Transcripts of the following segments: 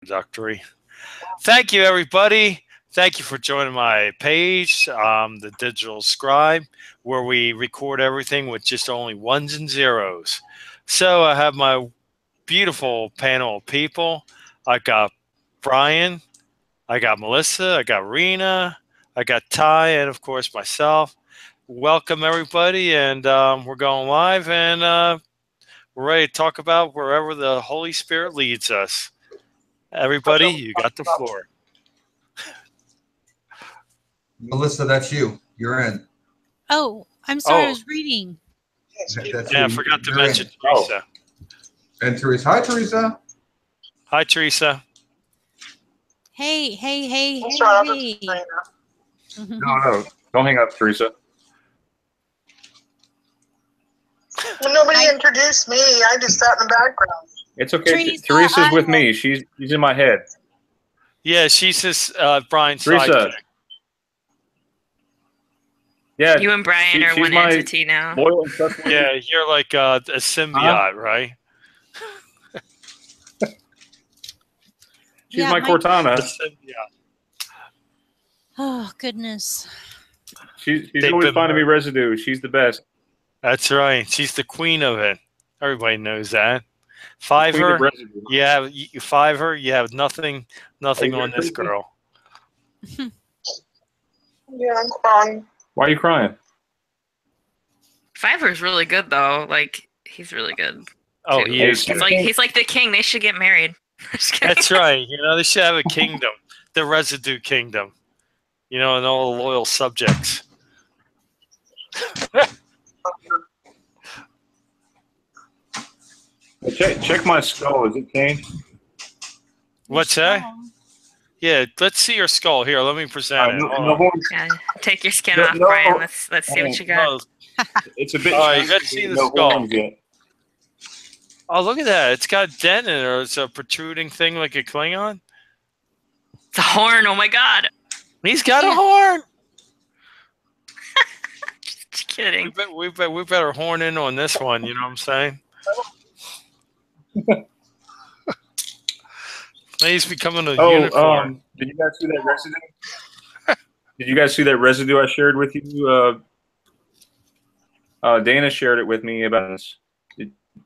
introductory. Thank you, everybody. Thank you for joining my page, the Digital Scribe, where we record everything with just only ones and zeros. So I have my beautiful panel of people. I got Brian, I got Melissa, I got Rena, I got Ty, and of course myself. Welcome, everybody, and we're going live, and we're ready to talk about wherever the Holy Spirit leads us. Everybody, you got the floor. Melissa, that's you. You're in. Oh, I'm sorry. I was reading. That's Yeah, I you. forgot to You're mention in. Teresa. And Teresa. Hi, Teresa. Hi, Teresa. Hey. No. Don't hang up, Teresa. Well, nobody introduced me. I just sat in the background. It's okay. Teresa's with me. She's in my head. Yeah, she's his Brian's Teresa. sidekick. Yeah, you and Brian are one entity now. Yeah, you're like a symbiote, right? She's my Cortana. Oh, goodness. She's always finding me residue. She's the best. That's right. She's the queen of it. Everybody knows that. Fiverr, you have nothing on this girl. Yeah, I'm crying. Why are you crying? Fiverr's really good though. Like he's really good. Oh, he is. He's like the king. They should get married. That's right. You know, they should have a kingdom, the residue kingdom. You know, and all the loyal subjects. Check my skull. Is it changed? What's that? Yeah, let's see your skull. Here, let me present it. Take your skin off, Brian. Let's see what you got. It's a bit. All right, let's see the skull. Oh, look at that. It's got a dent in it, or it's a protruding thing like a Klingon. It's a horn. Oh, my God. He's got a horn. Just kidding. We better horn in on this one. You know what I'm saying? He's becoming a unicorn. Did you guys see that residue? Did you guys see that residue I shared with you? Dana shared it with me about this.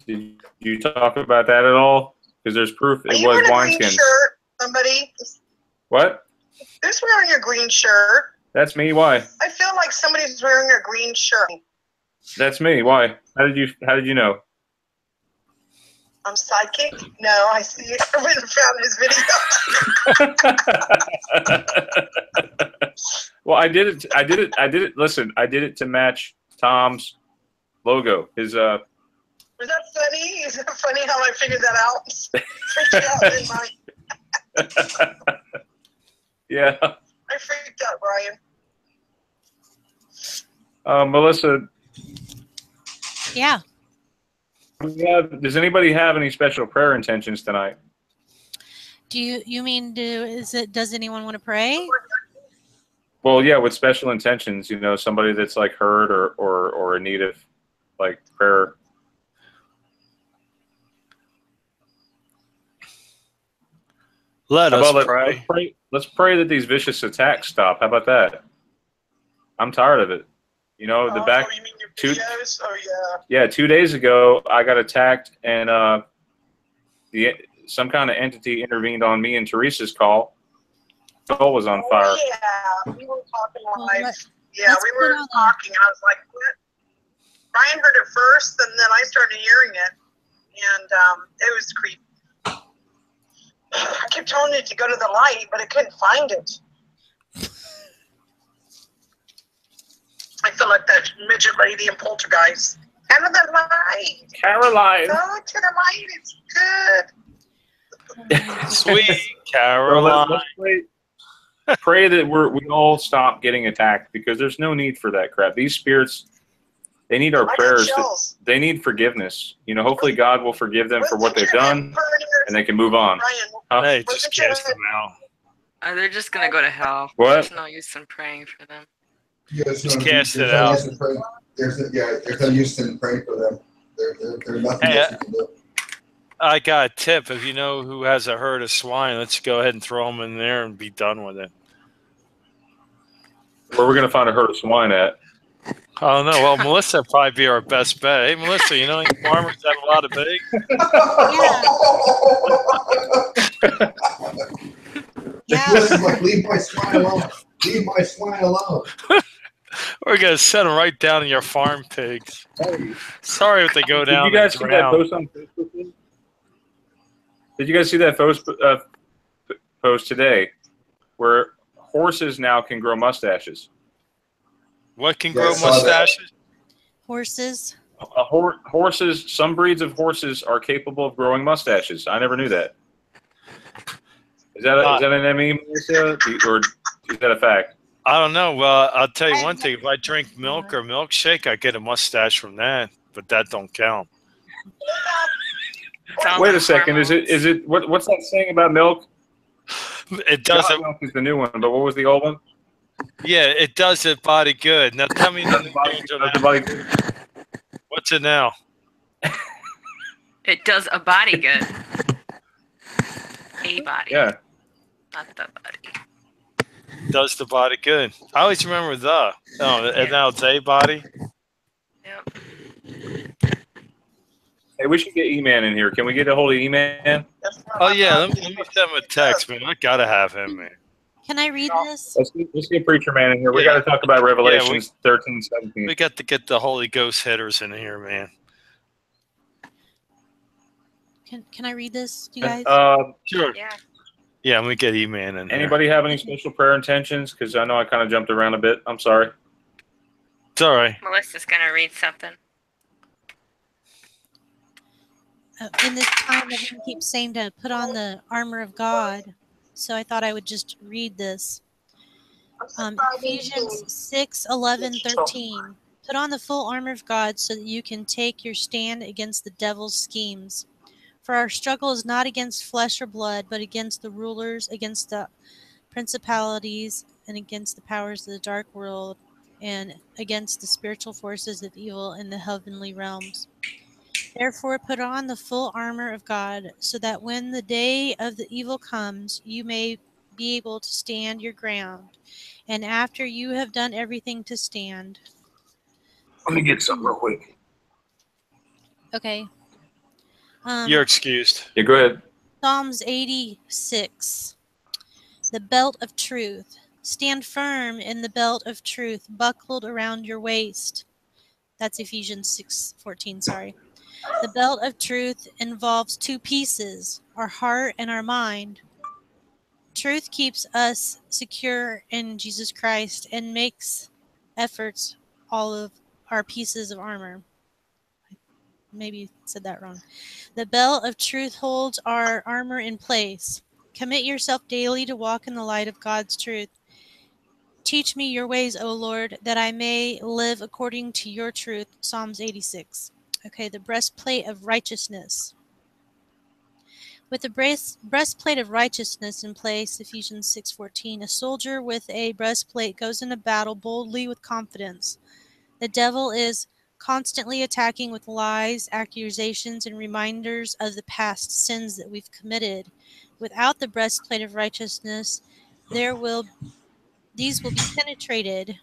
Did you talk about that at all? Because there's proof it was wineskins. Somebody. What? Who's wearing a green shirt? That's me. Why? I feel like somebody's wearing a green shirt. That's me. Why? How did you know? I'm psychic? No, I see it. I went and found his video. Well, I did it. Listen, I did it to match Tom's logo. His Was that funny? Is that funny how I figured that out? Freaked out, didn't I? Yeah. I freaked out, Brian. Melissa. Yeah. Does anybody have any special prayer intentions tonight? Do you mean does anyone want to pray? Well, yeah, with special intentions, you know, somebody that's like hurt or in need of like prayer. Let us pray. Let's pray that these vicious attacks stop. How about that? I'm tired of it. You know, you mean your videos? Oh, yeah. 2 days ago, I got attacked, and some kind of entity intervened on me and Teresa's call. The call was on fire. Yeah, we were talking live. We were talking, and I was like, what? Brian heard it first, and then I started hearing it, and it was creepy. I kept telling it to go to the light, but it couldn't find it. I feel like that midget lady in Poltergeist. Out of the light. Caroline. Go to the light. It's good. Sweet Caroline. Pray that we all stop getting attacked, because there's no need for that crap. These spirits, they need our prayers. They need forgiveness. You know, hopefully God will forgive them for what they've done, and they can move on. Hey, just cast them out. They're just going to go to hell. What? There's no use in praying for them. Just cast it out. There's no use in praying for them. They're nothing else you can do. I got a tip. If you know who has a herd of swine, let's go ahead and throw them in there and be done with it. Where we're gonna find a herd of swine at? I don't know. Well, Melissa would probably be our best bet. Hey, Melissa, you know any farmers that have a lot of pigs? Yeah. This is like, leave my swine alone. Leave my swine alone. We're going to set them right down in your farm pigs. Sorry if they go Did down you guys and see that drown. post on Facebook? Did you guys see that post today, where horses now can grow mustaches? What can Yeah, I grow saw that. mustaches? Horses. Horses. Some breeds of horses are capable of growing mustaches. I never knew that. Is that an meme, Melissa, or is that a fact? I don't know. Well, I'll tell you one thing. If I drink milk or milkshake, I get a mustache from that, but that don't count. Wait a second. Is it what's that saying about milk? It does it. Milk is the new one, but what was the old one? Yeah, it does the body good. Now tell me the body. What's it now? It does a body good. A body. Yeah. Not the body. Does the body good. I always remember the. Oh, and now it's a body. Yep. Hey, we should get E-Man in here. Can we get a hold of E-Man? Oh yeah, let me send him a text, man. I gotta have him, man. Can I read this? Let's get Preacher Man in here. We got to talk about Revelations 13, 17. We got to get the Holy Ghost hitters in here, man. Can I read this, you guys? Sure. Yeah. Yeah, let me get E-Man in there. Anybody have any special prayer intentions? Because I know I kind of jumped around a bit. I'm sorry. It's all right. Melissa's gonna read something. In this time, everyone keeps saying to put on the armor of God. So I thought I would just read this. Ephesians 6, 11, 13. Put on the full armor of God so that you can take your stand against the devil's schemes. For our struggle is not against flesh or blood, but against the rulers, against the principalities, and against the powers of the dark world, and against the spiritual forces of evil in the heavenly realms. Therefore, put on the full armor of God, so that when the day of the evil comes, you may be able to stand your ground. And after you have done everything to stand. Let me get something real quick. Okay. You're excused. Yeah, go ahead. Psalms 86. The belt of truth. Stand firm in the belt of truth, buckled around your waist. That's Ephesians 6:14, sorry. The belt of truth involves two pieces, our heart and our mind. Truth keeps us secure in Jesus Christ and makes efforts all of our pieces of armor. Maybe said that wrong. The belt of truth holds our armor in place. Commit yourself daily to walk in the light of God's truth. Teach me your ways, O Lord, that I may live according to your truth. Psalms 86. Okay, the breastplate of righteousness. With the breastplate of righteousness in place, Ephesians 6:14, a soldier with a breastplate goes into battle boldly with confidence. The devil is constantly attacking with lies, accusations, and reminders of the past sins that we've committed. Without the breastplate of righteousness, these will be penetrated.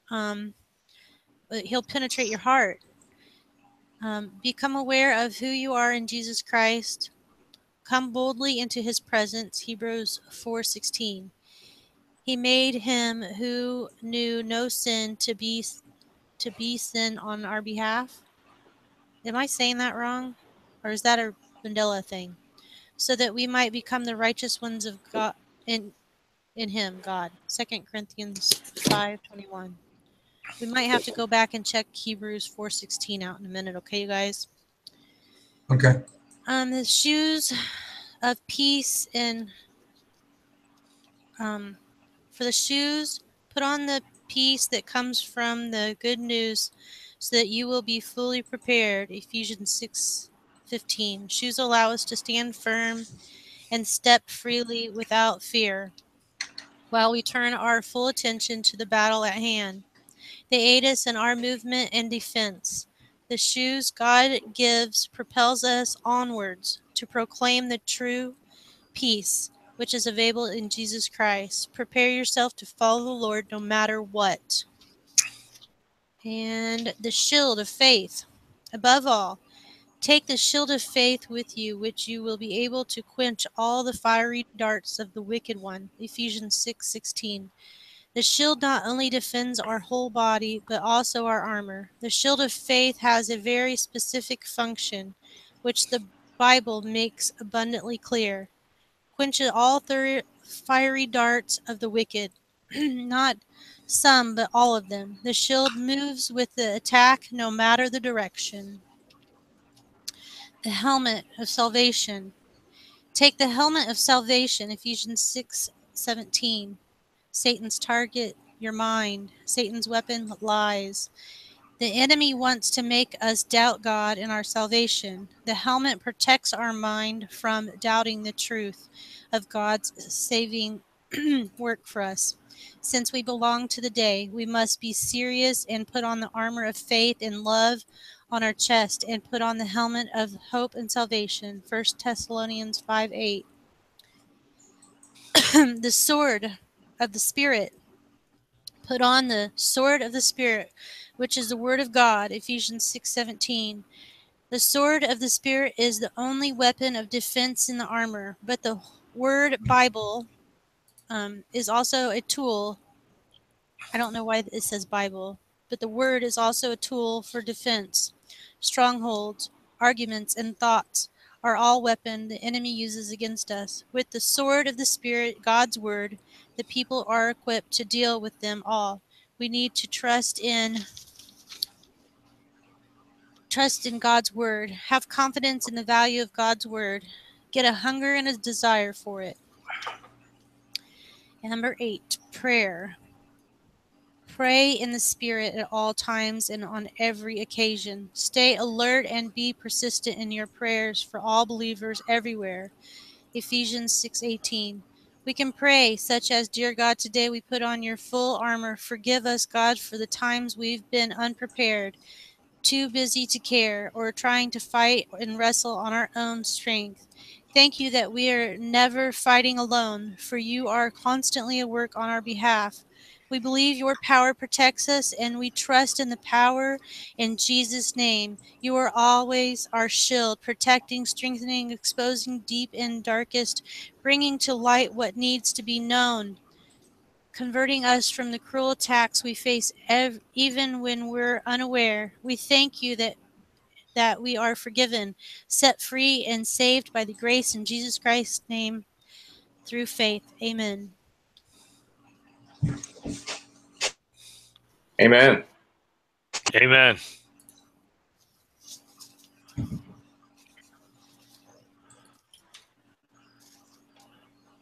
He'll penetrate your heart. Become aware of who you are in Jesus Christ. Come boldly into his presence. Hebrews 4:16. He made him who knew no sin to be sin on our behalf. Am I saying that wrong? Or is that a Mandela thing? So that we might become the righteous ones of God in him, God. 2 Corinthians 5:21. We might have to go back and check Hebrews 4:16 out in a minute, okay, you guys? Okay. The shoes of peace and for the shoes, put on the peace that comes from the good news so that you will be fully prepared. Ephesians 6:15. Shoes allow us to stand firm and step freely without fear while we turn our full attention to the battle at hand. They aid us in our movement and defense. The shoes God gives propels us onwards to proclaim the true peace, which is available in Jesus Christ. Prepare yourself to follow the Lord no matter what. And the shield of faith. Above all, take the shield of faith with you, which you will be able to quench all the fiery darts of the wicked one. Ephesians 6:16. The shield not only defends our whole body, but also our armor. The shield of faith has a very specific function, which the Bible makes abundantly clear. Quench all fiery darts of the wicked, not some, but all of them. The shield moves with the attack no matter the direction. The helmet of salvation. Take the helmet of salvation, Ephesians 6:17. Satan's target, your mind. Satan's weapon, lies. The enemy wants to make us doubt God and our salvation. The helmet protects our mind from doubting the truth of God's saving work for us. Since we belong to the day, we must be serious and put on the armor of faith and love on our chest and put on the helmet of hope and salvation. 1 Thessalonians 5:8. The sword of the Spirit. Put on the sword of the Spirit, which is the word of God, Ephesians 6:17. The sword of the Spirit is the only weapon of defense in the armor, but the word Bible is also a tool. I don't know why it says Bible, but the word is also a tool for defense. Strongholds, arguments, and thoughts are all weapons the enemy uses against us. With the sword of the Spirit, God's word, the people are equipped to deal with them all. We need to trust in God's word. Have confidence in the value of God's word. Get a hunger and a desire for it. And number 8, prayer. Pray in the Spirit at all times and on every occasion. Stay alert and be persistent in your prayers for all believers everywhere. Ephesians 6:18. We can pray, such as, Dear God, today we put on your full armor. Forgive us, God, for the times we've been unprepared, too busy to care, or trying to fight and wrestle on our own strength. Thank you that we are never fighting alone, for you are constantly at work on our behalf. We believe your power protects us, and we trust in the power in Jesus' name. You are always our shield, protecting, strengthening, exposing deep and darkest, bringing to light what needs to be known, converting us from the cruel attacks we face even when we're unaware. We thank you that we are forgiven, set free, and saved by the grace in Jesus Christ's name through faith. Amen. Amen. Amen.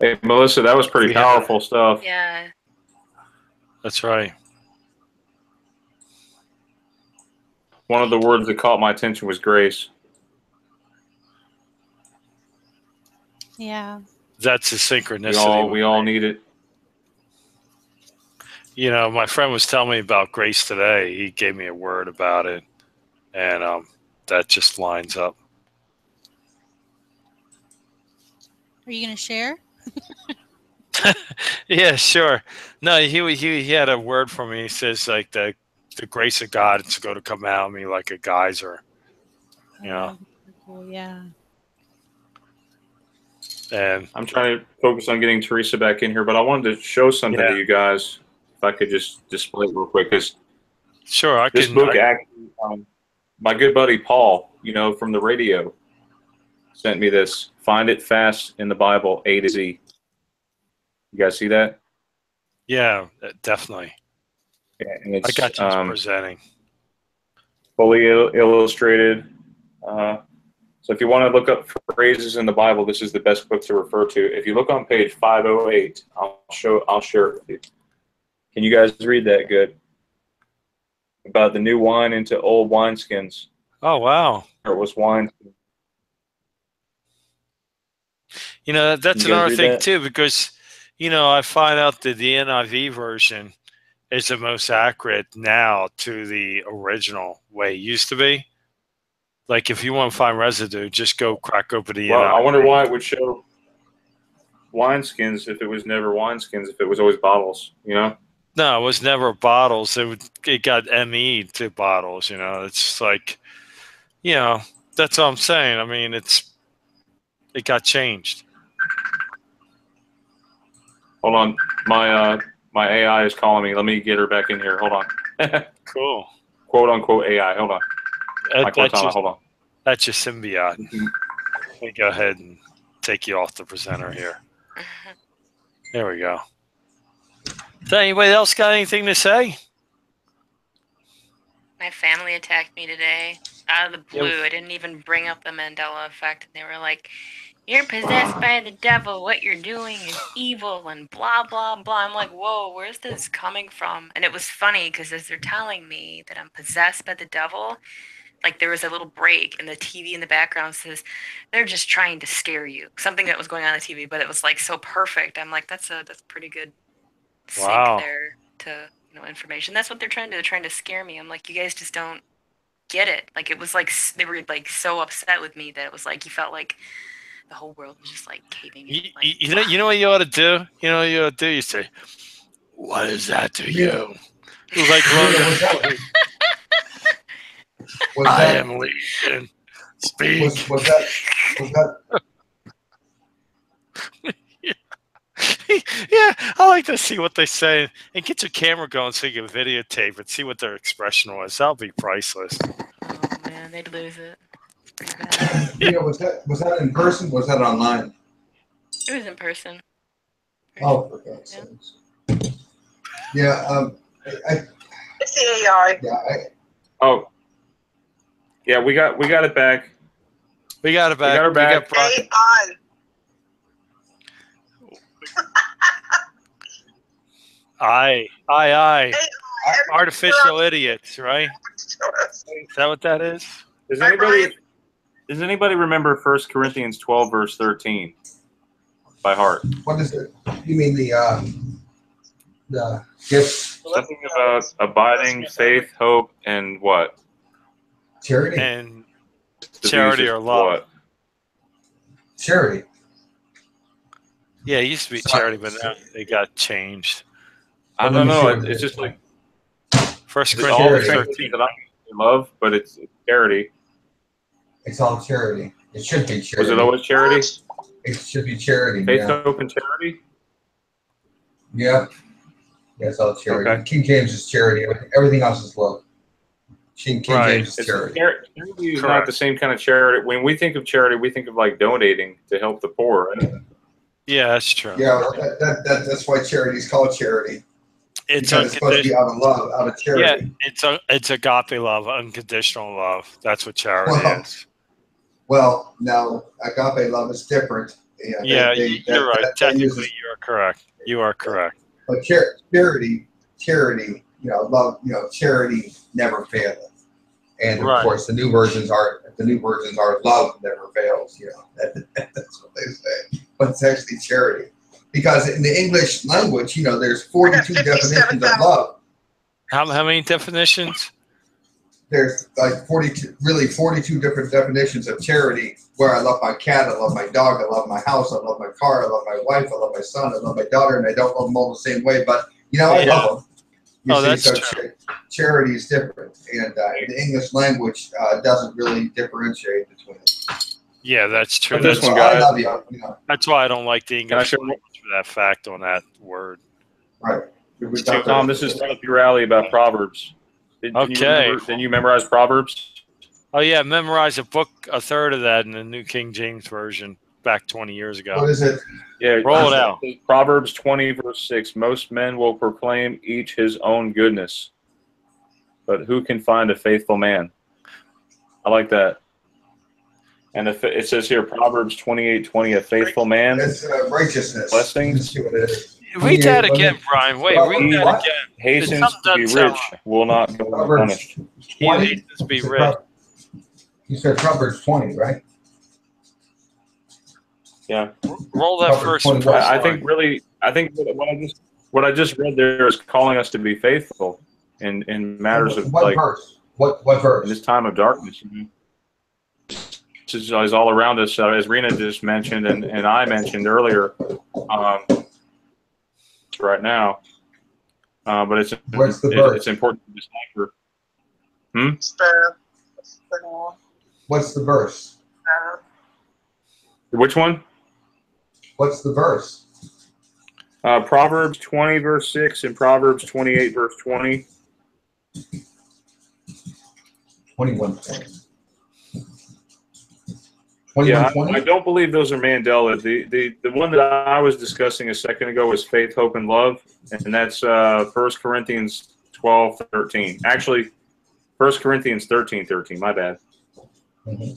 Hey, Melissa, that was pretty Yeah. powerful stuff. Yeah. That's right. One of the words that caught my attention was grace. Yeah. That's a We synchronicity. all need it. You know, my friend was telling me about grace today. He gave me a word about it, and that just lines up. Are you going to share? Yeah, sure. No, he had a word for me. He says like the grace of God is going to come out of me like a geyser. You know, Cool. Yeah. and I'm trying to focus on getting Teresa back in here, but I wanted to show something to you guys. If I could just display it real quick, because sure, I this can. book actually, my good buddy Paul, from the radio, sent me this. Find it fast in the Bible, A to Z. You guys see that? Yeah, definitely. Yeah, and I it's got you presenting. fully illustrated. So if you want to look up phrases in the Bible, this is the best book to refer to. If you look on page 508, I'll share it with you. Can you guys read that good? About the new wine into old wineskins. Oh, wow. It was wine. You know, that's You guys another read thing that? too, because I find out that the NIV version is the most accurate now to the original way it used to be. Like if you want to find residue, just go crack open the. Well, I wonder why it would show wineskins if it was never wineskins, if it was always bottles, you know? No, it was never bottles. It got ME to bottles. You know, it's like, you know, that's what I'm saying. I mean, it got changed. Hold on, my AI is calling me. Let me get her back in here. Hold on. Cool. Quote unquote AI. Hold on. Hold on. That's your symbiote. Let me go ahead and take you off the presenter here. There we go. So anybody else got anything to say? My family attacked me today out of the blue. Yep. I didn't even bring up the Mandela Effect. And they were like, "You're possessed by the devil. What you're doing is evil," and blah, blah, blah. I'm like, whoa, where's this coming from? And it was funny because as they're telling me that I'm possessed by the devil, like there was a little break and the TV in the background says, "They're just trying to scare you." Something that was going on the TV, but it was like so perfect. I'm like, that's pretty good sync there to, you know, information. That's what they're trying to do. They're trying to scare me. I'm like, you guys just don't get it. Like it was like they were like so upset with me that it was like you felt like the whole world was just like caving in. Like, You know what you ought to do? You know what you ought to do? You say, "What is that to you?" Like I am Legion. Speak. Was that Yeah, I like to see what they say and get your camera going so you can videotape and see what their expression was. That'll be priceless. oh man, they'd lose it. Yeah, was that in person? Was that online? It was in person. Oh, for God's sakes. Yeah, It's the AI. Oh, yeah, we got it back. We got it back. We got her back. AI. Aye. Artificial idiots, right? Is that what that is? Does anybody remember 1 Corinthians 12, verse 13 by heart? What is it? You mean the gifts? Something about abiding faith, hope, and what? Charity. And charity or love. What? Charity. Yeah, it used to be charity, but now they got changed. I don't know. It's just like 1 all the Corinthians things 13. that I love, but it's charity. It's all charity. It should be charity. Was it always charity? It should be charity. Faith, Yeah. hope, and charity? Yeah. Yeah, it's all charity. Okay. King James is charity. Everything else is love. King James is charity. Charity is not the same kind of charity. When we think of charity, we think of like donating to help the poor, right? Yeah, that's true. Yeah, that's why charity is called charity. It's supposed to be out of love, out of charity. Yeah, it's agape love, unconditional love. That's what charity is. Well, now agape love is different. Yeah, you're right. Technically, you're correct. You are correct. But charity, you know, love, you know, charity never fails. And of course, the new versions are love never fails. You know, that's what they say. But it's actually charity, because in the English language, you know, there's 42 definitions of love. How many definitions? There's like 42 different definitions of charity. Where I love my cat, I love my dog, I love my house, I love my car, I love my wife, I love my son, I love my daughter, and I don't love them all the same way. But you know, I love them. That's true. Charity is different, and the English language doesn't really differentiate between it. Yeah, that's true. But this one, guys. I love you. You know. That's why I don't like the English language for that fact on that word. Right. Tom, this is up your alley about Proverbs. Did you memorize Proverbs? Oh yeah, memorize a third of that in the New King James Version back 20 years ago. What is it? Yeah, roll it out. Proverbs 20, verse 6. Most men will proclaim each his own goodness, but who can find a faithful man? I like that. And it says here, Proverbs 28:20, a faithful man. It's righteousness. Blessings. Read that again, Brian. Wait, read that again. Hastens to be rich will not go unpunished. He hastens to be rich. You said Proverbs 20, right? Yeah. Roll that first. I think what I just read there is calling us to be faithful in matters of what like verse? What verse? In this time of darkness. is all around us, as Rena just mentioned and I mentioned earlier. Right now, but it's important to decipher. What's the verse? Which one? What's the verse? Proverbs 20 verse 6 and Proverbs 28 verse 20. 21. Yeah, I don't believe those are Mandela. The one that I was discussing a second ago was faith, hope, and love, and that's 1 Corinthians 12:13. Actually, 1 Corinthians 13:13. My bad. Mm-hmm.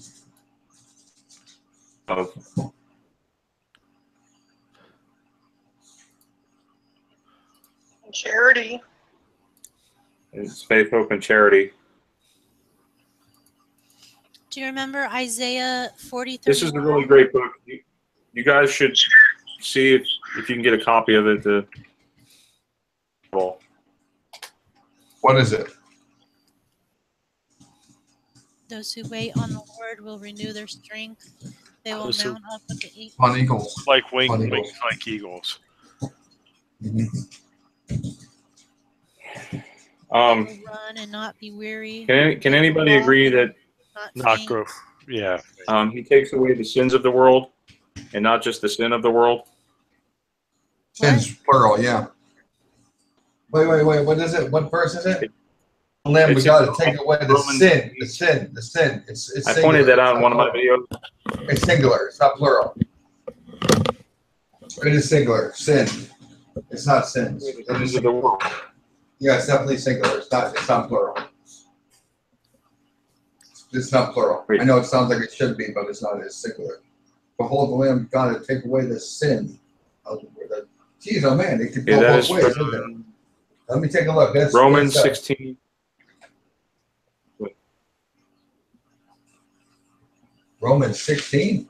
Charity. It's faith, hope, and charity. Do you remember Isaiah 40:31? This is a really great book. You guys should see if you can get a copy of it. What is it? Those who wait on the Lord will renew their strength. They will mount up with the eagles. On eagles. Like wings like eagles. Mm-hmm. They will run and not be weary. Can anybody agree that not growth? Yeah. He takes away the sins of the world, and not just the sin of the world. Sins plural, yeah. Wait. What is it? What verse is it? The Lamb of God to take away the sin. It's I pointed that out in one of my videos. It's singular. It's not plural. It is singular. Sin. It's not sins. It is the world. Yeah, it's definitely singular. It's not plural. It's not plural. I know it sounds like it should be, but it's not. It's singular. Behold the Lamb of God to take away the sin of the world. Geez, oh man, it could go both ways, isn't it? Let me take a look. That's Romans 16. Romans 16?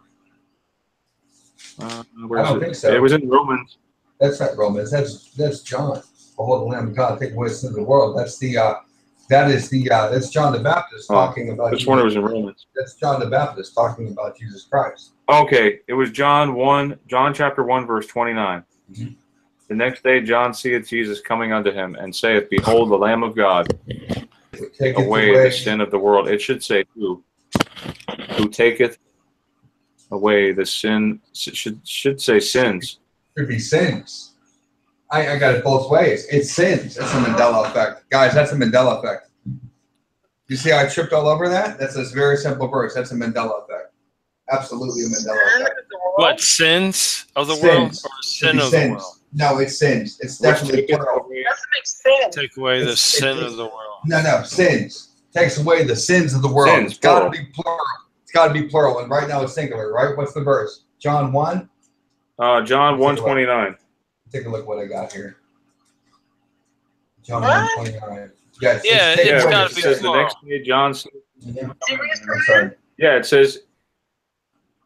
I don't think so. It was in Romans. That's not Romans. That's John. Behold the Lamb of God, take away the sin of the world. That's that's John the Baptist talking about. This one was in Romans. That's John the Baptist talking about Jesus Christ. Okay, it was John chapter 1, verse 29. Mm-hmm. The next day John seeth Jesus coming unto him, and saith, Behold the Lamb of God, take away the sin of the world. It should say who taketh away the sin. Should say sins. Should be sins. I got it both ways. It's sins. That's a Mandela effect. Guys, that's a Mandela effect. You see how I tripped all over that? That's a very simple verse. That's a Mandela effect. Absolutely a Mandela effect. What, sins of the world or sin of the world? No, it's sins. It's definitely plural. Doesn't make sense. Take away the sin of the world. No, sins. Takes away the sins of the world. It's got to be plural. It's got to be plural. And right now it's singular, right? What's the verse? John 1? John 1:29. Take a look what I got here. John 1:29. Yes. Yeah, it's got to be plural. The next day John. I'm sorry. Yeah, it says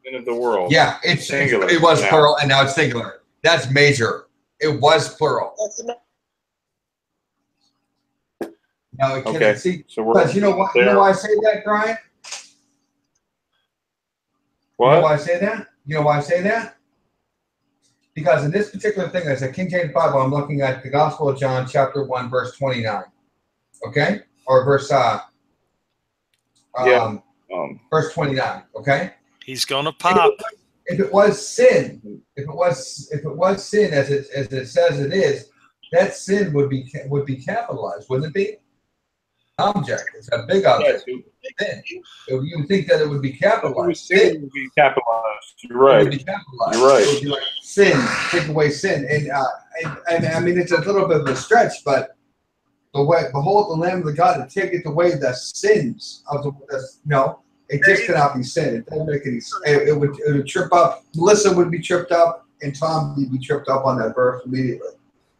sin of the world. Yeah, it's singular. It was plural, and now it's singular. That's major. It was plural. Now, okay. See, so we're because you know why? You know why I say that, Brian? What? You know why I say that? You know why I say that? Because in this particular thing, as a King James Bible, I'm looking at the Gospel of John, chapter 1, verse 29. Okay, or verse verse 29. Okay. He's gonna pop. If it was sin, if it was sin, as it says it is, that sin would be capitalized, wouldn't it be? Object. It's a big object. Sin. You would think that it would be capitalized. Sin would be capitalized. You're right. It would be capitalized. You're right. It would be like sin, take away sin, and I mean it's a little bit of a stretch, but behold the Lamb of God to take away the sins of no. It just cannot be sin. It doesn't make any sense. It would trip up. Melissa would be tripped up, and Tom would be tripped up on that verse immediately.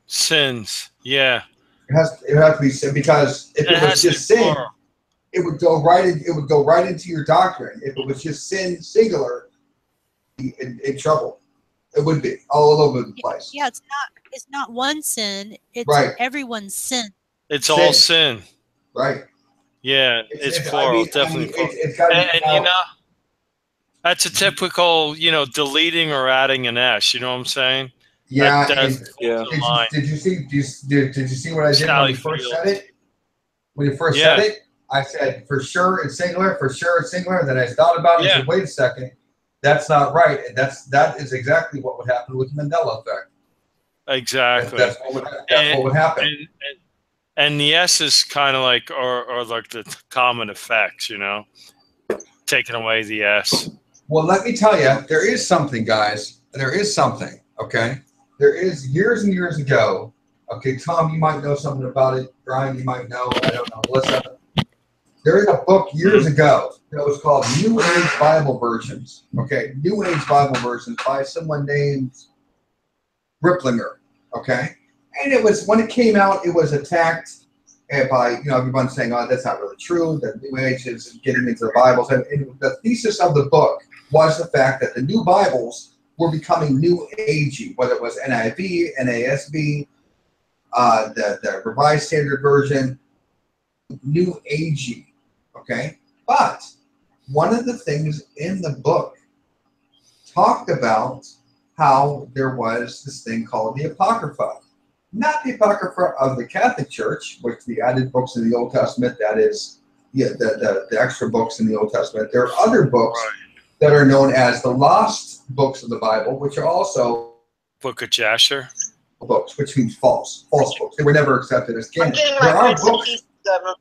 Sins, yeah. It has to be sin because if it was just sin, it would go right into your doctrine. If it was just sin singular, in trouble. It would be all over the place. Yeah, it's not one sin. It's right. Everyone's sin. It's all sin. Right. Yeah, it's plural. Definitely plural. It's got to be. And you know, That's a typical, deleting or adding an S. You know what I'm saying? Yeah, That's Yeah. the line. did you see what I did when you first said it? When you first said it, I said for sure it's singular, for sure it's singular. Then I thought about it and said, wait a second, that's not right. And that is exactly what would happen with Mandela effect. Exactly. That's what would happen. And the S is kind of like, or like the common effects, taking away the S. Well, let me tell you, there is something, guys. There is something, okay? There is years and years ago. Okay, Tom, you might know something about it. Brian, you might know. I don't know. Melissa. There is a book years ago that was called New Age Bible Versions. Okay, New Age Bible Versions by someone named Ripplinger. Okay, and it was, when it came out, it was attacked by everyone saying, "Oh, that's not really true. That New Age is getting into the Bibles." And the thesis of the book was the fact that the new Bibles were becoming New Agey, whether it was NIV, NASB, the Revised Standard Version, New Agey. Okay, but one of the things in the book talked about how there was this thing called the Apocrypha. Not the Apocrypha of the Catholic Church, which the added books in the Old Testament, that is, the extra books in the Old Testament. There are other books that are known as the lost books of the Bible, which are also Book of Jasher books, which means false books. They were never accepted as canon. I'm getting There my are bits and books. pieces of them.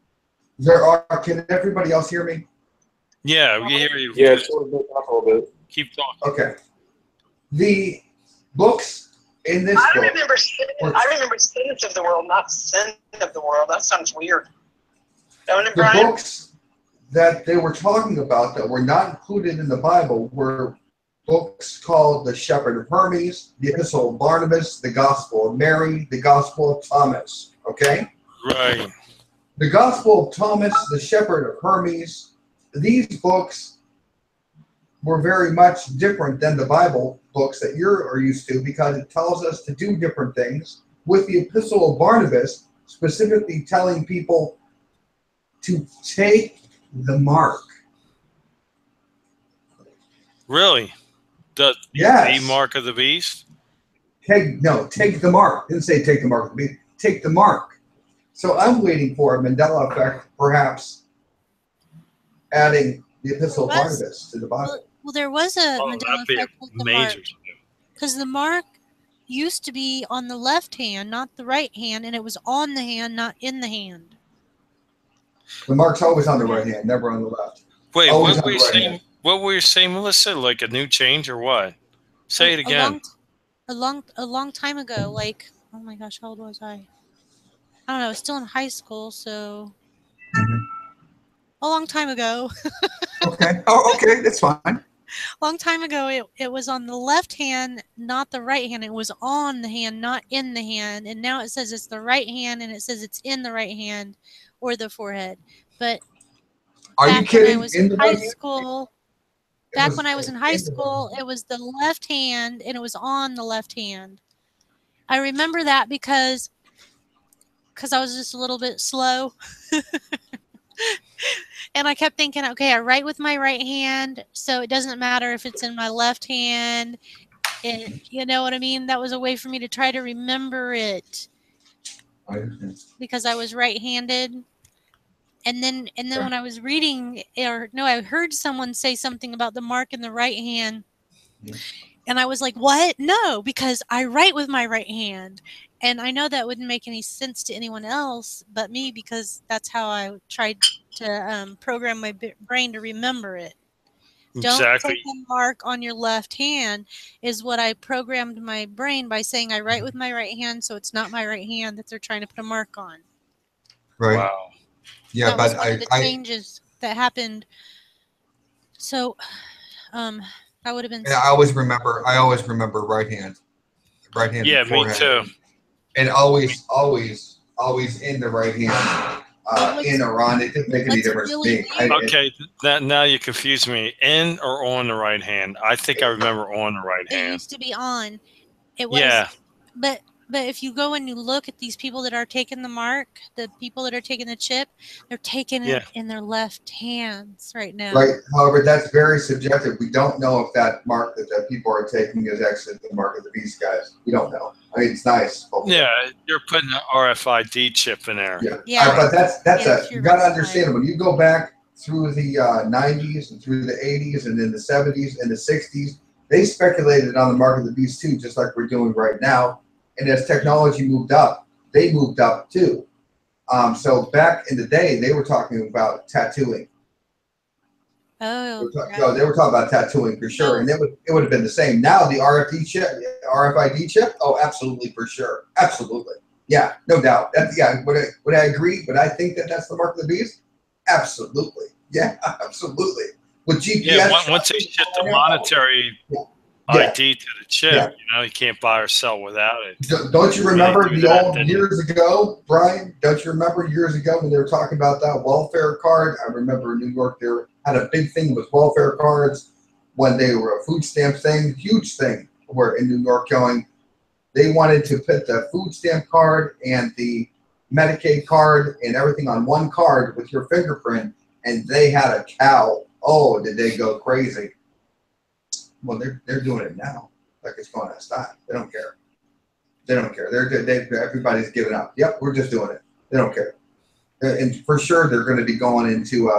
There are. Can everybody else hear me? Yeah, we hear you. Yeah, it's sort of broken up a little bit. Keep talking. Okay. The books in this I book. remember sins of the world, not sin of the world. That sounds weird. Don't it, The Brian? books that they were talking about that were not included in the Bible were books called the Shepherd of Hermes, the Epistle of Barnabas, the Gospel of Mary, the Gospel of Thomas. Okay? Right. The Gospel of Thomas, the Shepherd of Hermes, these books were very much different than the Bible books that you're used to, because it tells us to do different things. With the Epistle of Barnabas, specifically telling people to take the mark. Really? The mark of the beast? Take the mark. It didn't say take the mark of the beast. Take the mark. So I'm waiting for a Mandela effect, perhaps adding the Epistle of Barnabas to the Bible. Well, there was a Mandela effect with the mark, because the mark used to be on the left hand, not the right hand, and it was on the hand, not in the hand. The mark's always on the right hand, never on the left. Wait, always what were you saying, Melissa? Like a new change or what? Say it again. A long time ago, like, oh my gosh, how old was I? I don't know, I was still in high school, so a long time ago. Okay. Oh, okay, that's fine. A long time ago, it was on the left hand, not the right hand. It was on the hand, not in the hand. And now it says it's the right hand, and it says it's in the right hand or the forehead. But are you kidding? When I was in high school, when I was in high school, it was the left hand, and it was on the left hand. I remember that because I was just a little bit slow. And I kept thinking, okay, I write with my right hand, so it doesn't matter if it's in my left hand. And you know what I mean? That was a way for me to try to remember it, because I was right-handed. And then when I was reading, I heard someone say something about the mark in the right hand. And I was like, what? No, because I write with my right hand. And I know that wouldn't make any sense to anyone else but me, because that's how I tried to program my brain to remember it. Don't take a mark on your left hand is what I programmed my brain by saying I write with my right hand, so it's not my right hand that they're trying to put a mark on. Right. Wow. Yeah, that was one of the changes that happened. So that would have been. Yeah, I always remember right hand. Yeah, me too. And always in the right hand. In or on, it didn't make any difference to me. Okay, now you confuse me. In or on the right hand? I think I remember on the right hand. It used to be on. It was, but But if you go and you look at these people that are taking the mark, the people that are taking the chip, they're taking it in their left hands right now. Right. However, that's very subjective. We don't know if that mark that people are taking is actually the mark of the beast, guys. We don't know. I mean, it's nice. Yeah, you're putting an RFID chip in there. Yeah. But that's you got to understand, when you go back through the 90s and through the 80s and in the 70s and the 60s, they speculated on the mark of the beast too, just like we're doing right now. And as technology moved up, they moved up too. So back in the day, they were talking about tattooing. Oh, they were talking about tattooing for sure, and it would have been the same. Now the RFID chip, oh, absolutely, for sure, absolutely, yeah, no doubt. Would I agree? Would I think that that's the mark of the beast? Absolutely, yeah, absolutely. With GPS, yeah, once they ship the monetary ID to the chip, you can't buy or sell without it. Don't you remember the old years ago, Brian? Don't you remember years ago when they were talking about that welfare card? I remember in New York they had a big thing with welfare cards when they were a food stamp thing, huge thing. Where in New York they wanted to put the food stamp card and the Medicaid card and everything on one card with your fingerprint, and they had a cow. Oh, did they go crazy? Well, they're doing it now, like it's going out of style. They don't care. They don't care. Everybody's giving up. Yep, we're just doing it. They don't care. And for sure, they're going to be going into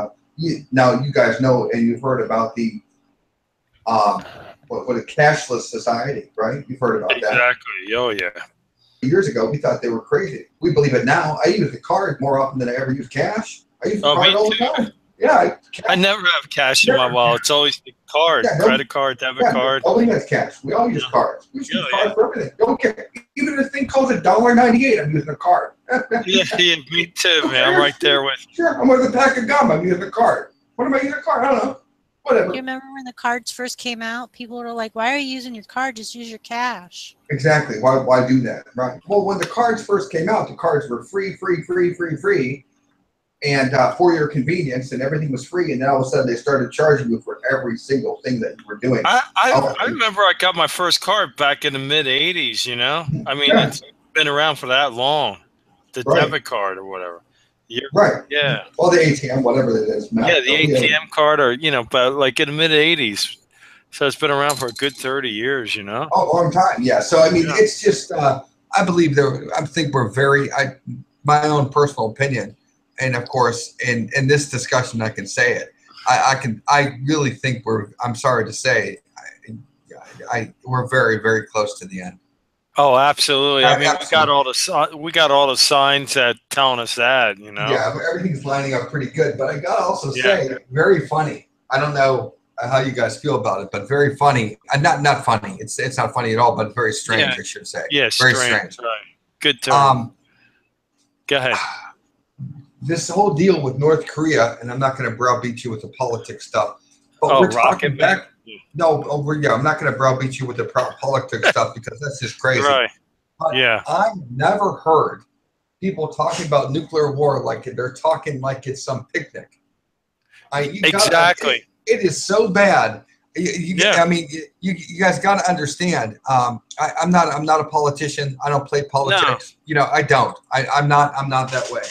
now. You guys know, and you've heard about the what a cashless society, right? You've heard about that. Exactly. Oh yeah. Years ago, we thought they were crazy. We believe it now. I use the card more often than I ever use cash. I use the card all the time. Yeah, I never have cash in my wallet. It's always the card, credit card, debit card. Nobody has cash. We all use cards. We use cards for everything. Don't care. Even if the thing costs $1.98, I'm using a card. yeah, me too, man. I'm right there with. Sure, I'm with a pack of gum. I'm using a card. What am I using a card? I don't know. Whatever. You remember when the cards first came out? People were like, "Why are you using your card? Just use your cash." Exactly. Why do that? Right. Well, when the cards first came out, the cards were free. And for your convenience, and everything was free, and then all of a sudden they started charging you for every single thing that you were doing. I remember I got my first card back in the mid '80s. I mean, it's been around for that long. The debit card or whatever. Right. Yeah. Well, the ATM, whatever it is. Yeah, the ATM card, or but like in the mid '80s, so it's been around for a good 30 years. Oh, a long time. Yeah. So I mean, it's just I believe I think we're my own personal opinion. And of course, in this discussion, I can say it. I really think I'm sorry to say, we're very, very close to the end. Oh, absolutely. I mean, absolutely. we got all the signs that telling us that. Yeah, everything's lining up pretty good. But I gotta also say, very funny. I don't know how you guys feel about it, but very funny. Not funny. It's not funny at all, but very strange, I should say. Yeah, very strange. Right. Good term. Go ahead. This whole deal with North Korea, and I'm not going to browbeat you with the politics stuff, but we're talking back. No, I'm not going to browbeat you with the politics stuff because that's just crazy. Right. But I've never heard people talking about nuclear war like they're talking like it's some picnic. Exactly. It is so bad. I mean, you guys got to understand. I'm not a politician. I don't play politics. No. I don't. I'm not that way.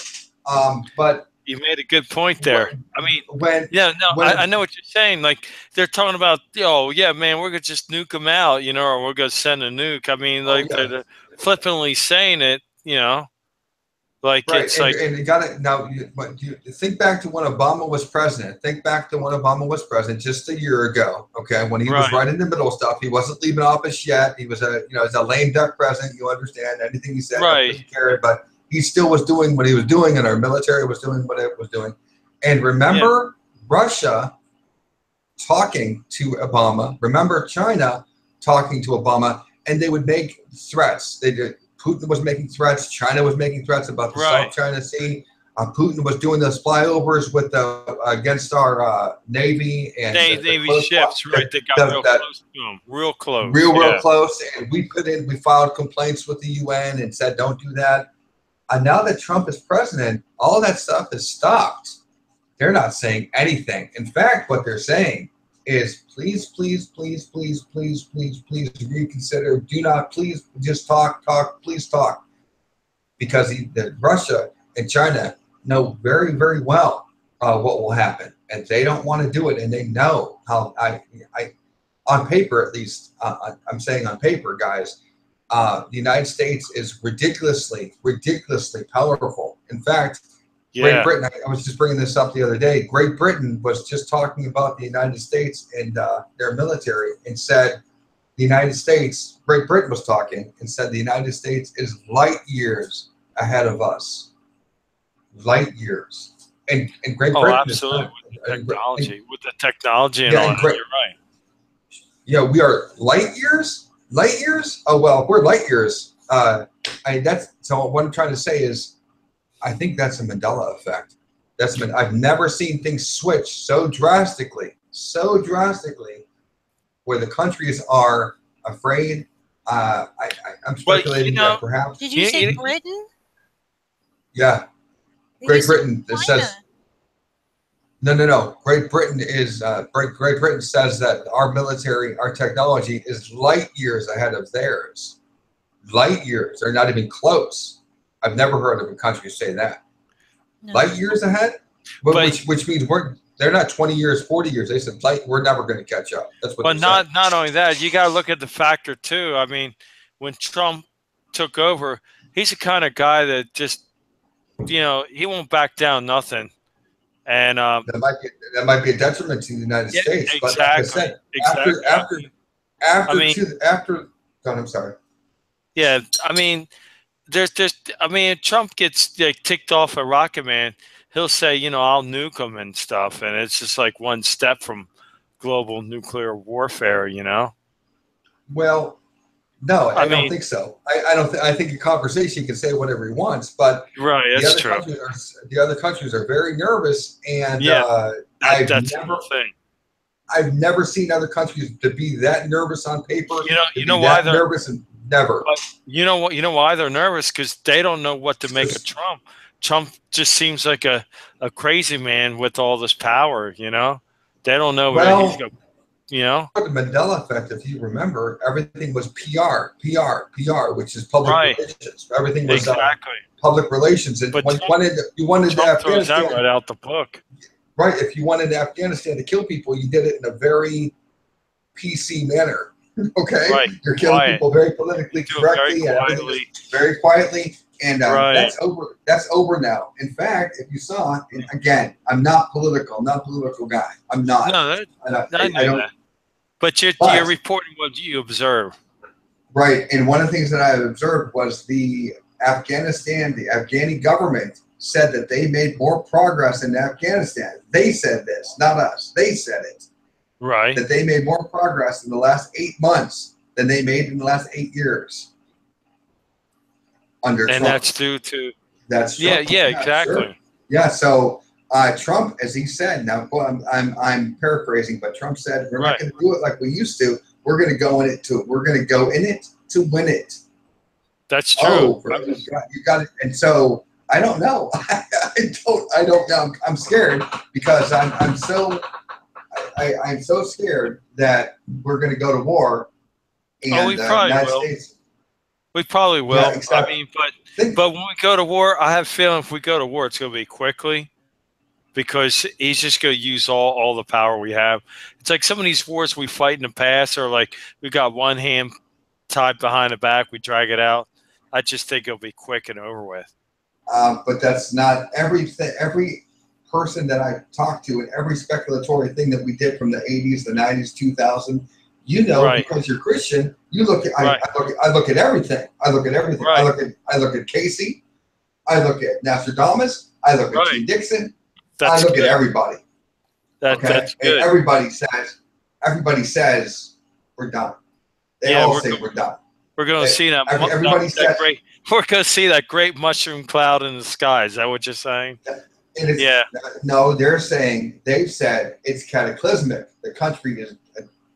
But you made a good point there. I mean, I know what you're saying. Like they're talking about, man, we're gonna just nuke them out, or we're gonna send a nuke. I mean, they're flippantly saying it, like it's like. And you got to now. You think back to when Obama was president. Think back to when Obama was president just a year ago. Okay, when he was right in the middle of stuff, he wasn't leaving office yet. He was as a lame duck president. You understand anything he said? Right. But he still was doing what he was doing, and our military was doing what it was doing. And remember Russia talking to Obama. Remember China talking to Obama, and they would make threats. Putin was making threats. China was making threats about the South China Sea. Putin was doing those flyovers with against our Navy and Navy ships. Right, they got real close to them. Real close. Real close. And we filed complaints with the UN and said, don't do that. And now that Trump is president, all that stuff is stopped. They're not saying anything. In fact, what they're saying is please, please, please, please, please, please, please reconsider. Do not, please, just talk, please talk. Because Russia and China know very, very well what will happen. And they don't want to do it. And they know how, on paper at least, I'm saying on paper, guys, the United States is ridiculously, ridiculously powerful. In fact, Great Britain, I was just bringing this up the other day. Great Britain was just talking about the United States and their military and said the United States, Great Britain was talking and said the United States is light years ahead of us. Light years. And Great Britain absolutely. is With the technology and all that, you're right. Yeah, we are light years? Light years? Oh, well, we're light years. So what I'm trying to say is, I think that's a Mandela effect. I've never seen things switch so drastically, where the countries are afraid. I'm speculating that perhaps. Did you say Britain? Yeah, Great Britain. It says no. Great Britain is Great Britain says that our military, our technology is light years ahead of theirs. Light years. They're not even close. I've never heard of a country say that. No. Light years ahead, which means they're not 20 years, 40 years. They said we're never going to catch up. That's what. But not only that, you got to look at the factor too. I mean, when Trump took over, he's the kind of guy that just, he won't back down nothing. And that might be a detriment to the United States. Exactly. But like I said, after. God, I'm sorry. Yeah, I mean. Trump gets ticked off at Rocket Man. He'll say, I'll nuke him and stuff, and it's just like one step from global nuclear warfare, Well, no, I don't think so. I think in conversation he can say whatever he wants, but that's true. The other countries are very nervous, and that's the thing. I've never seen other countries to be that nervous on paper. You know why they're nervous and. Never. But you know what? You know why they're nervous? Because they don't know what to make of Trump. Trump just seems like a crazy man with all this power. They don't know where he's going. The Mandela Effect, if you remember, everything was PR, which is public relations. Everything was public relations. And when you wanted Trump throws that right out the book. Right. If you wanted Afghanistan to kill people, you did it in a very PC manner. Okay, you're killing people very politically correctly, very quietly, and that's over. That's over now. In fact, if you saw, and again, I'm not political. I'm not a political guy. I'm not. No, I know that. But you're reporting what you observe. Right, and one of the things that I observed was the Afghani government said that they made more progress in Afghanistan. They said this, not us. They said it. Right. That they made more progress in the last 8 months than they made in the last 8 years under Trump. And that's due to Trump. Yeah, exactly. Sure. Yeah, so Trump, as he said, now I'm paraphrasing, but Trump said we're not going to do it like we used to. We're going to go in it to win it. That's true. You got it. And so I don't know. I don't know. I'm scared because I'm so scared that we're going to go to war. And we probably will. We probably will. Yeah, exactly. I mean, but when we go to war, I have a feeling if we go to war, it's going to be quickly because he's just going to use all the power we have. It's like some of these wars we fight in the past are like we got one hand tied behind the back, we drag it out. I just think it'll be quick and over with. But that's not everything. Every person that I talked to and every speculatory thing that we did from the 80s, the 90s, 2000, because you're Christian, you look at I look at everything. I look at everything. Right. I look at Casey. I look at Nostradamus. I look at T. Dixon. I look at everybody. That's good. And everybody says we're done. They all say we're done. We're going to see that. We're going to see that great mushroom cloud in the sky. Is that what you're saying? No, they've said it's cataclysmic. The country is.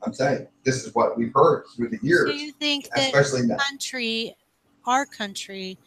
I'm saying this is what we've heard through the years. So you think that our country,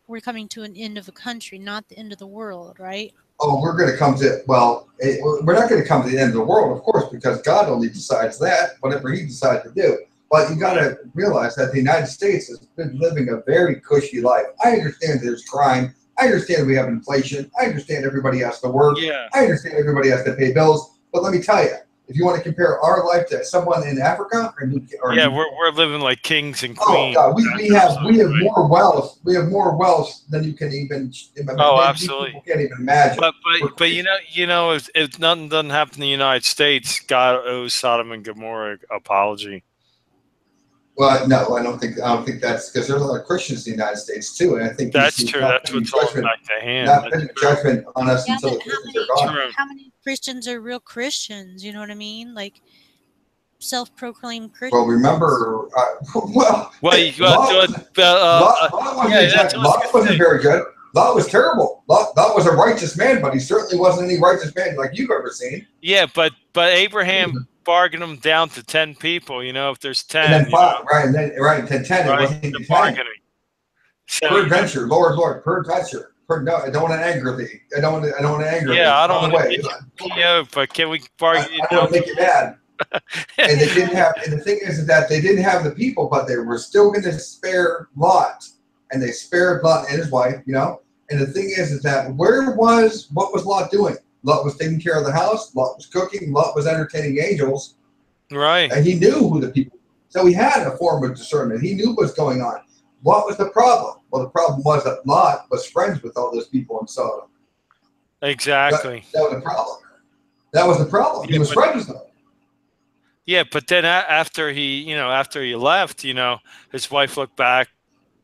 we're coming to an end of a country, not the end of the world, right? oh, we're going to come to, we're not going to come to the end of the world, of course, because God only decides that, whatever he decides to do. But you got to realize that the United States has been living a very cushy life. I understand there's crime. I understand we have inflation. I understand everybody has to work. Yeah. I understand everybody has to pay bills. But let me tell you, if you want to compare our life to someone in Africa yeah, we're living like kings and queens. Oh God, we have more wealth. We have more wealth than you can even. Absolutely. People can't even imagine. But you know, if nothing doesn't happen in the United States, God owes Sodom and Gomorrah an apology. Well, no, I don't think that's because there's a lot of Christians in the United States too, and I think that's true. That's what's holding back the hand. Not putting judgment on us until the Christians are gone. How many Christians are real Christians? You know what I mean? Like self-proclaimed Christians. Well, remember, Lot wasn't very good. Lot was terrible. Lot was a righteous man, but he certainly wasn't any righteous man like you've ever seen. Yeah, but Abraham bargained them down to 10 people. You know, if there's 10, and then 5, right? And then 10. It wasn't the bargaining. So, peradventure, Lord, peradventure. No, I don't want to anger thee. I don't want to anger thee. Yeah, I don't want to. But can we bargain? I don't make you mad. And they didn't have. And the thing is that they didn't have the people, but they were still going to spare Lot, and they spared Lot and his wife. You know. And the thing is that what was Lot doing? Lot was taking care of the house. Lot was cooking. Lot was entertaining angels. Right. And he knew who the people. So he had a form of discernment. He knew what was going on. What was the problem? Well, the problem was that Lot was friends with all those people in Sodom. Exactly. That was the problem. That was the problem. He was friends with them. Yeah, but then after he left, his wife looked back.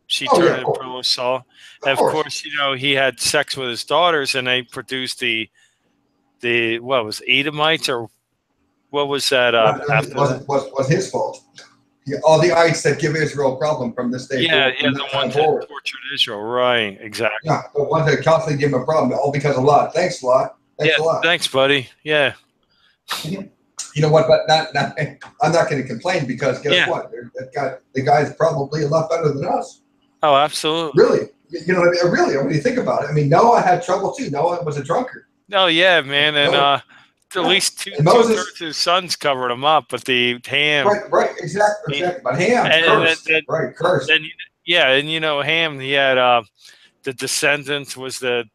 She turned into Pro Saul. And of course, he had sex with his daughters, and they produced the what was Edomites, or what was that? Was his fault. Yeah, all the ites that give Israel a problem from this day forward. Yeah, the ones that tortured Israel. Right, exactly. Yeah, the ones that constantly give him a problem, all because of Lot. Thanks, Lot. Thanks a lot. Thanks, buddy. Yeah. You know what? But I'm not going to complain because guess what? The guy's probably a lot better than us. Oh, absolutely. Really? Really, when you think about it. I mean, Noah had trouble too. Noah was a drunkard. Oh, yeah, man. And at least two-thirds of his sons covered him up, but the Ham. Right, exactly. But Ham, cursed. And Ham, he had the descendants was the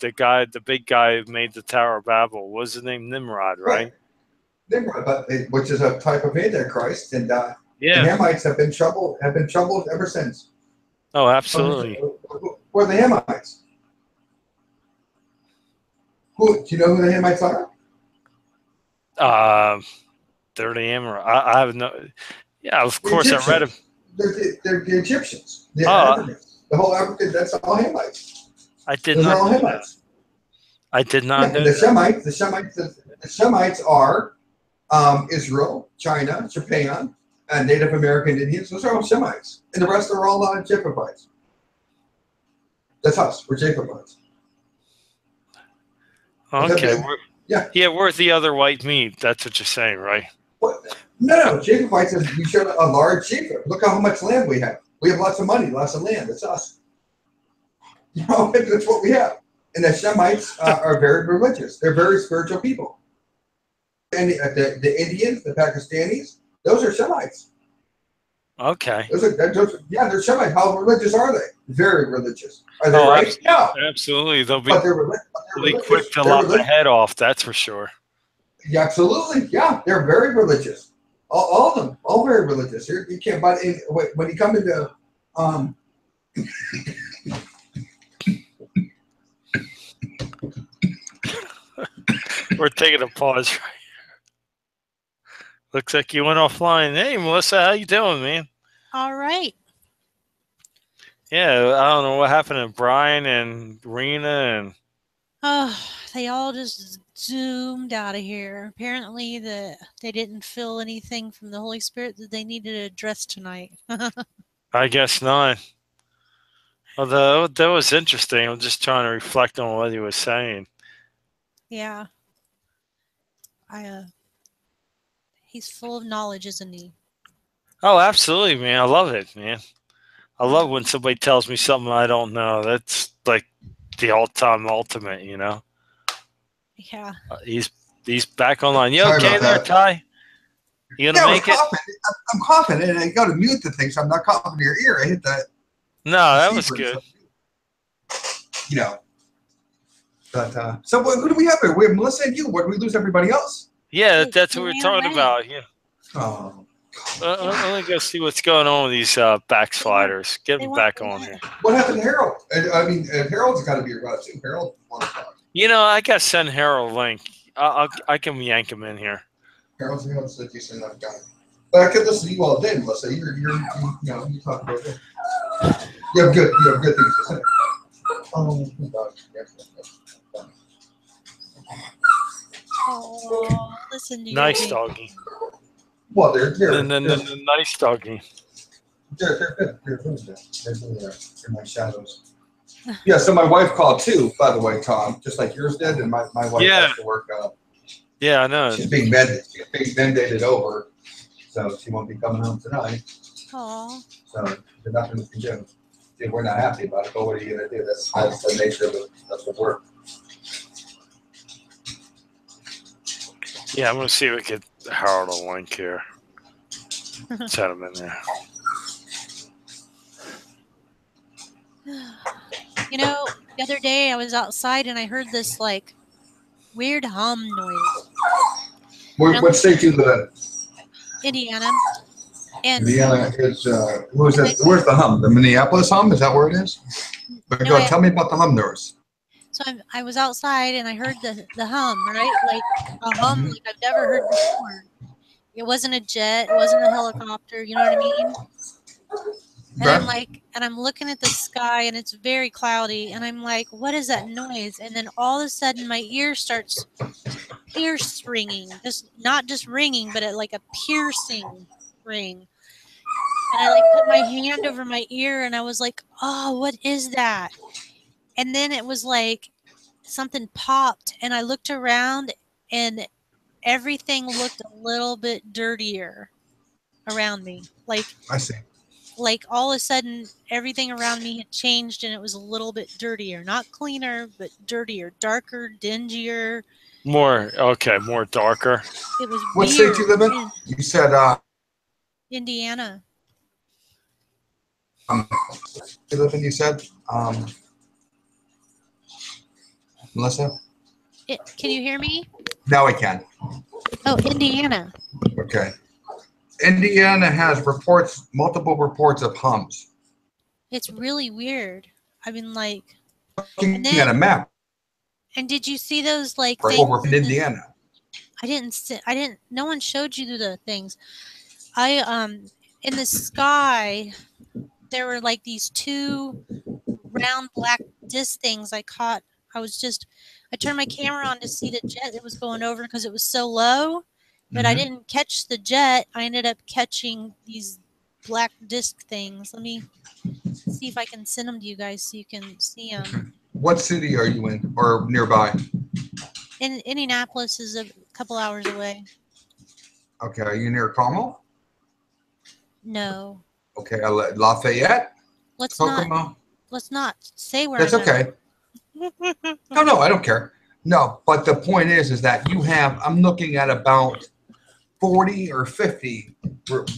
big guy who made the Tower of Babel. What was his name? Nimrod, right? Nimrod, which is a type of Antichrist, and the Hamites have been troubled ever since. Oh, absolutely. Who are the Hamites? Do you know who the Hamites are? They're the Amorites. I have no. Yeah, of course I read them. They're the Egyptians. The Africans. The whole African. That's all Hamites. I did not know that. I did not know that. The Shemites are Israel, China, Japan, and Native American Indians. Those are all Shemites, and the rest are all Japhethites. That's us. We're Japhethites. Okay. We're the other white meat. That's what you're saying, right? What? No. Japhethites is we showed a large Japhet. Look how much land we have. We have lots of money, lots of land. It's us. That's what we have. And the Shemites are very religious. They're very spiritual people. And the Indians, the Pakistanis, those are Shemites. Okay. They're Shemites. How religious are they? Very religious. Are they right? No. Absolutely. They'll be quick to lop the head off, that's for sure. Yeah, absolutely. Yeah, they're very religious. All of them. All very religious. You can't, but when you come into we're taking a pause right here. Looks like you went offline. Hey, Melissa, how you doing, man? All right. Yeah, I don't know what happened to Brian and Rena and. They all just zoomed out of here. Apparently, they didn't feel anything from the Holy Spirit that they needed to address tonight. I guess not. Although that was interesting. I'm just trying to reflect on what he was saying. Yeah. He's full of knowledge, isn't he? Oh, absolutely, man. I love it, man. I love when somebody tells me something I don't know. That's like the all-time ultimate, Yeah. He's back online. You Sorry okay about there, that. Ty? You gonna Yeah, I was make it? coughing. I'm coughing, and I got to mute the thing, so I'm not coughing in your ear. I hit that. No, that was receiver, good. so, you know. But so who do we have here? We have Melissa and you. What, did we lose everybody else? Yeah, They that's what we're ran talking away. about. Yeah. Oh. Let me go see what's going on with these backsliders. Get them back on here. What happened to Harold? I mean, Harold's got to be around too. Harold wants to talk. You know, I got to send Harold a link. I can yank him in here. Harold's a decent enough guy. But I could listen to you all day, Melissa. You talk about it. You have good things to say. Oh, Oh, listen to Nice you. doggy. well, they're nice doggy. They're good. They're my shadows. Yeah, so my wife called too, by the way, Tom, just like yours did, and my wife has to work. Yeah, I know. She's being mandated over, so she won't be coming home tonight. Aw. So there's nothing we can do. If we're not happy about it, but what are you going to do? That's the nature of it. That's what work. Yeah, I'm going to see if we can get Harold a link here. Set him in there. You know, the other day I was outside and I heard this like weird hum noise. What state do you live in? Indiana. And Indiana is where's the hum? The Minneapolis hum? Is that where it is? But No, go on, tell me about the hum noise. So I was outside and I heard the hum, right? Like a hum like I've never heard before. It wasn't a jet, it wasn't a helicopter, you know what I mean? And I'm looking at the sky and it's very cloudy and I'm like, what is that noise? And then all of a sudden my ear starts pierce ringing. Just not just ringing, but like a piercing ring. And I like put my hand over my ear and I was like, oh, what is that? And then it was like something popped and I looked around and everything looked a little bit dirtier around me. Like I see. Like all of a sudden everything around me had changed and it was a little bit dirtier. Not cleaner, but dirtier, darker, dingier. More darker. It was What weird. state do you live in? You said Indiana. You live in, you said? Melissa? Can you hear me? Now I can. Oh, Indiana. Okay. Indiana has multiple reports of hums. It's really weird. I mean, like. Looking at a map. And did you see those like over things in Indiana? I didn't. No one showed you the things. In the sky, there were like these two round black disc things I caught. I turned my camera on to see the jet that was going over because it was so low, but I didn't catch the jet. I ended up catching these black disc things. Let me see if I can send them to you guys so you can see them. Okay. What city are you in or nearby? In Indianapolis is a couple hours away. Okay, are you near Carmel? No. Okay, Lafayette? Let's Kokomo? not say where. That's okay. No, I don't care. No, but the point is that I'm looking at about 40 or 50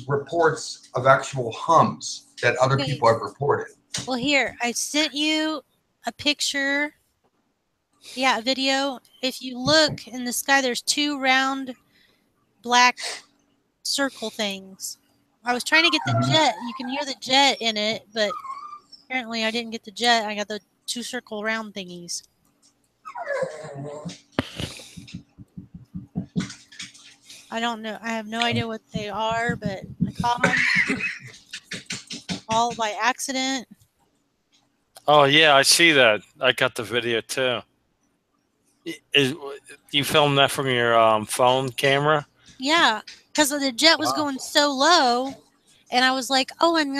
reports of actual hums that other people have reported. Well, here, I sent you a picture. Yeah, a video. If you look in the sky, there's two round black circle things. I was trying to get the jet. You can hear the jet in it, but apparently I didn't get the jet. I got the two circle round thingies. I don't know. I have no idea what they are, but I caught them all by accident. Oh, yeah, I see that. I got the video, too. You filmed that from your phone camera? Yeah, because the jet was going so low, and I was like, "Oh, I'm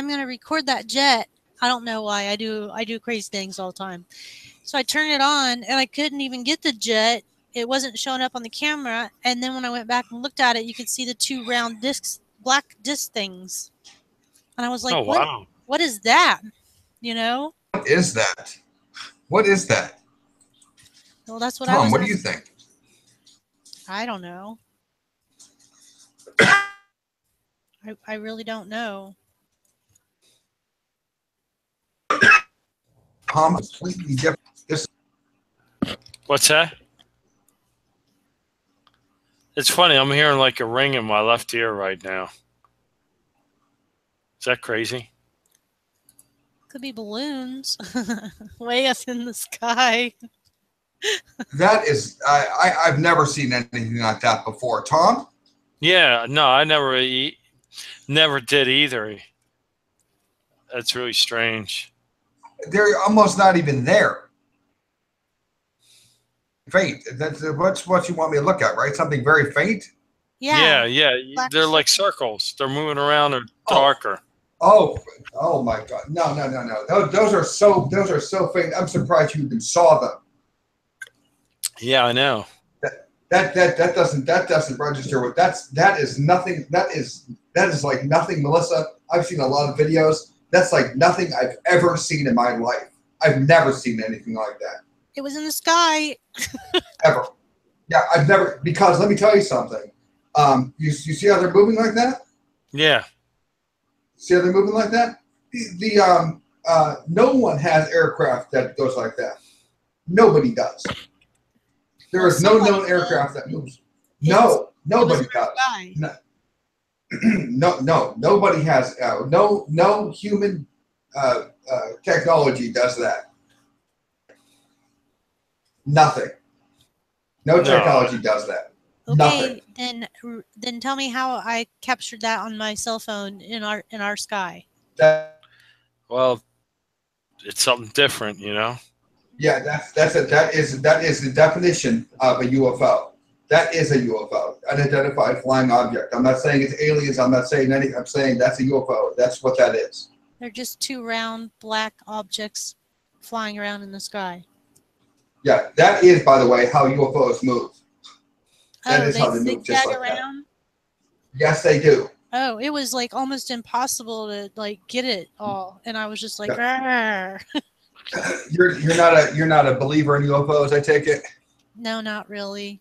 gonna record that jet." I don't know why. I do crazy things all the time. So I turned it on, and I couldn't even get the jet. It wasn't showing up on the camera. And then when I went back and looked at it, you could see the two round discs, black disc things. And I was like, "Oh, wow. What is that?" You know? What is that? What is that? Well, that's what Tom, I was. what do you think? I don't know. I really don't know. Tom, completely different. What's that? It's funny. I'm hearing like a ring in my left ear right now. Is that crazy? Could be balloons way up in the sky. That is, I've never seen anything like that before. Tom? Yeah, no, I never did either. That's really strange. They're almost not even there. Faint. That's what you want me to look at, right? Something very faint? Yeah. Black They're like circles. They're moving around. They're darker. Oh my God! No. Those are so faint. I'm surprised you even saw them. Yeah, I know. That doesn't register with that is nothing. That is like nothing, Melissa. I've seen a lot of videos. That's like nothing I've ever seen in my life. I've never seen anything like that. It was in the sky. Ever. Yeah, I've never, because let me tell you something. You see how they're moving like that? Yeah. See how they're moving like that? No one has aircraft that goes like that. Nobody does. There is no known aircraft that moves. No, nobody does. No, nobody has. No human technology does that. Nothing. No technology does that. Okay, Nothing. Then tell me how I captured that on my cell phone in our sky. Well, it's something different, you know. Yeah, that is the definition of a UFO. That is a UFO, unidentified flying object. I'm not saying it's aliens. I'm not saying anything. I'm saying that's a UFO. That's what that is. They're just two round black objects flying around in the sky. Yeah, that is, by the way, how UFOs move. That is how they move, just like around? That. Yes, they do. Oh, it was like almost impossible to like get it all, and I was just like, yeah. You're not a believer in UFOs, I take it. No, not really.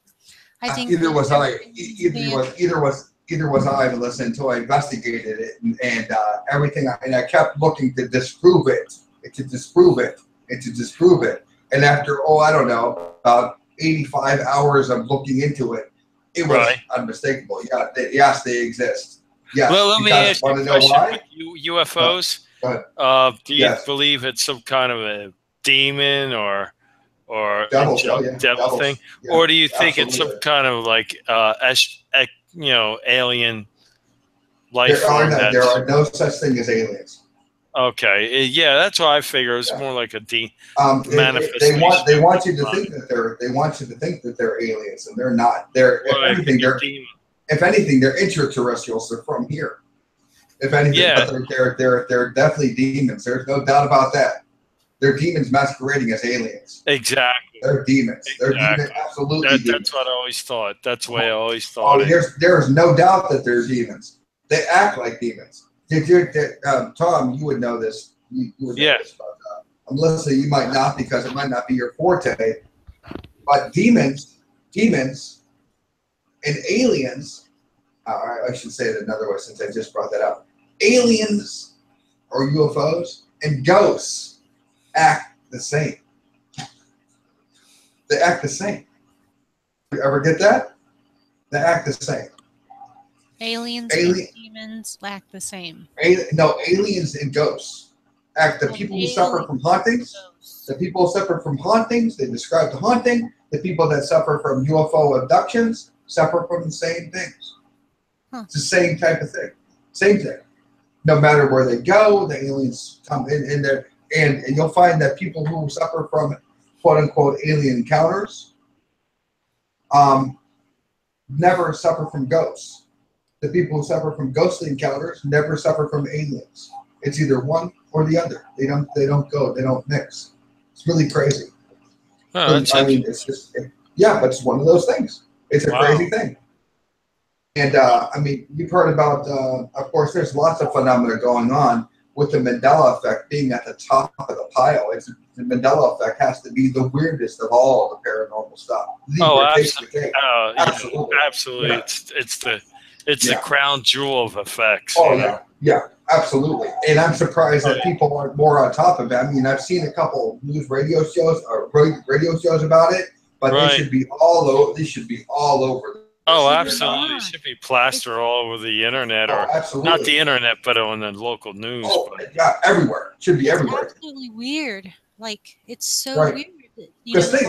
I think either was I. Either was I, Melissa, until I investigated it and everything, and I kept looking to disprove it, and after I don't know, about 85 hours of looking into it, it was unmistakable. Yeah, yes, they exist. Yes. Well, let me ask you a question. UFOs. Do you believe it's some kind of a demon or devil thing, or do you think it's some kind of like alien life form? There are no such thing as aliens. Okay, yeah, that's what I figure. It's more like a manifestation. They want you to think that they're aliens, and they're not. If anything, they're extraterrestrials. They're from here. If anything, but they're definitely demons. There's no doubt about that. They're demons masquerading as aliens. Exactly. They're demons. They're demons, absolutely demons. That's what I always thought. That's the way I always thought. There's no doubt that they're demons. They act like demons. Tom, you would know this. You would know this about Melissa, you might not, because it might not be your forte. But demons, and aliens. I should say it another way since I just brought that up. Aliens or UFOs and ghosts act the same. They act the same. You ever get that? They act the same. Aliens and demons act the same. Aliens and ghosts act. The people who suffer from hauntings. The people who suffer from hauntings, they describe the haunting. The people that suffer from UFO abductions suffer from the same things. It's the same type of thing. Same thing. No matter where they go, the aliens come in there. And you'll find that people who suffer from quote-unquote alien encounters never suffer from ghosts. The people who suffer from ghostly encounters never suffer from aliens. It's either one or the other. They don't mix. It's really crazy. It's just but it's one of those things. It's a crazy thing. And you've heard about, of course, there's lots of phenomena going on with the Mandela Effect being at the top of the pile. It's the Mandela Effect has to be the weirdest of all the paranormal stuff. Absolutely. Absolutely. Absolutely. Yeah. It's the crown jewel of effects. Oh, yeah, absolutely. And I'm surprised that people aren't more on top of it. I mean, I've seen a couple news radio shows about it, but they should be all over. They should be all over. Oh, absolutely. It should be plastered all over the internet, or not the internet, but on the local news. Oh, yeah, everywhere. Should be everywhere. It's absolutely weird. Like, it's so weird that,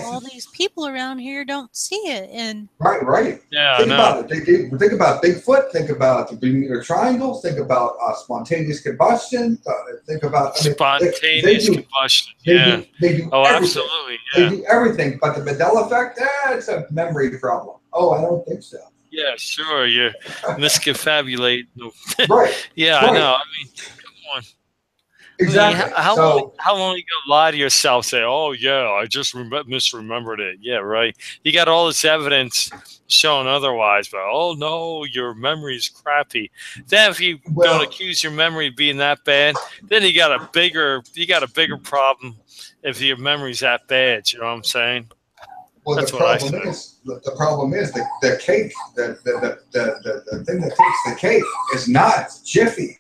all these people around here don't see it. And right. Yeah, think about it. Think about Bigfoot. Think about the Bermuda Triangle. Think about spontaneous combustion. Think about spontaneous combustion. They do everything. Absolutely. Yeah. They do everything. But the Mandela Effect, it's a memory problem. Oh, I don't think so. Yeah, sure. You're misconfabulating. Right. Yeah, I know. I mean, come on. Exactly. I mean, how long you gonna lie to yourself? Say, "Oh yeah, I just misremembered it." Yeah, right. You got all this evidence showing otherwise, but oh no, your memory's crappy. Then if you don't accuse your memory of being that bad, then you got a bigger problem if your memory's that bad. You know what I'm saying? Well, That's the problem is the cake, the thing that takes the cake is not Jiffy.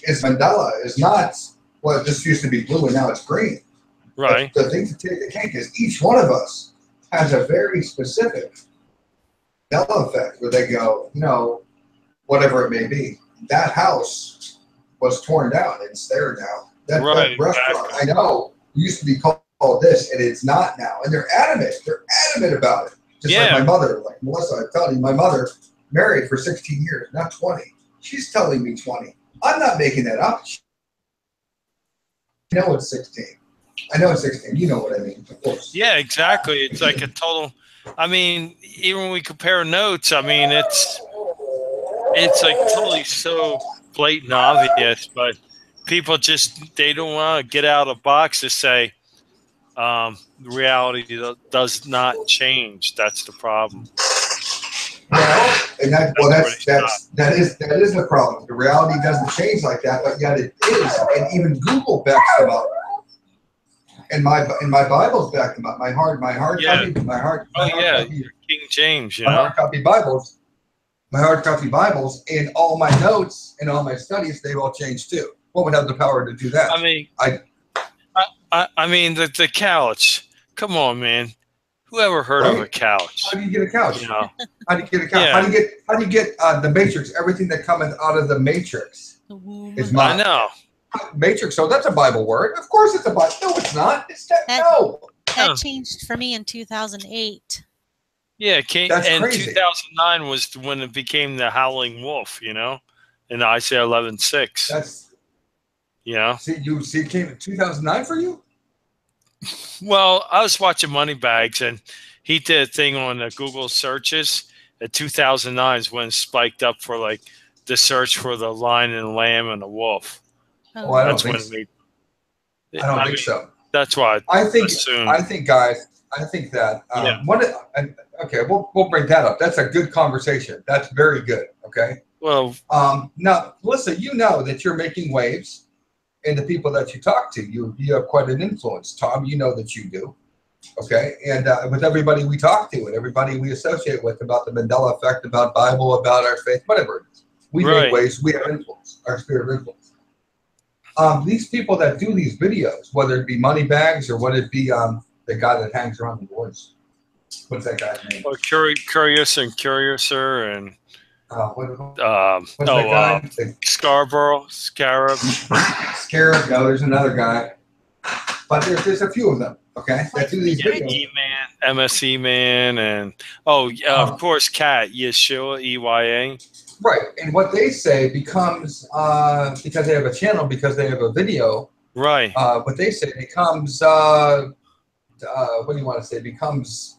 It's Mandela. It's not, well, this used to be blue and now it's green. Right. The thing to take the cake is each one of us has a very specific Mandela effect where they go, whatever it may be. That house was torn down. It's there now. That restaurant, I know, used to be called this, and it's not now. And they're adamant. They're adamant about it. Just like my mother, like Melissa, I'm telling you, my mother married for 16 years, not 20. She's telling me 20. I'm not making that up. I know it's 16. I know it's 16. You know what I mean, of course. Yeah, exactly. It's like a total. I mean, even when we compare notes, I mean, it's like totally so blatant obvious, but people they don't want to get out of the box to say reality does not change. That's the problem. Well, and that is the problem. The reality doesn't change like that, but yet it is, and even Google backs them up. And my Bibles back them up. My hard copy. King James. My hard copy Bibles. My hard copy Bibles and all my notes and all my studies, they've all changed too. What would have the power to do that? I mean, the couch. Come on, man. Whoever heard of a couch? How do you get a couch? How do you get a couch? Yeah. How do you get the Matrix? Everything that comes out of the Matrix is mine. I know. Matrix. So that's a Bible word. Of course, it's a Bible. No, it's not. That changed for me in 2008. Yeah, That's crazy. 2009 was when it became the Howling Wolf. In Isaiah 11:6. That's. See, it came in 2009 for you. Well, I was watching Moneybags, and he did a thing on the Google searches. At 2009 is when it spiked up for like the search for the lion and the lamb and the wolf. Oh, I don't think so. That's why I think, guys. I think that okay, we'll bring that up. That's a good conversation. That's very good. Okay. Well, now, Melissa, you know that you're making waves. And the people that you talk to, you have quite an influence. Tom, you know that you do, okay? And with everybody we talk to and everybody we associate with about the Mandela Effect, about Bible, about our faith, whatever it is, we make waves. We have influence, our sphere of influence. These people that do these videos, whether it be Moneybags or whether it be the guy that hangs around the woods, what's that guy's name? Oh, Curiouser and Scarborough, Scarab. Scarab, no, there's another guy. But there's a few of them, okay? That do these videos. E-Man, MSE Man, and of course, Cat, Yeshua, EYA. Right, and what they say becomes, because they have a channel, because they have a video, right? What they say becomes, what do you want to say? Becomes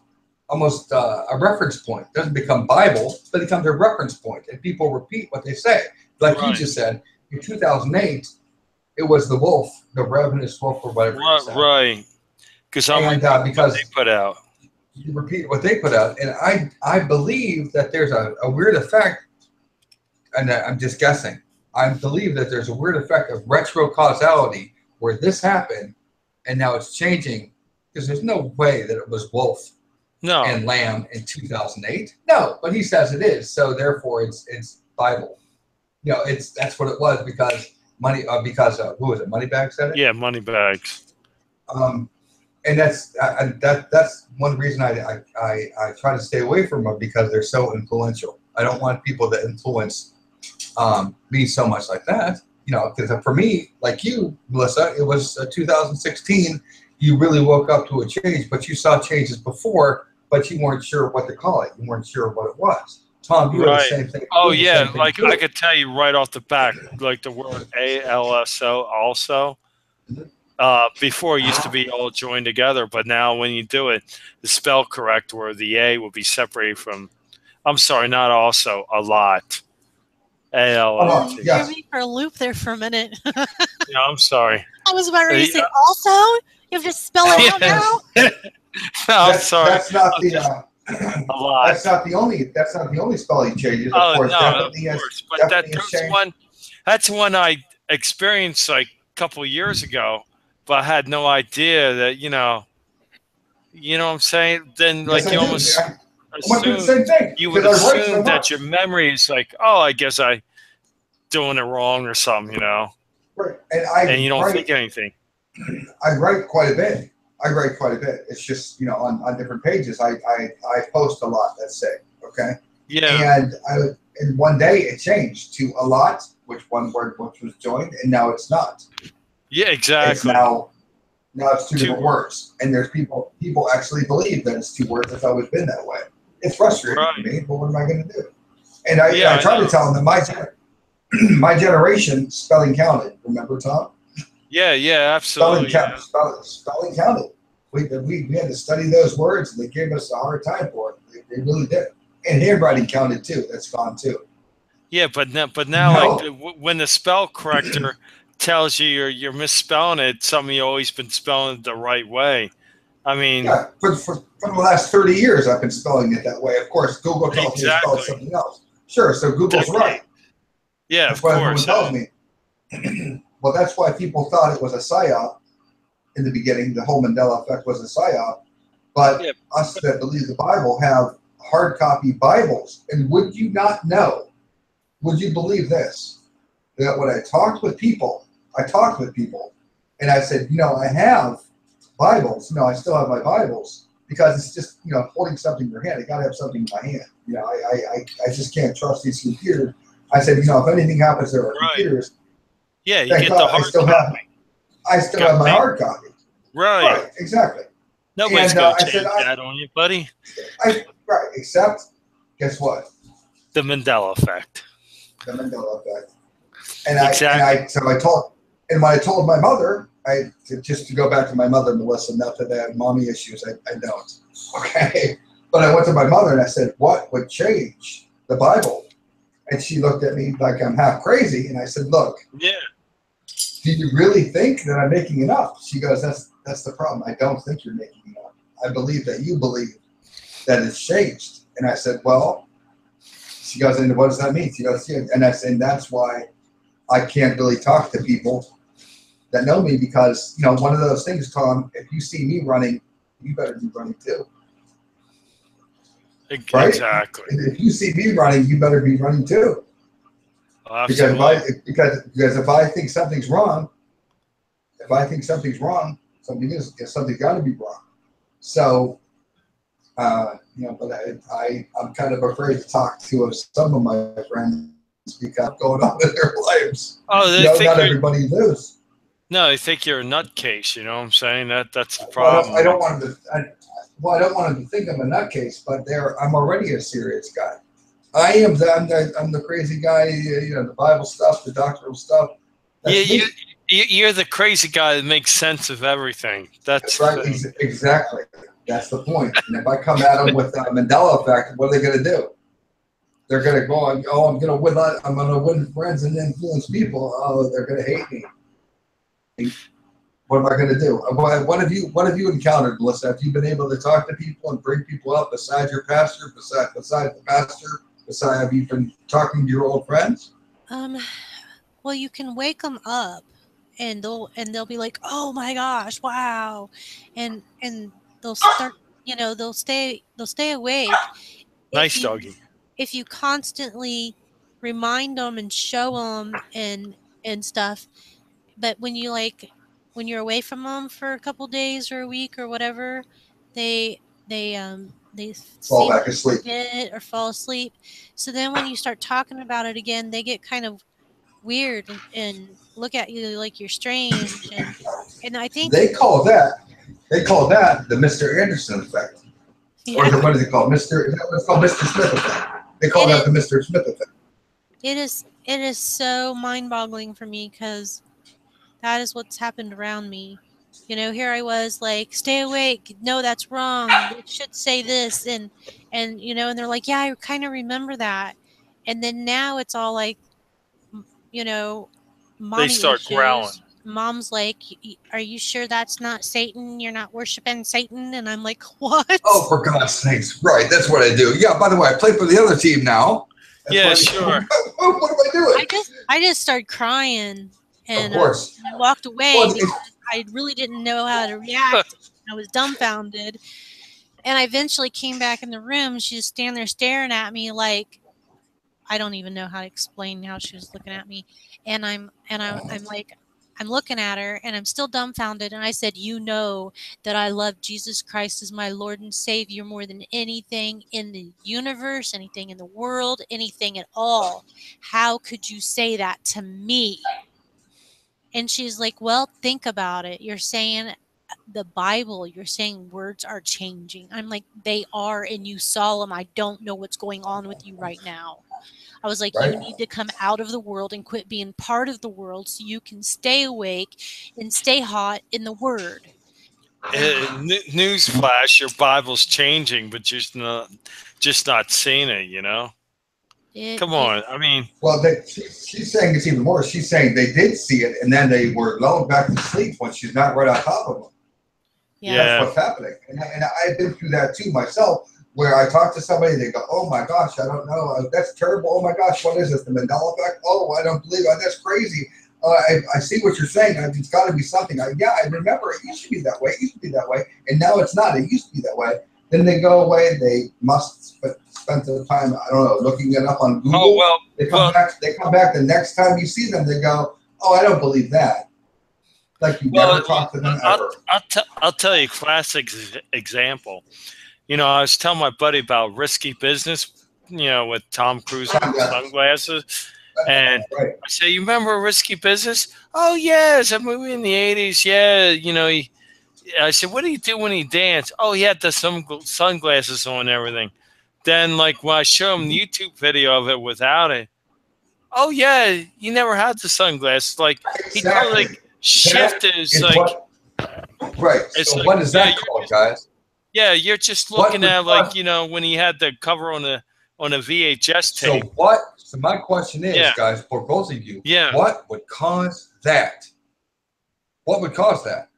almost a reference point. It doesn't become Bible, but it becomes a reference point, and people repeat what they say. Like you just said, in 2008, it was the wolf, the ravenous wolf, or whatever. Right. Because they put out. You repeat what they put out, and I believe that there's a weird effect, and I'm just guessing. I believe that there's a weird effect of retro causality where this happened, and now it's changing because there's no way that it was wolf and lamb in 2008. No, but he says it is, so therefore it's Bible. You know, that's what it was because who was it? Moneybags said it. Yeah, Moneybags. And that's one reason I try to stay away from them because they're so influential. I don't want people to influence me so much like that. You know, because for me, like you, Melissa, it was 2016. You really woke up to a change, but you saw changes before, but you weren't sure what to call it. You weren't sure what it was. Tom, you were the same thing. Oh yeah, like I could tell you right off the back, like the word ALSO also. Before it used to be all joined together, but now when you do it, the spell correct where the A will be separated from. I'm sorry, not also, a lot. ALOT. You threw me for a loop there for a minute. No, I'm sorry. I was about ready to say also. You have to spell it out now. No, I'm sorry. That's not the. A lot. That's not the only spelling changes. Oh, of course, no, of course. But that's one I experienced like a couple of years ago, but I had no idea that, you know what I'm saying? Then like yes, you almost assume, you would assume that your memory is like, oh, I guess I doing it wrong or something, you know. Right. And you don't think anything. I write quite a bit. It's just, you know, on different pages. I post a lot, let's say. Okay. Yeah. And one day it changed to a lot, which one word which was joined, and now it's not. Yeah, exactly. It's now it's two different words. And there's people actually believe that it's two words. It's always been that way. It's frustrating to me, but what am I going to do? And I try to tell them that my generation spelling counted. Remember, Tom? Yeah, absolutely. Spelling counted. We had to study those words, and they gave us a hard time for it. They really did. And handwriting counted too. That's gone too. Yeah, but now, like when the spell corrector tells you you're misspelling it, something you always been spelling it the right way. I mean, yeah, for the last 30 years, I've been spelling it that way. Of course, Google tells me to spell it something else. Sure, so Google's right. Yeah, that's what everyone tells me. Well, that's why people thought it was a psyop in the beginning. The whole Mandela Effect was a psyop. But us that believe the Bible have hard copy Bibles. And would you not know, would you believe this, that when I talked with people, and I said, you know, I have Bibles. You know, I still have my Bibles because it's just, you know, holding something in your hand. I got to have something in my hand. You know, I just can't trust these computers. I said, you know, if anything happens to our computers, yeah, you get the hard copy. I still have my hard copy. Right, exactly. Nobody's going to change that on you, buddy. Right, except, guess what? The Mandela Effect. The Mandela Effect. And when I told my mother, just to go back to my mother, Melissa, not that I have mommy issues, I don't. Okay. But I went to my mother and I said, what would change the Bible? And she looked at me like I'm half crazy. And I said, look, do you really think that I'm making it up? She goes, that's the problem. I don't think you're making it up. I believe that you believe that it's changed. And I said, well, she goes, and what does that mean? She goes, yeah. And I said, that's why I can't really talk to people that know me because, you know, one of those things, Tom, if you see me running, you better be running too. Right? Exactly. If you see me running, you better be running too. Because if I think something's wrong, something's got to be wrong. So, you know, but I'm kind of afraid to talk to some of my friends because going on in their lives. Oh, they think not everybody lives. No, they think you're a nutcase. You know what I'm saying? That's the problem. I don't want them to think I'm a nutcase, but I'm already a serious guy. I'm the crazy guy. You know, the Bible stuff, the doctoral stuff. You're the crazy guy that makes sense of everything. That's right. Exactly. That's the point. And if I come at them with Mandela Effect, what are they going to do? They're going to go on. Oh, I'm going to win friends and influence people. Oh, they're going to hate me. What am I going to do? What have you encountered, Melissa? Have you been able to talk to people and bring people up besides your pastor, besides the pastor? Have you been talking to your old friends? Well, you can wake them up they'll be like, oh my gosh, wow, and they'll start, they'll stay awake Nice doggy. if you constantly remind them and show them and stuff. But when you're away from them for a couple days or a week or whatever, they Fall seem back to asleep. forget or fall asleep. So then when you start talking about it again, they get kind of weird and look at you like you're strange. And I think they call that the Mr. Anderson effect. yeah, Or what is it called? It's called Mr. Smith effect. They call that the Mr. Smith effect. it is so mind-boggling for me because that is what's happened around me. Here I was like, stay awake. No, that's wrong. It should say this. And they're like, yeah, I kind of remember that. And then now it's all like, mommy They start issues. growling. Mom's like, are you sure that's not Satan? You're not worshiping Satan? And I'm like, what? Oh, for God's sakes. Right. That's what I do. Yeah. By the way, I play for the other team now. Yeah, sure. What am I doing? I just started crying. And, of course. I walked away Well, because I really didn't know how to react. I was dumbfounded. And I eventually came back in the room. She was standing there staring at me like, I don't even know how to explain how she was looking at me. And I'm like, I'm looking at her and I'm still dumbfounded. And I said, you know that I love Jesus Christ as my Lord and Savior more than anything in the universe, anything in the world, anything at all. How could you say that to me? And she's like, well, think about it. You're saying the Bible, you're saying words are changing. I'm like, they are, and you saw them. I don't know what's going on with you right now. I was like, Right. You need to come out of the world and quit being part of the world so you can stay awake and stay hot in the Word. Newsflash, your Bible's changing, but just not seeing it, Come on. I mean. Well, she's saying it's even worse. She's saying they did see it, and then they were lulled back to sleep when she's not right on top of them. Yeah. That's what's happening. And I've been through that too myself, where I talk to somebody, they go, oh my gosh, I don't know. That's terrible. Oh my gosh, what is this? The Mandela Effect? Oh, I don't believe it. That's crazy. I see what you're saying. It's got to be something. I remember it used to be that way. It used to be that way. And now it's not. It used to be that way. Then they go away. They must spend some time, I don't know, looking it up on Google. Oh, well. They come back the next time you see them, they go, oh, I don't believe that. Like you never talk to them ever. I'll tell you a classic example. I was telling my buddy about Risky Business, with Tom Cruise with the sunglasses. And I say, you remember Risky Business? Oh, yeah, it's a movie in the 80s. Yeah, I said, what do you do when he danced? Oh, he had the sunglasses on and everything. Then, like, when I show him the YouTube video of it without it, oh, yeah, you never had the sunglasses. Like, he totally shifted. Right. So what is that called, guys? Yeah, you're just looking at, like, when he had the cover on a VHS tape. So my question is, guys, for both of you, what would cause that? What would cause that?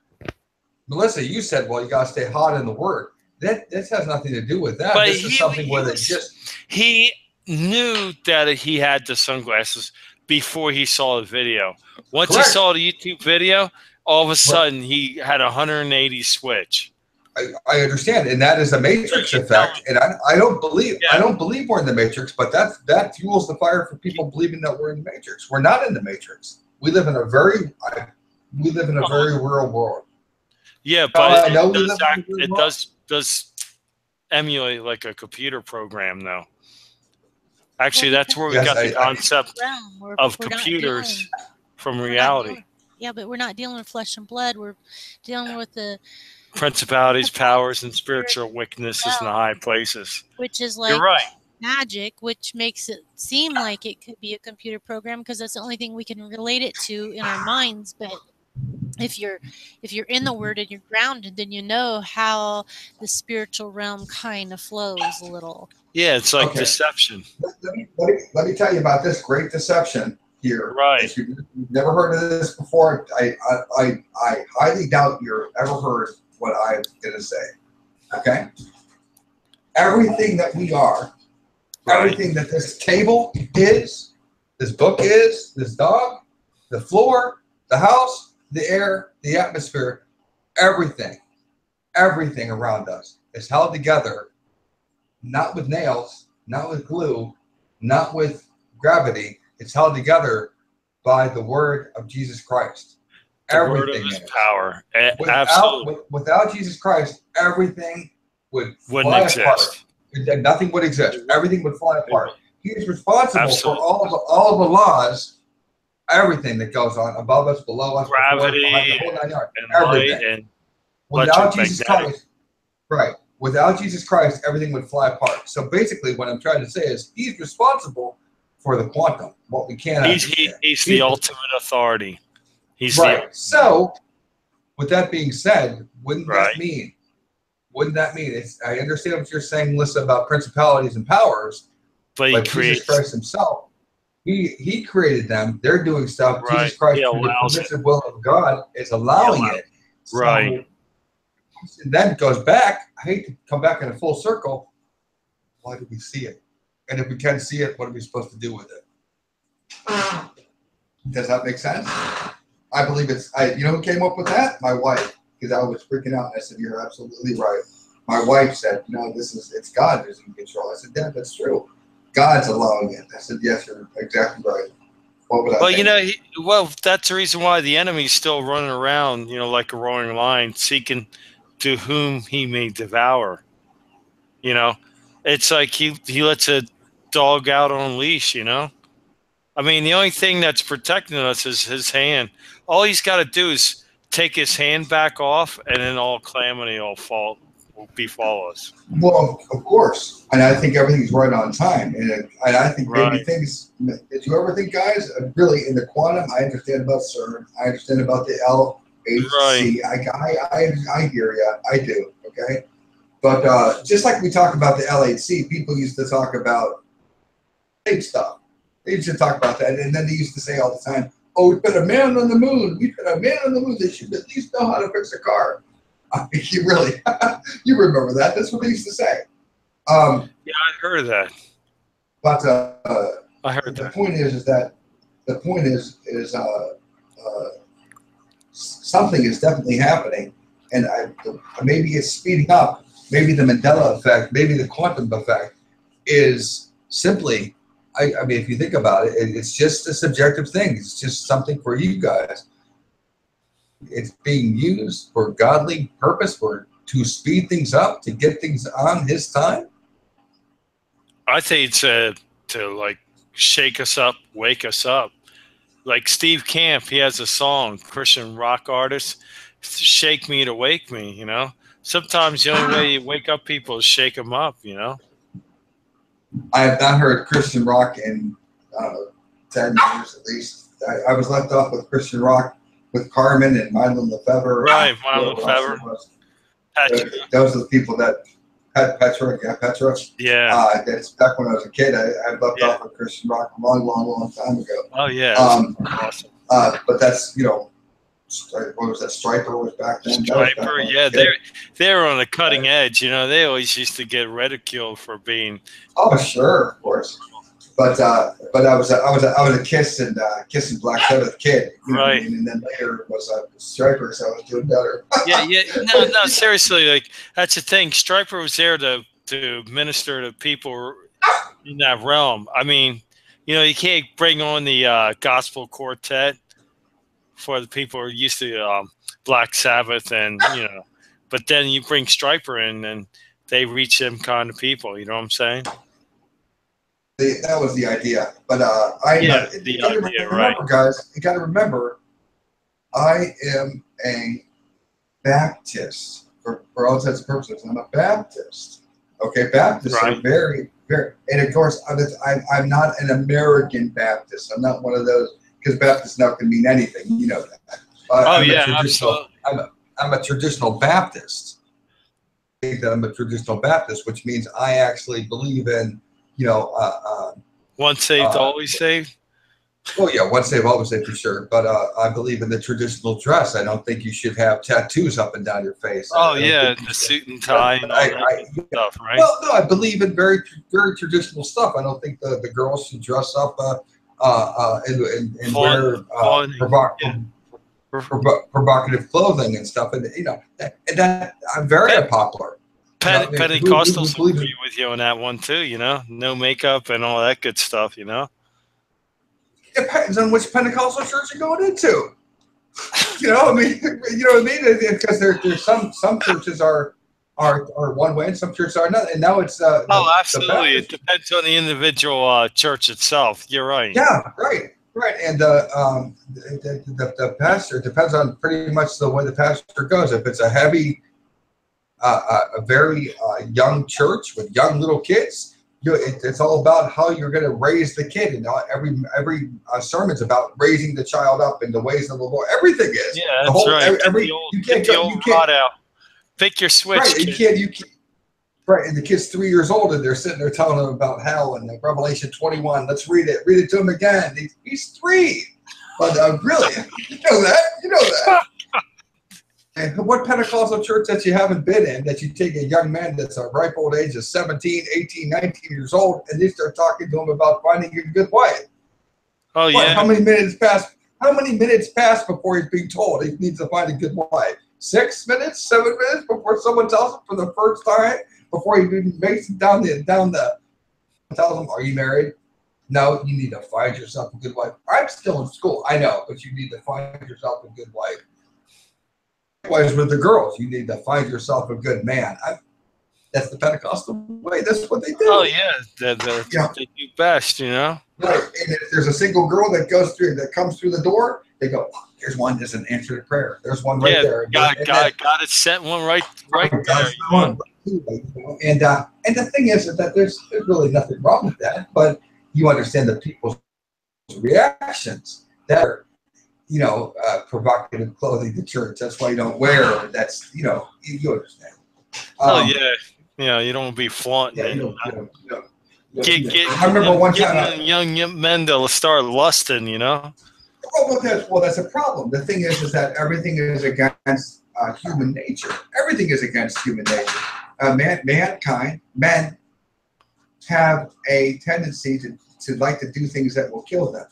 Melissa, you said, well, you got to stay hot in the Word. This has nothing to do with that. But this is something where they just... He knew that he had the sunglasses before he saw the video. Once he saw the YouTube video, all of a sudden he had a 180 switch. I understand, and that is a Matrix effect. And I don't believe we're in the Matrix, but that fuels the fire for people believing that we're in the Matrix. We're not in the Matrix. We live in a very real world. Yeah, but it does emulate like a computer program, though. Actually, that's where we got the concept of computers from reality. But we're not dealing with flesh and blood. We're dealing with the principalities, powers, and spiritual wickednesses in the high places. Which is like magic, which makes it seem like it could be a computer program because that's the only thing we can relate it to in our minds. But if you're in the Word and you're grounded, then you know how the spiritual realm kind of flows a little. Yeah, it's like deception. Let me tell you about this great deception here. Right. If you've never heard of this before, I highly doubt you've ever heard what I'm going to say. Okay? Everything that we are, everything that this table is, this book is, this dog, the floor, the house, the air, the atmosphere, everything around us is held together, not with nails, not with glue, not with gravity. It's held together by the word of Jesus Christ. The word of his power. Absolutely. Without Jesus Christ, everything wouldn't fly exist. Apart. Nothing would exist. Everything would fly apart. He is responsible for all of the laws, everything that goes on above us, below us, gravity, behind the whole 9 yards, and light, and without Jesus Christ, right? Without Jesus Christ, everything would fly apart. So basically, what I'm trying to say is, he's responsible for the quantum, what we can't understand. He's the ultimate authority. He's right. So, with that being said, wouldn't that mean? I understand what you're saying, Melissa, about principalities and powers, but Jesus Christ himself, he created them. They're doing stuff. Right. Jesus Christ, through the permissive will of God, is allowing it. Right. So, and then it goes back. I hate to come back in a full circle. Why do we see it? And if we can see it, what are we supposed to do with it? Does that make sense? I believe you know who came up with that? My wife, because I was freaking out. I said, "You're absolutely right." My wife said, it's God who's in control. I said, "Dad, that's true. God's allowing it." I said, "Yes, you're exactly right." What would I think? That's the reason why the enemy's still running around, like a roaring lion, seeking to whom he may devour. It's like he lets a dog out on a leash, I mean, the only thing that's protecting us is his hand. All he's got to do is take his hand back off, and then all calamity will befall us. Well, of course. And I think everything's right on time. And I think maybe things, did you ever think, guys, really in the quantum, I understand about CERN, I understand about the LHC. I hear you. I do. Okay. But just like we talk about the LHC, people used to talk about big stuff. They used to talk about that, and then they used to say all the time, "Oh, we put a man on the moon. We put a man on the moon. They should at least know how to fix a car." I mean, you remember that? That's what they used to say. Yeah, I heard of that. But I heard that. The point is something is definitely happening, and maybe it's speeding up. Maybe the Mandela effect, maybe the quantum effect, is simply. I mean, if you think about it, it's just a subjective thing. It's just something for you guys. It's being used for godly purpose, to speed things up, to get things on his time. I think it's to shake us up, wake us up. Like Steve Camp, he has a song, Christian rock artist, "Shake Me to Wake Me." Sometimes the only way you wake up people is shake them up. I have not heard Christian rock in 10 years at least. I was left off with Christian rock with Carmen and Mylon Lefebvre. Right, Mylon Lefebvre. Those are the people that had Petra. Yeah. That's back when I was a kid. I left off with Christian rock a long time ago. Oh, yeah. Awesome. But that's, what was that? Striper was back then. Striper, yeah, they were on the cutting edge. They always used to get ridiculed for being. Oh, sure, of course. But I was a Kiss and Black Sabbath kid, right? And then later was a Striper, so I was doing better. yeah. No, seriously, that's the thing. Striper was there to minister to people in that realm. I mean, you can't bring on the gospel quartet for the people who are used to Black Sabbath, and but then you bring Striper in, and they reach them kind of people. You know what I'm saying? That was the idea, but remember, guys, you got to remember, I am a Baptist for all intents and purposes. I'm a Baptist. Okay, Baptists are very, very, and of course, I'm not an American Baptist. I'm not one of those, because Baptist now can mean anything. You know that. Absolutely. I'm a traditional Baptist. I think that I'm a traditional Baptist, which means I actually believe in. Once saved, always saved. Oh yeah, once saved, always saved for sure. But I believe in the traditional dress. I don't think you should have tattoos up and down your face. Oh yeah, the suit and tie and all that stuff, right? Well, no, I believe in very, very traditional stuff. I don't think the girls should dress up and wear provocative clothing and stuff, and that very unpopular. Pentecostals agree with you on that one too. No makeup and all that good stuff. It depends on which Pentecostal church you're going into. You know what I mean? Because there's some churches are one way and some churches are not, and now it's absolutely. It depends on the individual church itself. You're right. Yeah, right, and the pastor, it depends on pretty much the way the pastor goes. If it's a heavy, a very young church with young little kids, it's all about how you're going to raise the kid, and every sermon's about raising the child up in the ways of the Lord. Everything is. Yeah, that's right. Get the old rod out. Pick your switch. Right, you can't. Right, and the kid's 3 years old, and they're sitting there telling him about hell and Revelation 21. Let's read it. Read it to him again. He's 3. But really, you know that. And what Pentecostal church that you haven't been in, that you take a young man that's a ripe old age of 17, 18, 19 years old, and they start talking to him about finding a good wife? Oh, yeah. How many minutes pass before he's being told he needs to find a good wife? 6 minutes, 7 minutes before someone tells him for the first time, before he even makes it down the tells him, "Are you married?" No, you need to find yourself a good wife. I'm still in school, I know, but you need to find yourself a good wife. Likewise with the girls, you need to find yourself a good man. That's the Pentecostal way. That's what they do. Oh yeah, they do best, Right. And if there's a single girl that comes through the door, they go, oh, "There's one that's an answer to prayer. There's one right there." God it sent one right there. And the thing is that there's really nothing wrong with that, but you understand the people's reactions that are, provocative clothing to church. That's why you don't wear. That's you understand. You don't be flaunting. I remember one time young men to start lusting. Well, that's a problem. The thing is that everything is against human nature. Everything is against human nature. Men have a tendency to like to do things that will kill them.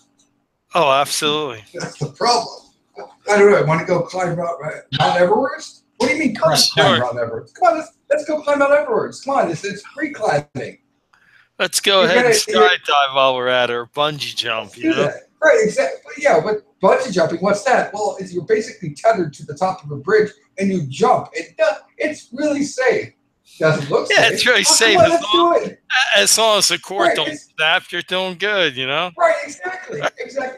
Oh, absolutely. That's the problem. I don't know. I want to go climb Mount Everest? What do you mean climb Mount Everest? Come on, let's go climb Mount Everest. Come on, it's free climbing. Let's go ahead and skydive while we're at it, or bungee jump. Right, exactly. Yeah, but bungee jumping, what's that? Well, you're basically tethered to the top of a bridge and you jump. It's really safe. Doesn't look safe. Yeah, it's really safe. As long as the cord don't snap, you're doing good, Right, exactly.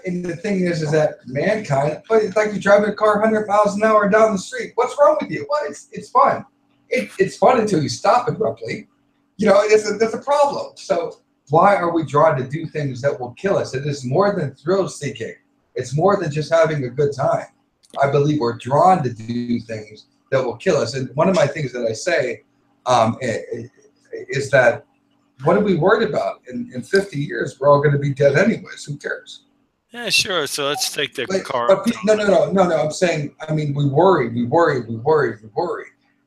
And the thing is that mankind, it's like you're driving a car 100 miles an hour down the street. What's wrong with you? Well, it's fun. It's fun until you stop abruptly. That's a problem. So why are we drawn to do things that will kill us? It is more than thrill seeking. It's more than just having a good time. I believe we're drawn to do things that will kill us. And one of my things that I say is that, what are we worried about? In 50 years, we're all going to be dead anyways. Who cares? Yeah, sure. So let's take the car. No. I'm saying, we worry.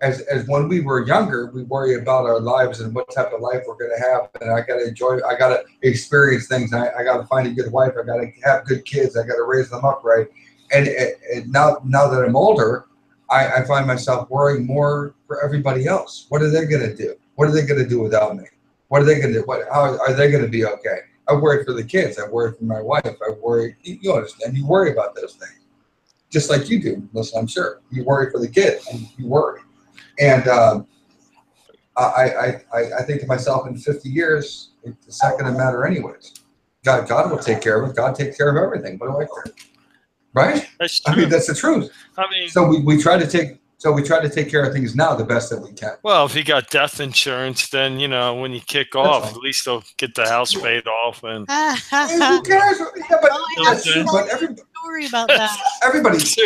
As when we were younger, we worry about our lives and what type of life we're going to have. And I got to enjoy, I got to experience things. I got to find a good wife. I got to have good kids. I got to raise them up right. And now that I'm older, I find myself worrying more for everybody else. What are they going to do? What are they going to do without me? What are they going to do? How are they going to be okay? I worry for the kids. I worry for my wife. I worry. You understand? You worry about those things, just like you do. Listen, I'm sure you worry for the kids. And you worry. And I think to myself, in 50 years, it's not going to matter anyways. God will take care of it. God takes care of everything. What do I care? Right? That's true. That's the truth. So we try to take care of things now the best that we can. Well, if you got death insurance, then when you kick off, at least they'll get the house paid off. And who cares? Yeah, but that's true. But story about that. Everybody has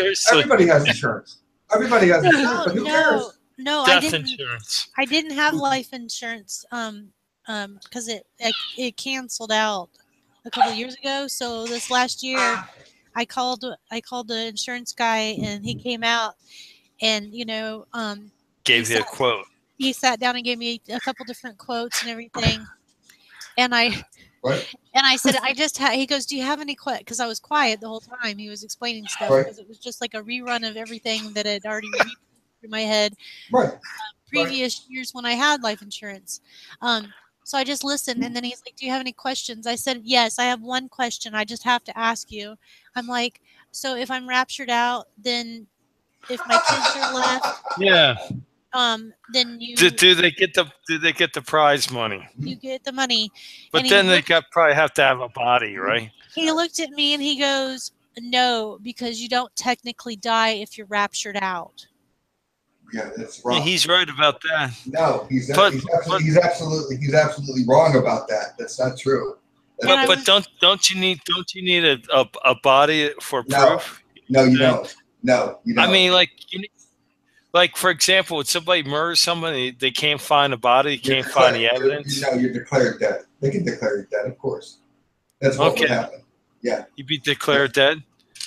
insurance. Everybody has insurance, but who cares? No, death insurance. I didn't have life insurance because it canceled out a couple of years ago. So this last year, I called the insurance guy, and he came out and gave you a quote. He sat down and gave me a couple different quotes and everything. And I What? And I said, he goes, do you have any questions? Because I was quiet the whole time. He was explaining stuff Right. because it was just like a rerun of everything that had already through my head. Right. Previous years when I had life insurance. So I just listened, and then he's like, do you have any questions? I said, yes, I have one question. I just have to ask you. I'm like, so if I'm raptured out, then if my kids are left, Yeah. then you Do they get the prize money? you get the money. But And then they probably have to have a body, right? he looked at me and he goes, no, because you don't technically die if you're raptured out. Yeah, that's wrong. Yeah, he's right about that. No, he's absolutely wrong about that. That's not true. But don't you need a body for proof? No, you don't. No, you don't. I mean, like for example, when somebody murders somebody, they can't find a body, they can't find the evidence. You're declared dead. They can declare you dead, of course. That's what would happen. Yeah. You'd be declared dead?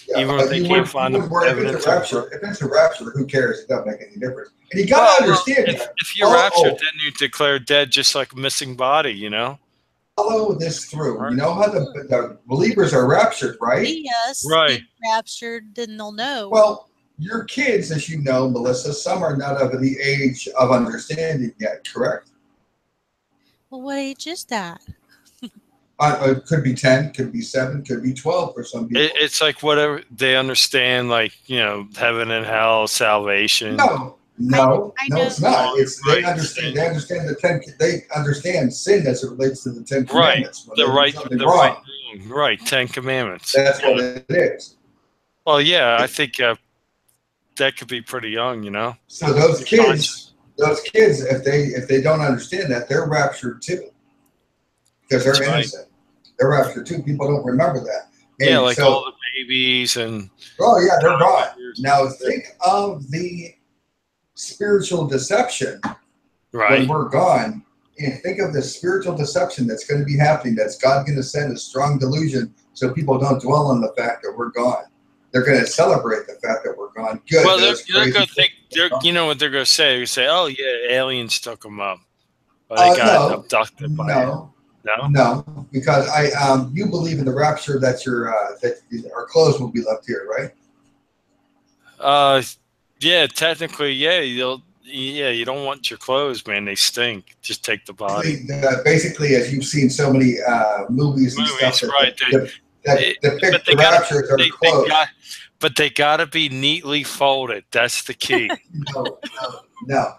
Yeah, even if they can't find the evidence. If it's a rapture, who cares? It doesn't make any difference. And you got to understand that. If you're raptured, then you're declared dead just like a missing body, you know? Follow this through. You know how the believers are raptured, right? Yes. Right. Raptured, then they'll know. Well, your kids, as you know, Melissa, some are not of the age of understanding yet, correct? Well, what age is that? It could be 10, could be 7, could be 12 for some people. It's like whatever they understand, like, you know, heaven and hell, salvation. No, it's not. They understand. They understand They understand sin as it relates to the 10 Commandments. Right. 10 Commandments. That's what it is. Well, yeah, I think that could be pretty young, you know. So those kids, if they don't understand that, they're raptured too, because they're innocent. They're raptured too. People don't remember that. And yeah, like all the babies and. Oh yeah, they're gone. Now think of the spiritual deception when we're gone, and think of the spiritual deception that's going to be happening. That's God going to send a strong delusion so people don't dwell on the fact that we're gone. They're going to celebrate the fact that we're gone. Good. Well, they're going to think. You know what they're going to say? They say, "Oh yeah, aliens took them up. Or they got abducted by." No, because you believe in the rapture that our clothes will be left here, right? Yeah, technically, yeah. You don't want your clothes, man. They stink. Just take the body. Basically, as you've seen so many movies and stuff, right? That depict the rapture as our clothes. But they got to be neatly folded. That's the key. No.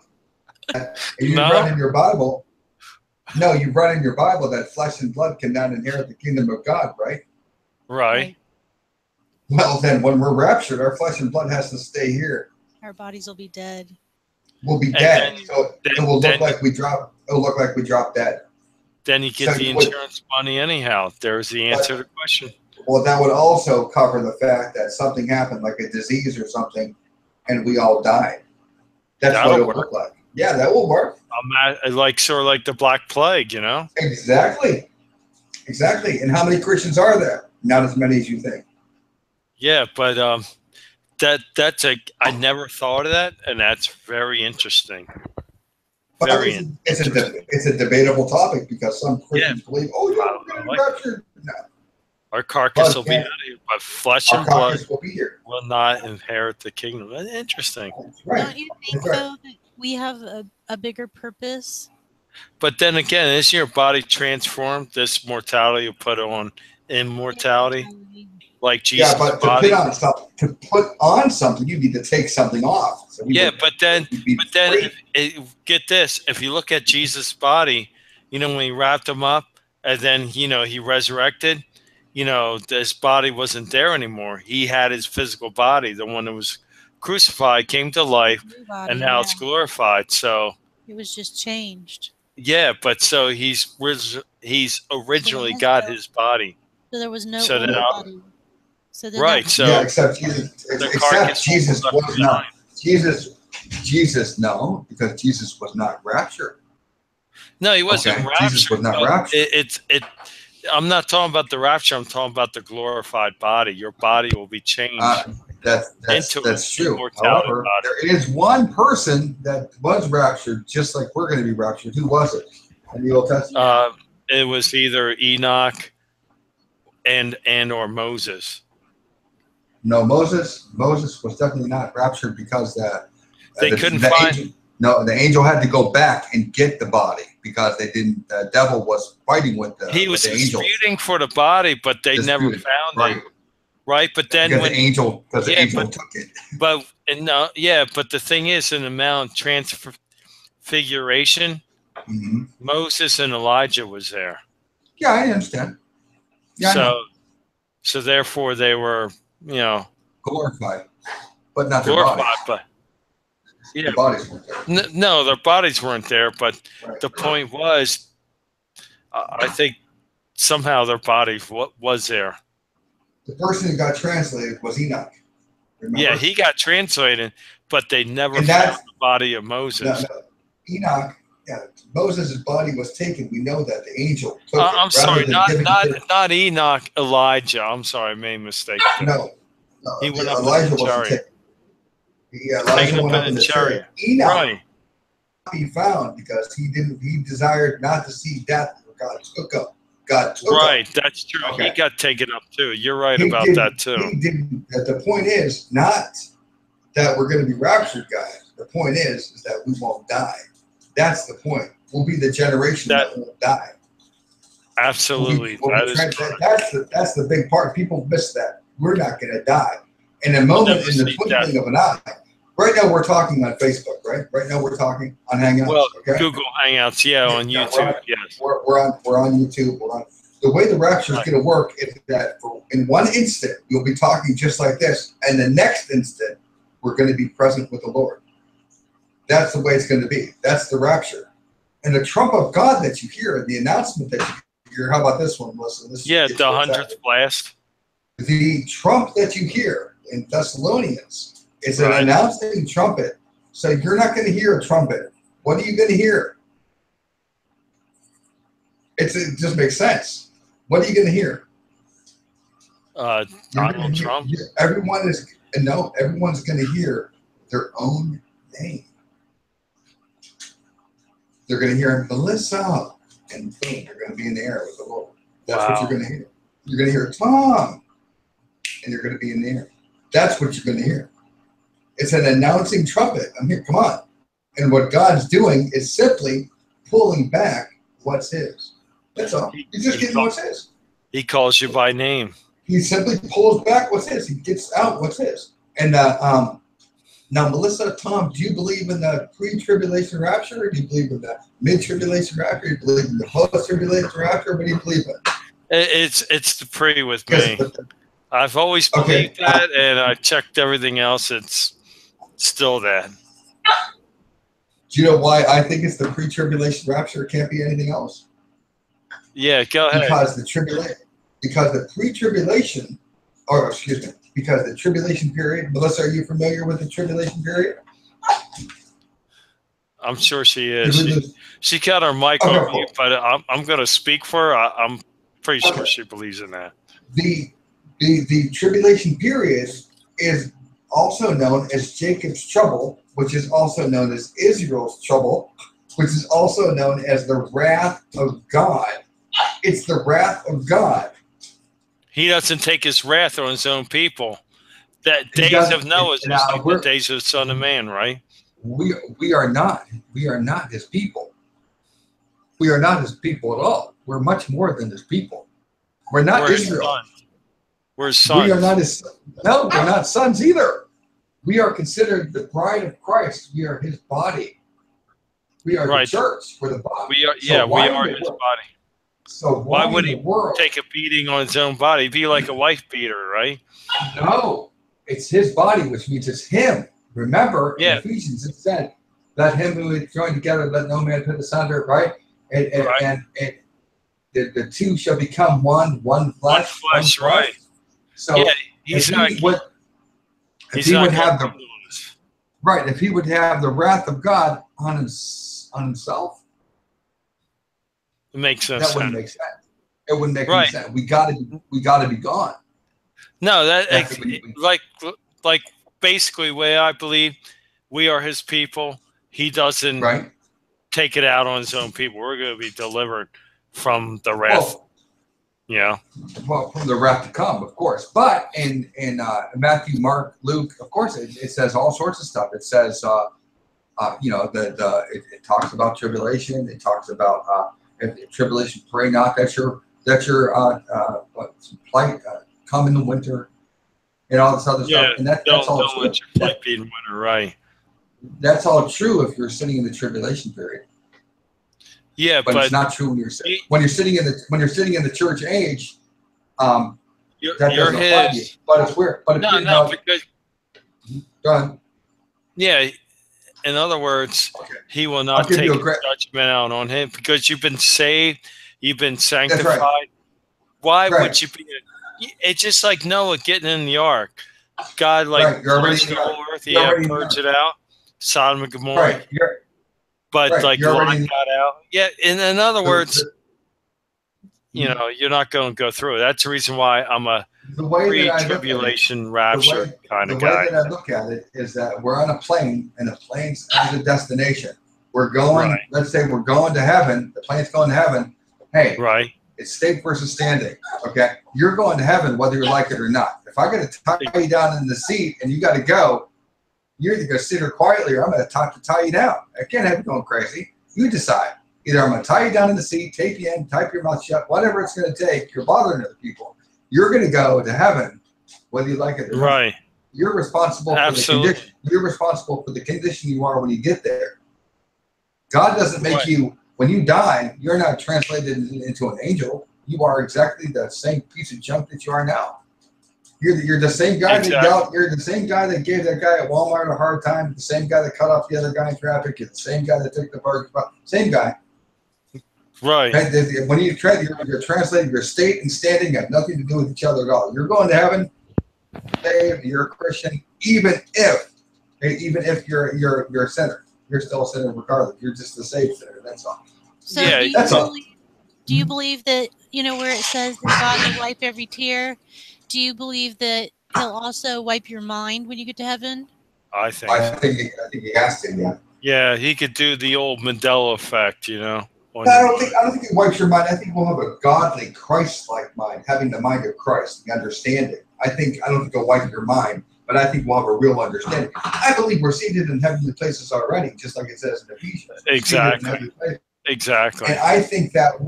And you run in your Bible. No, you run in your Bible that flesh and blood cannot inherit the kingdom of God, right? Right. Well, then when we're raptured, our flesh and blood has to stay here. Our bodies will be dead. We'll be dead. So it will look like we drop. It'll look like we drop dead. Then you get the insurance money anyhow. There's the answer to the question. Well, that would also cover the fact that something happened, like a disease or something, and we all died. That's what it would look like. Yeah, that will work. Sort of like the Black Plague, you know? Exactly. And how many Christians are there? Not as many as you think. Yeah, but I never thought of that, and that's very interesting. It's a debatable topic because some Christians believe, we're going to be raptured. No. Our carcass will be out here, but flesh and blood will not inherit the kingdom. Interesting. Right. Don't you think, though, that we have a bigger purpose? But then again, isn't your body transformed? This mortality will put on immortality, like Jesus' body. To put on something, you need to take something off. So but then, get this: if you look at Jesus' body, you know, when he wrapped him up, and then he resurrected. This body wasn't there anymore. He had his physical body, the one that was crucified, came to life, and now it's glorified. So it was just changed. Yeah, but so he's originally got his body. So there was no body. So except Jesus was not. Jesus, no, because Jesus was not raptured. No, he wasn't raptured. Jesus was not raptured. I'm not talking about the rapture. I'm talking about the glorified body. Your body will be changed. That's true. However, there is one person that was raptured, just like we're going to be raptured. Who was it in the Old Testament? it was either Enoch and or Moses. No, Moses was definitely not raptured because they couldn't find. Angel, no, the angel had to go back and get the body because they didn't. The devil was fighting with the. He was with the disputing for the body, but they never found it. Right, but then because when the angel took it. But but the thing is, in the Mount Transfiguration, Moses and Elijah was there. Yeah, I understand. Yeah, so therefore they were, glorified, but not glorified, their bodies. But their bodies weren't there. No, their bodies weren't there. But the point was, I think somehow their bodies was there. The person who got translated was Enoch. Remember? Yeah, he got translated, but they never found the body of Moses. No. Enoch, Moses' body was taken. We know that the angel took it. I'm sorry, not Enoch, Elijah. I'm sorry, I made a mistake. No, he went up Elijah in the chariot. Elijah went up in the chariot. Enoch be found because he desired not to see death. God took him. Right, that's true. Okay. He got taken up too. You're right about that too. He didn't. The point is not that we're going to be raptured, guys. The point is that we won't die. That's the point. We'll be the generation that won't die. Absolutely, that's the big part. People miss that. We're not going to die. In a moment, in the twinkling of an eye. Right now, we're talking on Facebook, right? Right now, we're talking on Hangouts. Well, okay? Google Hangouts, on YouTube, yes. We're on YouTube. The way the rapture is going to work is that in one instant, you'll be talking just like this, and the next instant, we're going to be present with the Lord. That's the way it's going to be. That's the rapture. And the trump of God that you hear, the announcement that you hear, how about this one, Melissa? The 100th blast. The trump that you hear in Thessalonians is an announcing trumpet. So you're not going to hear a trumpet. What are you going to hear? It just makes sense. What are you going to hear? Donald Trump. Everyone's going to hear their own name. They're going to hear Melissa, and boom, they're going to be in the air with the Lord. That's what you're going to hear. You're going to hear Tom, and you're going to be in the air. That's what you're going to hear. It's an announcing trumpet. I'm here. Come on. And what God's doing is simply pulling back what's His. That's all. He's just getting what's His. He calls you by name. He simply pulls back what's His. He gets out what's His. And now, Melissa, Tom, do you believe in the pre-tribulation rapture? Or do you believe in the mid-tribulation rapture? Do you believe in the post-tribulation rapture? What do you believe in? It's the pre with me. I've always believed that, and I checked everything else. It's still that. Do you know why I think it's the pre-tribulation rapture? It can't be anything else. Yeah, go ahead. Because the pre-tribulation, because the tribulation period. Melissa, are you familiar with the tribulation period? I'm sure she is. She got her mic on mute, but I'm going to speak for her. I'm pretty sure she believes in that. The tribulation period is also known as Jacob's trouble, which is also known as Israel's trouble, which is also known as the wrath of God. It's the wrath of God. He doesn't take his wrath on his own people. That days of Noah is like the days of the Son of Man, right? We are not His people. We are not His people at all. We're much more than His people. We're not Israel. We're sons. We are not His. No, we're not sons either. We are considered the bride of Christ. We are His body. We are the church. We're the body. We are His body. So why would He take a beating on His own body? Be like a wife beater, right? No, it's His body, which means it's Him. Remember, in Ephesians it said, "Let him who is joined together, let no man put asunder." Right, and the two shall become one flesh. One flesh, right? So if he would have the wrath of God on himself, it makes sense. That wouldn't make sense. It wouldn't make any sense. We got to be gone. No, like basically the way I believe, we are His people. He doesn't take it out on His own people. We're going to be delivered from the wrath. Well, from the wrath to come, of course. But in Matthew, Mark, Luke, of course, it says all sorts of stuff. It says, it talks about tribulation. It talks about tribulation. Pray not that your plight come in the winter, and all this other stuff. And that's all don't true. let your plight be in winter, right? That's all true if you're sitting in the tribulation period. Yeah, but it's not true when you're sitting in the church age. That doesn't apply to you. But it's weird. But because go ahead. Yeah, in other words, he will not take judgment out on him because you've been saved, you've been sanctified. That's right. Why would you be? It's just like Noah getting in the ark. God purged the whole earth. Purged it out. Sodom and Gomorrah. Right. But Lot got out. Yeah, in other words, you're not going to go through it. That's the reason why I'm a pre-tribulation rapture kind of guy. The way that I look at it is that we're on a plane, and the plane's as a destination. We're going. Let's say we're going to heaven. The plane's going to heaven. Hey, it's state versus standing. Okay, you're going to heaven whether you like it or not. If I got to tie you down in the seat and you got to go, you're either going to sit here quietly or I'm going to tie you down. I can't have you going crazy. You decide. Either I'm going to tie you down in the seat, tape you in, type your mouth shut, whatever it's going to take. You're bothering other people. You're going to go to heaven whether you like it or not. You're responsible for the condition. You're responsible for the condition you are when you get there. God doesn't make you, when you die, you're not translated into an angel. You are exactly the same piece of junk that you are now. You're the same guy you're the same guy that gave that guy at Walmart a hard time, the same guy that cut off the other guy in traffic, you're the same guy that took the burger, same guy. Right. When you're translated, your state and standing have nothing to do with each other at all. You're going to heaven, you're a Christian, even if you're a sinner. You're still a sinner regardless. You're just a saved sinner. That's all. So do you believe that, where it says that God will wipe every tear, do you believe that he'll also wipe your mind when you get to heaven? I think he has to, yeah. Yeah, he could do the old Mandela Effect, I don't think he wipes your mind. I think we'll have a godly, Christ-like mind, having the mind of Christ, the understanding. I don't think he'll wipe your mind, but I think we'll have a real understanding. I believe we're seated in heavenly places already, just like it says in Ephesians. Exactly. And I think that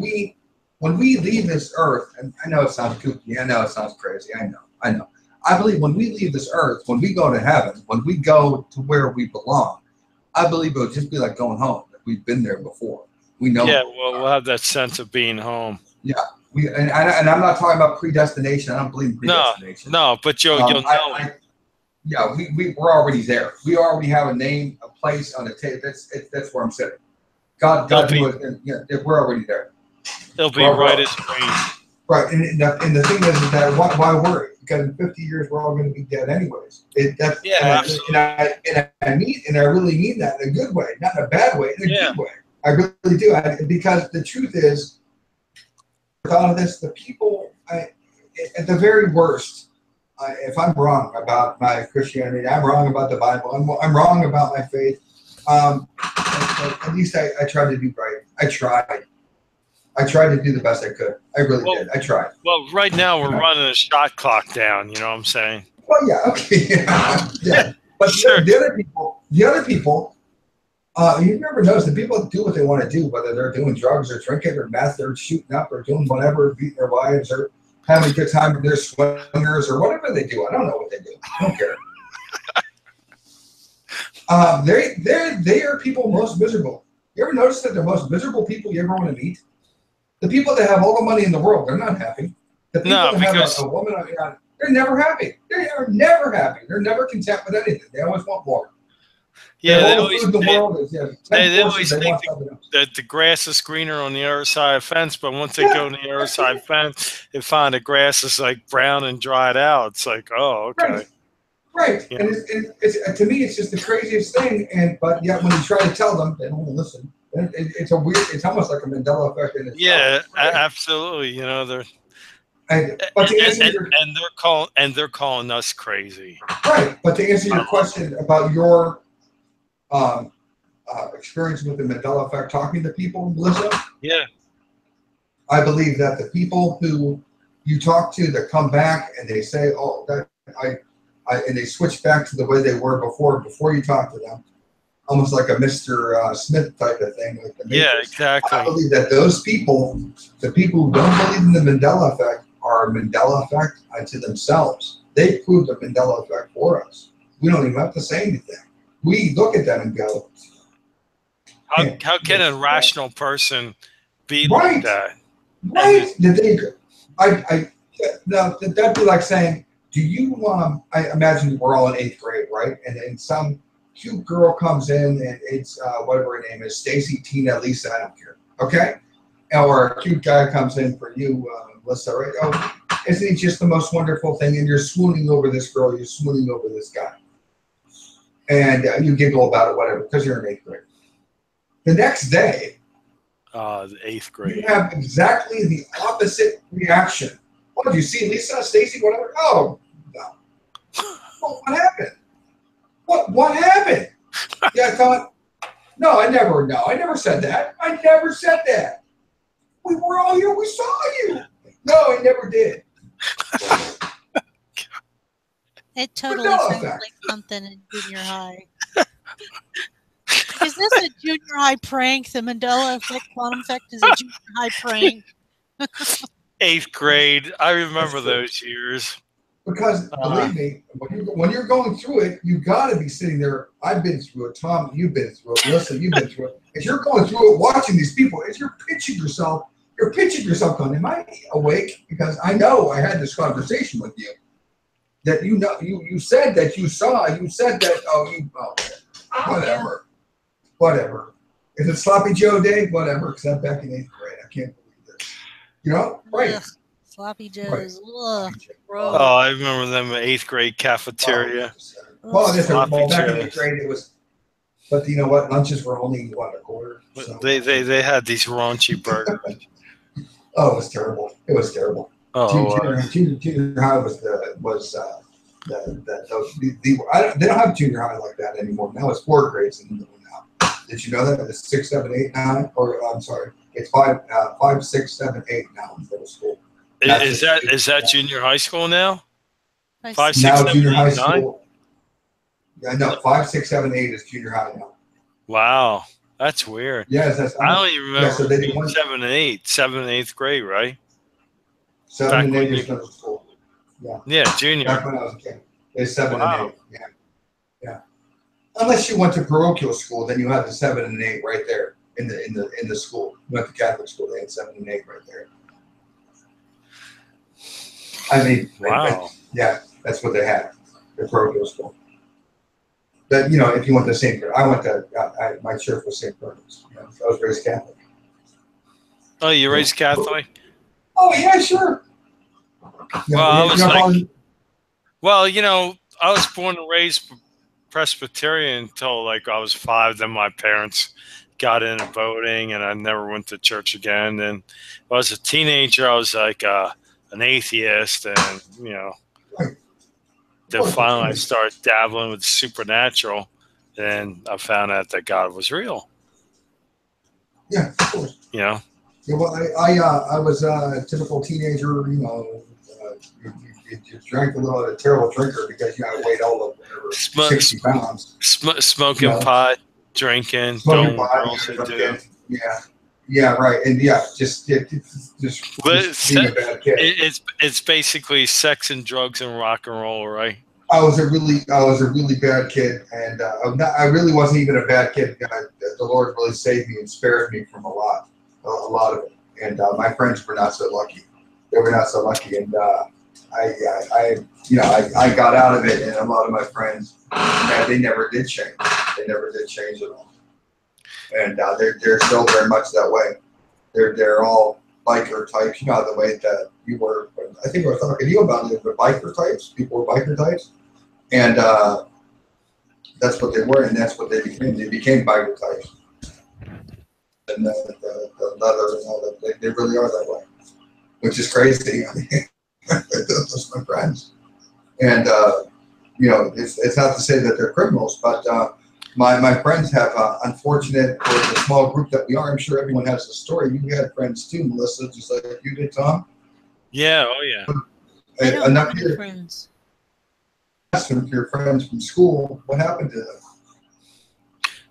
when we leave this earth, and I know it sounds kooky, I know it sounds crazy, I know. I believe when we leave this earth, when we go to heaven, when we go to where we belong, I believe it'll just be like going home. We've been there before. We know. Yeah, we'll have that sense of being home. Yeah, and I'm not talking about predestination. I don't believe in predestination. No, but you'll know. We're already there. We already have a name, a place on the table. That's where I'm sitting. God knew it. We're already there. It'll be right as rain. Right, and the thing is that why worry? Because in 50 years we're all going to be dead anyways. Absolutely. And I really mean that in a good way, not in a bad way, in a good way. I really do. Because the truth is, with all of this, the people, at the very worst, if I'm wrong about my Christianity, I'm wrong about the Bible, I'm wrong about my faith, at least I tried to do right. I tried to do the best I could. I really did. I tried. Well, right now we're running a shot clock down. You know what I'm saying? Well, yeah, okay, yeah. But the other people, you've never noticed that people do what they want to do, whether they're doing drugs or drinking or meth or shooting up or doing whatever, beating their wives or having a good time with their swingers or whatever they do. I don't know what they do. I don't care. They are people most miserable. You ever notice that the most miserable people you ever want to meet? The people that have all the money in the world, they're not happy. The people that have a woman, they're never happy. They are never happy. They're never content with anything. They always want more. Yeah, they always think that the grass is greener on the other side of the fence, but once they go on the other side of the fence, they find the grass is like brown and dried out. It's like, oh, okay. Right. Yeah. And it's to me, it's just the craziest thing. But yet when you try to tell them, they don't want to listen. It's almost like a Mandela effect in itself. Yeah, right? Absolutely. They're they're calling us crazy. Right. But to answer your question about your experience with the Mandela effect, talking to people, Melissa. Yeah. I believe that the people who you talk to that come back and they say, "Oh, that and they switch back to the way they were before you talk to them, almost like a Mr. Smith type of thing, like the Yeah, Matrix." exactly. I believe that those people, the people who don't believe in the Mandela effect, are a Mandela effect unto themselves. They prove the Mandela effect for us. We don't even have to say anything. We look at them and go, how can a rational person be right, like that? right? Did they? Now that'd be like saying, do you? I imagine we're all in 8th grade, right? And then some cute girl comes in, and it's whatever her name is, Stacy, Tina, Lisa, I don't care. Okay, or a cute guy comes in for you, Melissa, right? Oh, isn't he just the most wonderful thing? And you're swooning over this girl, you're swooning over this guy, and you giggle about it, whatever, because you're in 8th grade. The next day, The 8th grade. you have exactly the opposite reaction. Oh, do you see Lisa, Stacy, whatever? Oh, no. Well, what happened? What happened? Yeah, I thought, no, I never said that. I never said that. We were all here. We saw you. No, I never did. It totally Mandela sounds effect. like something in junior high. Is this a junior high prank? The Mandela Effect, quantum effect is a junior high prank. 8th grade. I remember those years. Because believe me, when you're going through it, you got to be sitting there. I've been through it. Tom, you've been through it. Melissa, you've been through it. As you're going through it, watching these people, as you're pitching yourself going, am I awake? Because I know I had this conversation with you. That you said that you saw. You said that. Whatever. Whatever. Is it Sloppy Joe Day? Whatever. Because I'm back in 8th grade. I can't believe this. You know? Right. Ugh, sloppy Joes. Right. Ugh, gross. Oh, I remember them in 8th grade cafeteria. Well, back in Sloppy 8th Joes. grade it was. But you know what? Lunches were only a quarter. So. They had these raunchy burgers. Oh, it was terrible. It was terrible. Oh, Junior high was they don't have junior high like that anymore. Now it's 4 grades in the middle now. Did you know that? It's 6, 7, 8, 9, or I'm sorry, it's 5, 6, 7, 8 now in middle school. is that junior high school now? 5, 6, now 7, junior 8, high 9? school. Yeah, no, 5, 6, 7, 8 is junior high now. Wow, that's weird. Yes, I don't even remember. Yeah, so they did 7 and 8, 7 and 8th grade, right? 7 and 8 is middle school. Yeah. Yeah, junior. Back when I was a kid, it's 7 and 8. Yeah. Yeah. Unless you went to parochial school, then you had the 7 and 8 right there in the school. You went to Catholic school, they had 7 and 8 right there. I mean, wow. Yeah, that's what they had. The parochial school. But you know, if you went to St. I went to my church was St. Bernard's. You know, I was raised Catholic. Oh, you raised Catholic? Oh yeah, sure. Well, you know, I was born and raised Presbyterian until like I was 5. Then my parents got into voting, and I never went to church again. And when I was a teenager, I was like an atheist, and you know, then finally I started dabbling with the supernatural, and I found out that God was real. Yeah, of course. You know. Yeah, well, I was a typical teenager. You know, you drank a terrible drinker because you know I weighed all of whatever 60 pounds. Smoking pot, drinking, smoking pot, yeah, right, and just being a bad kid. It's basically sex and drugs and rock and roll, right? I was a really bad kid, and I really wasn't even a bad kid. The Lord really saved me and spared me from a lot of it. And my friends were not so lucky. They were not so lucky, and I got out of it, and a lot of my friends, they never did change. They never did change at all, and they're still very much that way. They're all biker types, you know, the way that you were. I think I was talking to you about it. The biker types, people were biker types, and that's what they were, and that's what they became. They became biker types, and the leather and all that. They really are that way, which is crazy. I mean, those are my friends, and you know, it's not to say that they're criminals, but my friends have unfortunate, or the small group that we are. I'm sure everyone has a story. You had friends too, Melissa, just like you did, Tom. Yeah. Oh yeah. I don't have any friends. Your friends from school, what happened to them?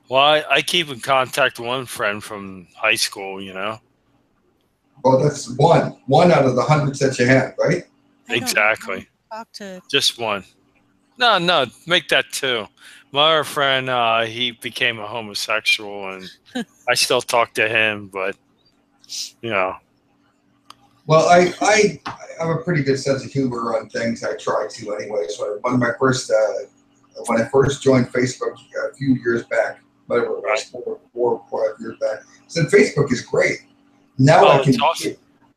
Well, I keep in contact with one friend from high school. You know. Well, that's one out of the hundreds that you have, right? Exactly. Talk to just one. No, make that two. My other friend, he became a homosexual, and I still talk to him, but you know. Well, I have a pretty good sense of humor on things. I try to anyway. So one of my first, when I first joined Facebook a few years back, whatever it was, 4 or 5 years back, I said Facebook is great. Now I can. Awesome.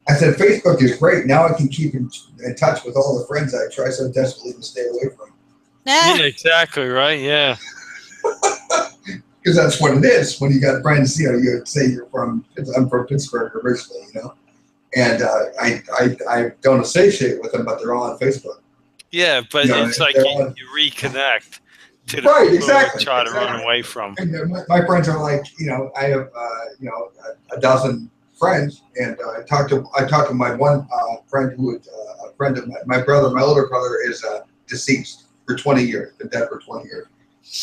I said Facebook is great. Now I can keep in touch with all the friends I try so desperately to stay away from. Yeah, exactly right. Yeah. Because that's what it is. When you got friends, you know, you say I'm from Pittsburgh originally, you know, and I don't associate with them, but they're all on Facebook. Yeah, but it's like you reconnect to the right, people exactly. you try to run away from. And my friends are like, you know, I have a dozen friends, and I talked to my one friend who would a friend of my brother. My older brother is deceased for 20 years, been dead for 20 years.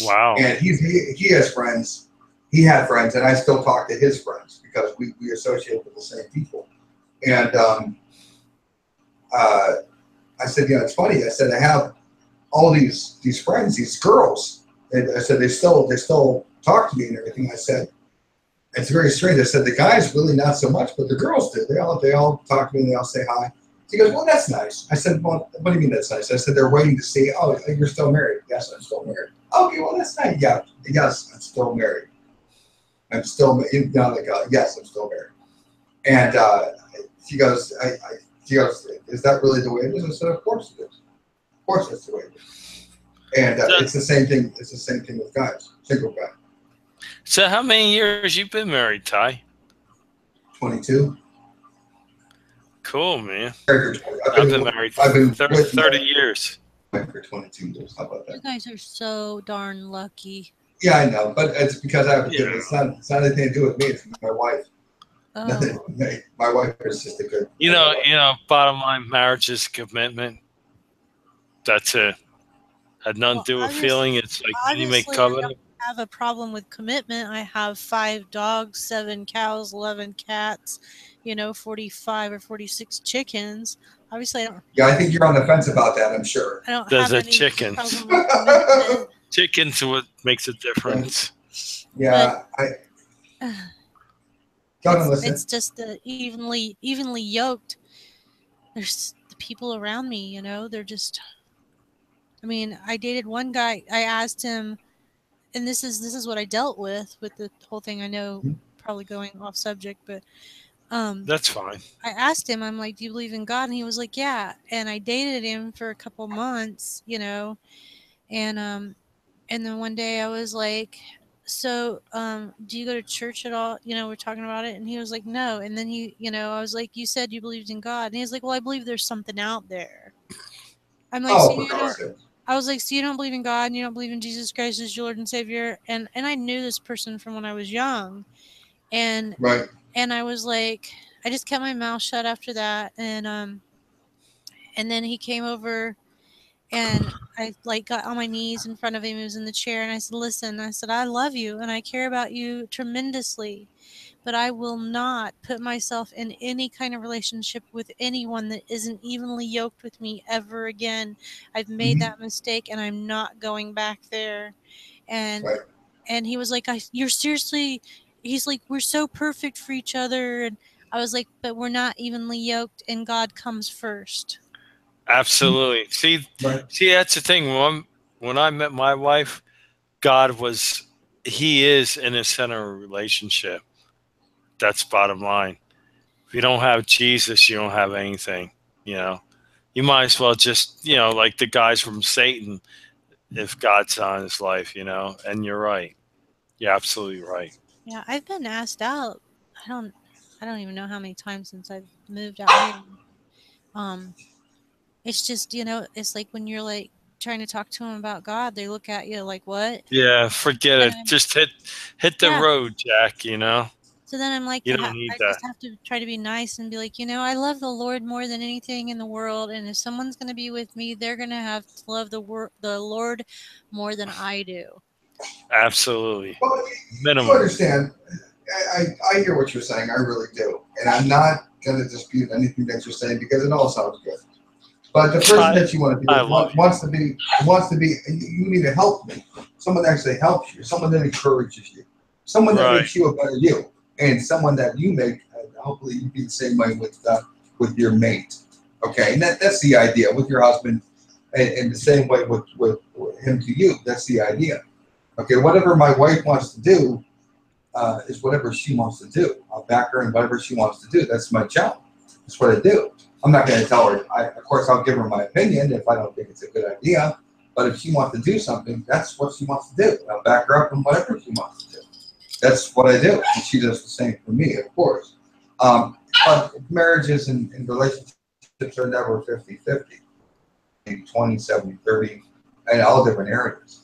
Wow. And he has friends. He had friends, and I still talk to his friends because we associate with the same people. And I said, you know, it's funny. I said I have all these friends, these girls. And I said they still talk to me and everything. I said it's very strange. I said the guys really not so much, but the girls do. They all talk to me and they all say hi. He goes, well, that's nice. I said, well, what do you mean that's nice? I said they're waiting to see. Oh, you're still married? Yes, I'm still married. Okay, well that's nice. Yeah, yes, I'm still married. I'm still, you know, like, yes, I'm still married. And she goes, she goes, is that really the way it is? I said, of course it is. Of course that's the way it is. And it's the same thing. It's the same thing with guys, single guys. So how many years you been married, Ty? 22. Cool, man. I've been married 30 years. For 22 years. How about that? You guys are so darn lucky. Yeah, I know, but it's because I have a kid. It's not anything to do with me. It's my wife. Oh. Nothing. My wife is just a good. You know. Bottom line, marriage is commitment. That's it. Had nothing to do with feeling. It's like when you make covenant. I don't have a problem with commitment. I have 5 dogs, 7 cows, 11 cats, 45 or 46 chickens. Obviously, I don't. Yeah, I think you're on the fence about that. I'm sure. I don't There's have a any chickens. problem with commitment. Chickens what makes a difference. Yeah, it's just the evenly yoked. There's the people around me, they're just. I mean, I dated one guy. I asked him, and this is what I dealt with the whole thing. I know, probably going off subject, but that's fine. I asked him, I'm like, do you believe in God? And he was like, yeah. And I dated him for a couple months, and then one day I was like, so do you go to church at all? We're talking about it, and he was like, no. And then I was like, you said you believed in God, and he was like, well, I believe there's something out there. I'm like, I was like, so you don't believe in God, and you don't believe in Jesus Christ as your Lord and Savior? And I knew this person from when I was young, and right. And I was like, I just kept my mouth shut after that, and then he came over, and I got on my knees in front of him. He was in the chair, and I said, listen, I said, I love you, and I care about you tremendously, but I will not put myself in any kind of relationship with anyone that isn't evenly yoked with me ever again. I've made that mistake, and I'm not going back there. And he was like, you're seriously, he's like, we're so perfect for each other. And I was like, but we're not evenly yoked, and God comes first. Absolutely. See, that's the thing. When I met my wife, He is in the center of a relationship. That's bottom line. If you don't have Jesus, you don't have anything. You might as well just, like the guys from Satan, if God's on his life, and you're right. You're absolutely right. Yeah, I've been asked out. I don't even know how many times since I've moved out here. It's just, it's like when you're like trying to talk to them about God, they look at you like, what? Yeah, forget it. Just hit the road, Jack, you know? So then I'm like, you don't need I that. just have to try to be nice and be like, I love the Lord more than anything in the world. And if someone's going to be with me, they're going to have to love the Lord more than I do. Absolutely. Well, Minimum. you understand. I hear what you're saying. I really do. And I'm not going to dispute anything that you're saying because it all sounds good. But the person that you want to be with wants to be, you need to help me. Someone that actually helps you. Someone that encourages you. Someone that makes you a better you. And someone that you make, hopefully you be the same way with your mate. Okay, and that's the idea with your husband, and the same way with him to you. That's the idea. Okay, whatever my wife wants to do is whatever she wants to do. I'll back her in whatever she wants to do. That's my job. That's what I do. I'm not going to tell her. Of course, I'll give her my opinion if I don't think it's a good idea. But if she wants to do something, that's what she wants to do. I'll back her up in whatever she wants to do. That's what I do. And she does the same for me, of course. But marriages and relationships are never 50-50. 20, 70, 30, and all different areas.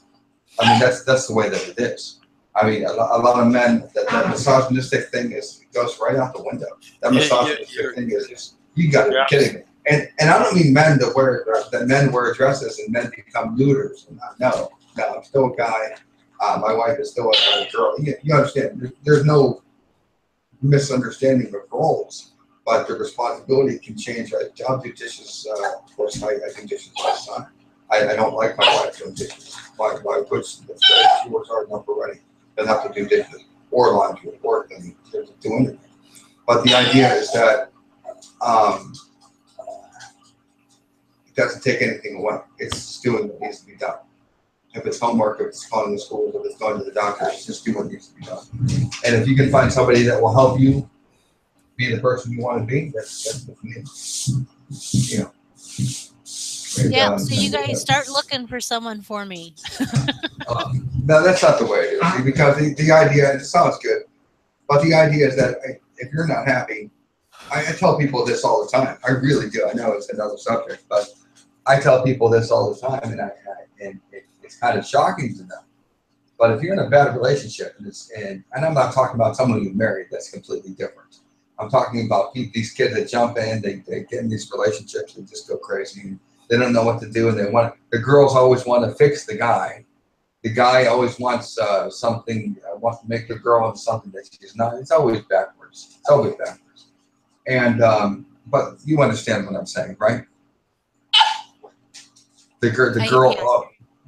I mean, that's the way that it is. I mean, a lot of men, that misogynistic thing goes right out the window. That misogynistic thing is just, you got to be kidding me. And I don't mean men that men wear dresses and men become looters. No, I'm still a guy. My wife is still a girl. You understand? There's no misunderstanding of roles, but the responsibility can change. I'll do dishes. Of course, I do dishes all the time. I don't like my wife doing dishes. My wife puts, she works hard enough already. Doesn't have to do dishes or laundry or work and do anything. But the idea is that it doesn't take anything away. It's just doing what needs to be done. If it's homework, if it's calling the schools, if it's going to the doctor, it's just do what needs to be done. And if you can find somebody that will help you be the person you want to be, that's what you need. You know. Yeah, so you guys start looking for someone for me. No, that's not the way it is. Because the idea, it sounds good, but the idea is that if you're not happy, I tell people this all the time. I really do. I know it's another subject, but I tell people this all the time, and it's kind of shocking to them. But if you're in a bad relationship, and I'm not talking about someone who's married, that's completely different. I'm talking about these kids that jump in, they get in these relationships and just go crazy. And they don't know what to do, and the girls always want to fix the guy. The guy always wants something, wants to make the girl into something that she's not. It's always backwards. It's always backwards. And but you understand what I'm saying, right? The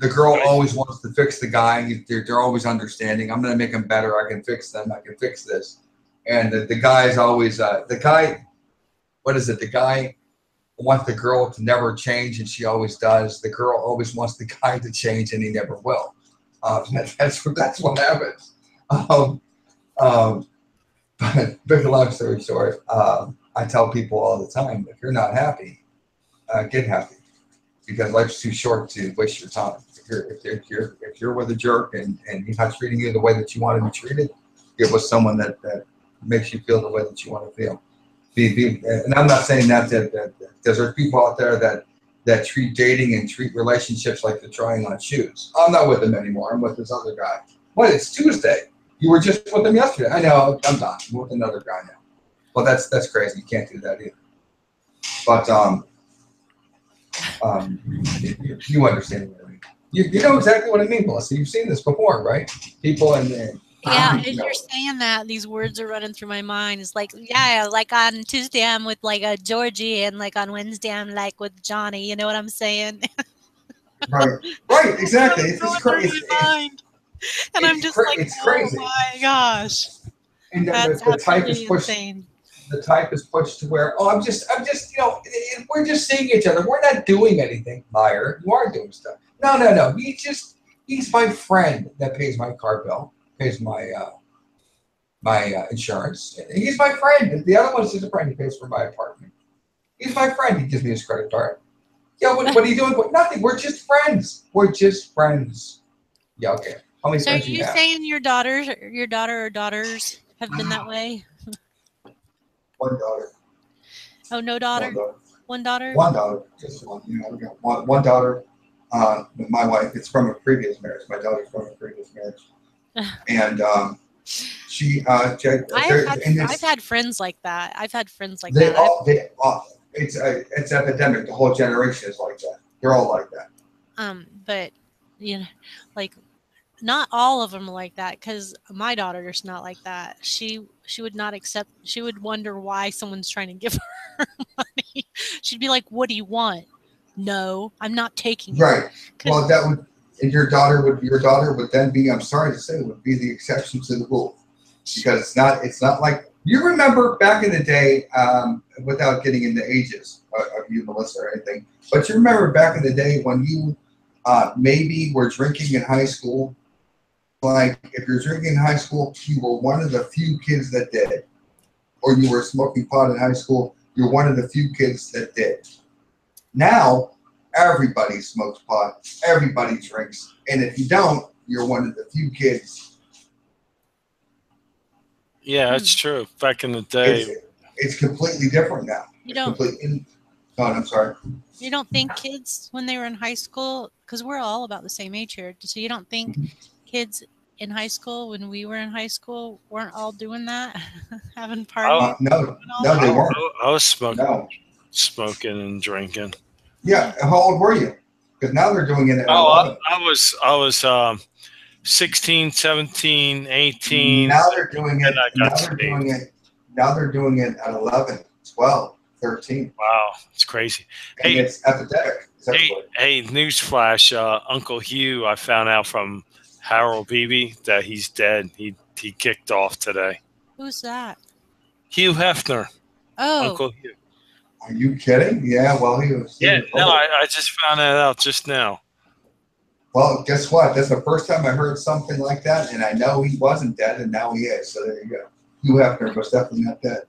girl always wants to fix the guy. They're always understanding. I'm going to make him better. I can fix them. I can fix this. And the guy's always the guy. What is it? The guy wants the girl to never change, and she always does. The girl always wants the guy to change, and he never will. That's what happens. But big long story short, I tell people all the time: if you're not happy, get happy, because life's too short to waste your time. If you're with a jerk and he's not treating you the way that you want to be treated, get with someone that makes you feel the way that you want to feel. And I'm not saying that because there's people out there that treat dating and treat relationships like they're trying on shoes. I'm not with him anymore. I'm with this other guy. What? It's Tuesday. You were just with him yesterday. I know. I'm not. I'm with another guy now. Well, that's crazy. You can't do that either. But you understand what I mean. You know exactly what I mean, Melissa. You've seen this before, right? People and yeah, as you're saying that, these words are running through my mind. It's like, yeah, like on Tuesday I'm with like a Georgie, and like on Wednesday I'm like with Johnny. You know what I'm saying? Right, exactly. It's crazy. And I'm just like, it's crazy. Oh my gosh. And that's the type is pushed. Insane. The type is pushed to where, I'm just, we're just seeing each other. We're not doing anything, liar. You are doing stuff. No. He's my friend that pays my car bill, pays my insurance. He's my friend. The other one's just a friend. He pays for my apartment. He's my friend. He gives me his credit card. Yeah, what are you doing? Nothing. We're just friends. Yeah, okay. How many so friends are you saying your daughter or daughters have been that way? One daughter. Oh, no daughter? One daughter? One daughter. Just one. We got one daughter, My wife, it's from a previous marriage. My daughter's from a previous marriage, and I've had friends like that. I've had friends like that. It's epidemic. The whole generation is like that. They're all like that. But like not all of them are like that, because my daughter's not like that. She would not accept. She would wonder why someone's trying to give her money. She'd be like, "What do you want?" No, I'm not taking it. Right. Well, that would, and your daughter would then be, I'm sorry to say, would be the exception to the rule, because it's not like, you remember back in the day, without getting into ages of you, Melissa, or anything, but you remember back in the day when you maybe were drinking in high school. Like, if you're drinking in high school, you were one of the few kids that did, or you were smoking pot in high school, you're one of the few kids that did. Now, everybody smokes pot, everybody drinks, and if you don't, you're one of the few kids. Yeah, that's true. Back in the day, it's completely different now. You don't. I'm sorry. You don't think kids when they were in high school, because we're all about the same age here, so you don't think kids in high school when we were in high school weren't all doing that, having parties? No, they weren't. I was smoking and drinking. Yeah, how old were you? Because now they're doing it at 11. I was 16, 17, 18. Now they're doing it. Now they're doing it at 11, 12, 13. Wow, it's crazy. And it's epidemic. Hey, newsflash! Uncle Hugh, I found out from Harold Beebe that he's dead. He kicked off today. Who's that? Hugh Hefner. Oh, Uncle Hugh. Are you kidding? Yeah, well, he was. I just found that out just now. Well, guess what? That's the first time I heard something like that, and I know he wasn't dead, and now he is. So there you go. Hugh Hefner was definitely not dead.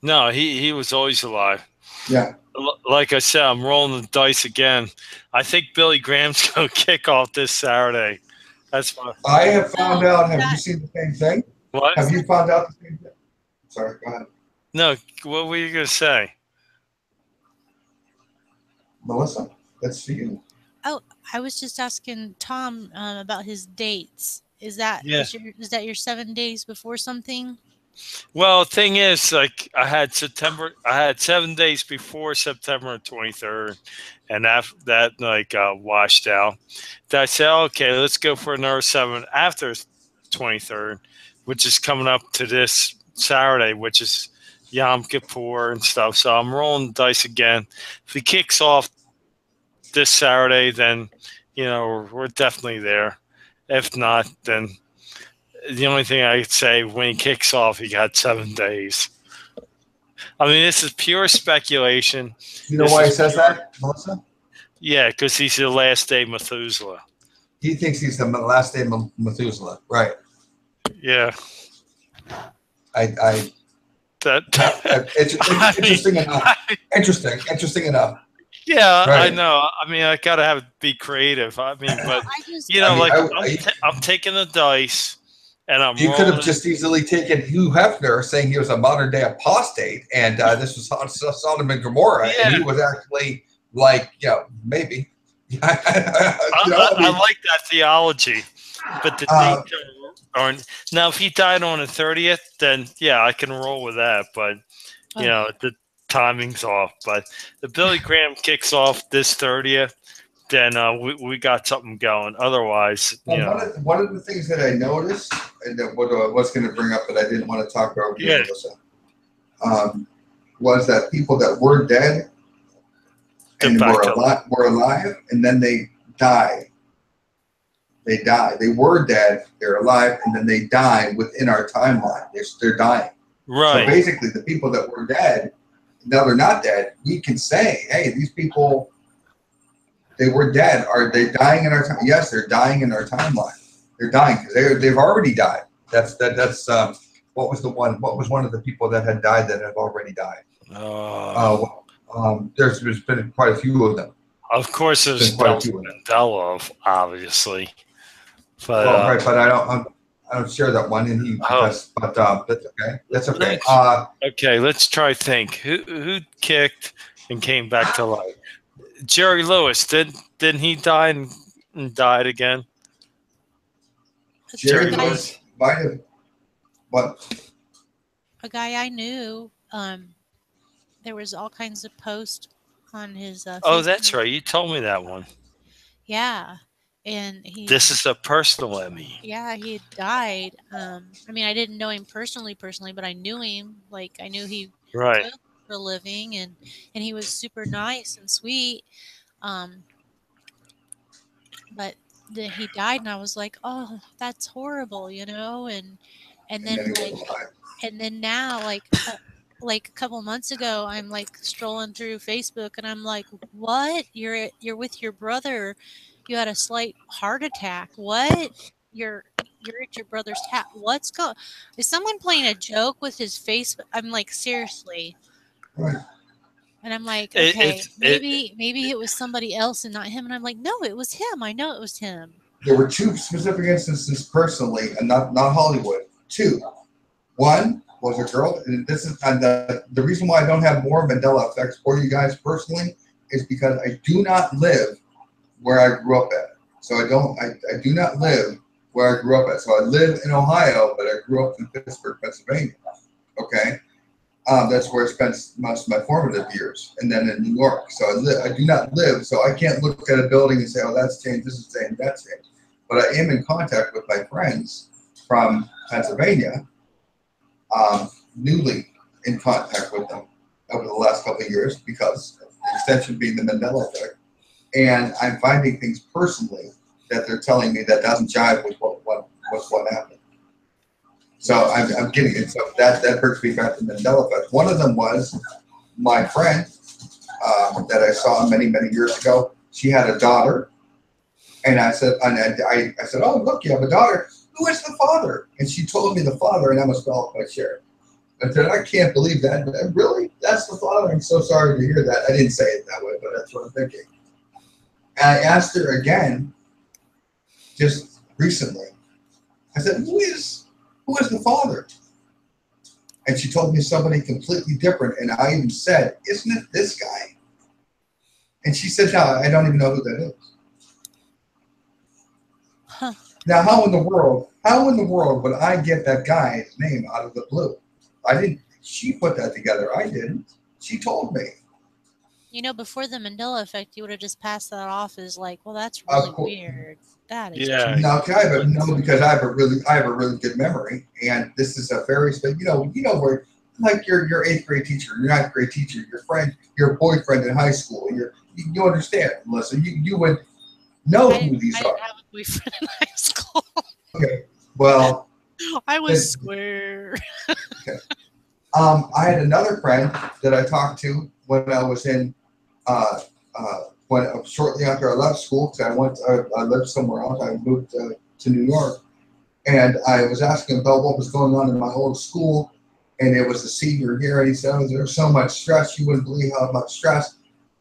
No, he was always alive. Yeah. Like I said, I'm rolling the dice again. I think Billy Graham's going to kick off this Saturday. That's what I have found out. Have you seen the same thing? What? Have you found out the same thing? Sorry, go ahead. No, what were you going to say? Melissa, that's for you. Oh, I was just asking Tom about his dates. Is that your 7 days before something? Well, the thing is, like, I had 7 days before September 23rd, and after that, like, washed out. Then I said, okay, let's go for another 7 after 23rd, which is coming up to this Saturday, which is Yom Kippur and stuff. So I'm rolling the dice again. If he kicks off this Saturday, then, we're definitely there. If not, then the only thing I could say, when he kicks off, he got 7 days. I mean, this is pure speculation. You know why he says that, Melissa? Yeah, because he's the last day Methuselah. He thinks he's the last day Methuselah, right? Yeah. Interesting enough. Interesting enough. Yeah, right. I know. I mean, I gotta be creative. I mean, but I'm taking the dice, and You could have just easily taken Hugh Hefner, saying he was a modern day apostate, and this was Sodom and Gomorrah, and he was actually like, maybe. I like that theology, but the dates aren't. Now, if he died on the 30th, then yeah, I can roll with that. But the timing's off. But if Billy Graham kicks off this 30th, then we got something going. Otherwise, one of the things that I noticed, and that what I was going to bring up, but I didn't want to talk about, was that people that were dead and were alive, and then they die. They die. They were dead. They're alive, and then they die within our timeline. They're dying. Right. So basically, the people that were dead, now they're not dead. We can say, hey, these people, they were dead. Are they dying in our time? Yes, they're dying in our timeline. They're dying because they've already died. That's what was one of the people that had died that have already died? There's been quite a few of them. Of course, there's Mandela, obviously. But, right, but I don't share that one, and but that's okay. That's okay. Okay, let's try think. Who kicked and came back to life? Jerry Lewis, didn't he die and died again? Jerry Lewis might have. What? A guy I knew. There was all kinds of posts on his Oh, that's Facebook. right. You told me that one. Yeah, and This is a personal Emmy. yeah, he had died. I mean, I didn't know him personally, but I knew him. Like, I knew he Right. cooked for a living, and he was super nice and sweet. Um, but he died, and I was like, oh, that's horrible, you know. And And then then he like, was alive. and then now like a couple months ago, I'm like strolling through Facebook, and I'm like, what? You're with your brother. You had a slight heart attack. What? You're at your brother's house. What's going? Is someone playing a joke with his face? I'm like, seriously. Right. And I'm like, It, okay, it, maybe it was somebody else and not him. And I'm like, no, it was him. I know it was him. There were two specific instances personally, and not Hollywood. Two. One was a girl, and this is and the reason why I don't have more Mandela effects for you guys personally is because I do not live where I grew up at. So I do not live where I grew up at. So I live in Ohio, but I grew up in Pittsburgh, Pennsylvania. Okay. That's where I spent most of my formative years, and then in New York. So I do not live, so I can't look at a building and say, "Oh, that's changed. This is changed. That's changed." But I am in contact with my friends from Pennsylvania, newly in contact with them over the last couple of years because the extension being the Mandela Effect, and I'm finding things personally that they're telling me that doesn't jive with what happened. So I'm getting it. So that brings me back to Mandela Effect. One of them was my friend that I saw many years ago. She had a daughter, and I said, "Oh, look, you have a daughter. Who is the father?" And she told me the father, and I must call my share. I said, "I can't believe that. Really? That's the father? I'm so sorry to hear that." I didn't say it that way, but that's what I'm thinking. And I asked her again, just recently. I said, Who is the father?" And she told me somebody completely different. And I even said, "Isn't it this guy?" And she said, "No, I don't even know who that is." Huh. Now, how in the world would I get that guy's name out of the blue? I didn't. She put that together. I didn't. She told me. You know, before the Mandela Effect, you would have just passed that off as like, well, that's really weird. That is Yeah. No, because I have a really good memory, and this is a very where like your eighth grade teacher, your ninth grade teacher, your friend, your boyfriend in high school. You understand, Melissa? You would know who these I are. didn't have a boyfriend in high school. Okay, well, I was square. okay. I had another friend that I talked to when I was in when shortly after I left school, because I lived somewhere else. I moved to New York, and I was asking about what was going on in my old school, and it was a senior year, and he said, "Oh, there's so much stress. You wouldn't believe how much stress."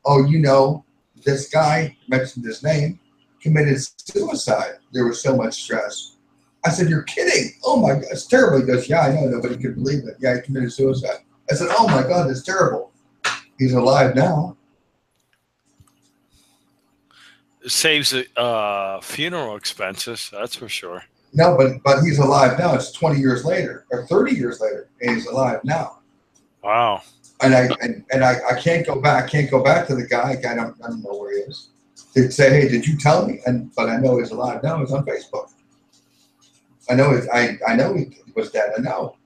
"Oh, this guy," mentioned his name, "committed suicide. There was so much stress." I said, "You're kidding. Oh my God, it's terrible." He goes, "Yeah, I know. Nobody could believe it. Yeah, he committed suicide." I said, "Oh my God, that's terrible." He's alive now. It saves funeral expenses, that's for sure. No, but he's alive now. It's 20 years later or 30 years later, and he's alive now. Wow. And I can't go back. Can't go back to the guy. I don't know where he is. To say, "Hey, did you tell me?" But I know he's alive now. He's on Facebook. I know he was dead. I know.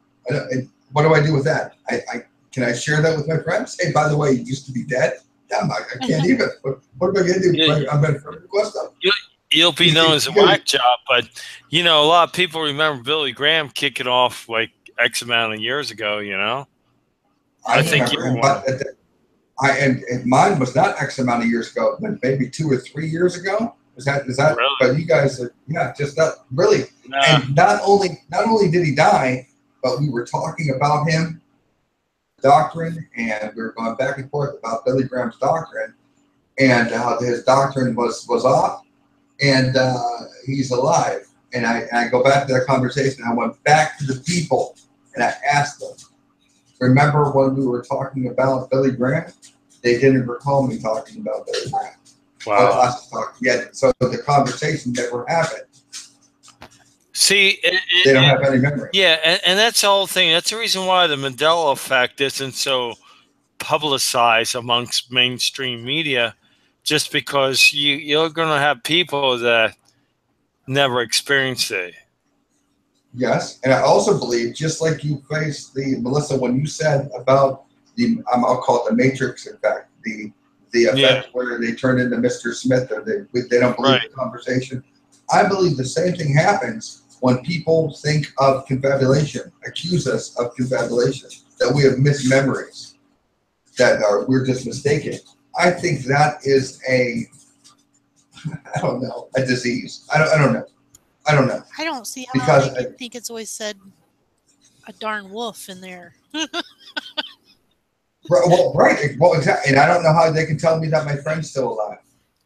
What do I do with that? Can I share that with my friends? "Hey, by the way, he used to be dead." Yeah, I can't even. What am I going to do? I'm going to request them. You'll be known as a whack job, but a lot of people remember Billy Graham kicking off like X amount of years ago. I think remember him, but and mine was not X amount of years ago, but maybe 2 or 3 years ago. Is that? Really? But you guys, just not really. Nah. And not only did he die, but we were talking about him, doctrine, and we were going back and forth about Billy Graham's doctrine, and how his doctrine was off, and he's alive. And I go back to that conversation. I went back to the people, and I asked them, "Remember when we were talking about Billy Graham?" they didn't recall me talking about Billy Graham. Wow. So the conversation never happened. See, they don't have any memory. Yeah, and that's the whole thing. That's the reason why the Mandela Effect isn't so publicized amongst mainstream media, just because you're going to have people that never experienced it. Yes, and I also believe, just like you faced Melissa, when you said about I'll call it the Matrix effect, the effect where they turn into Mr. Smith, or they don't believe the conversation. I believe the same thing happens when people think of confabulation, accuse us of confabulation, that we have missed memories, that we're just mistaken. I think that is I don't know, a disease. I don't know. I don't know. I don't see how they can think it's always said a darn wolf in there. Well, exactly. And I don't know how they can tell me that my friend's still alive.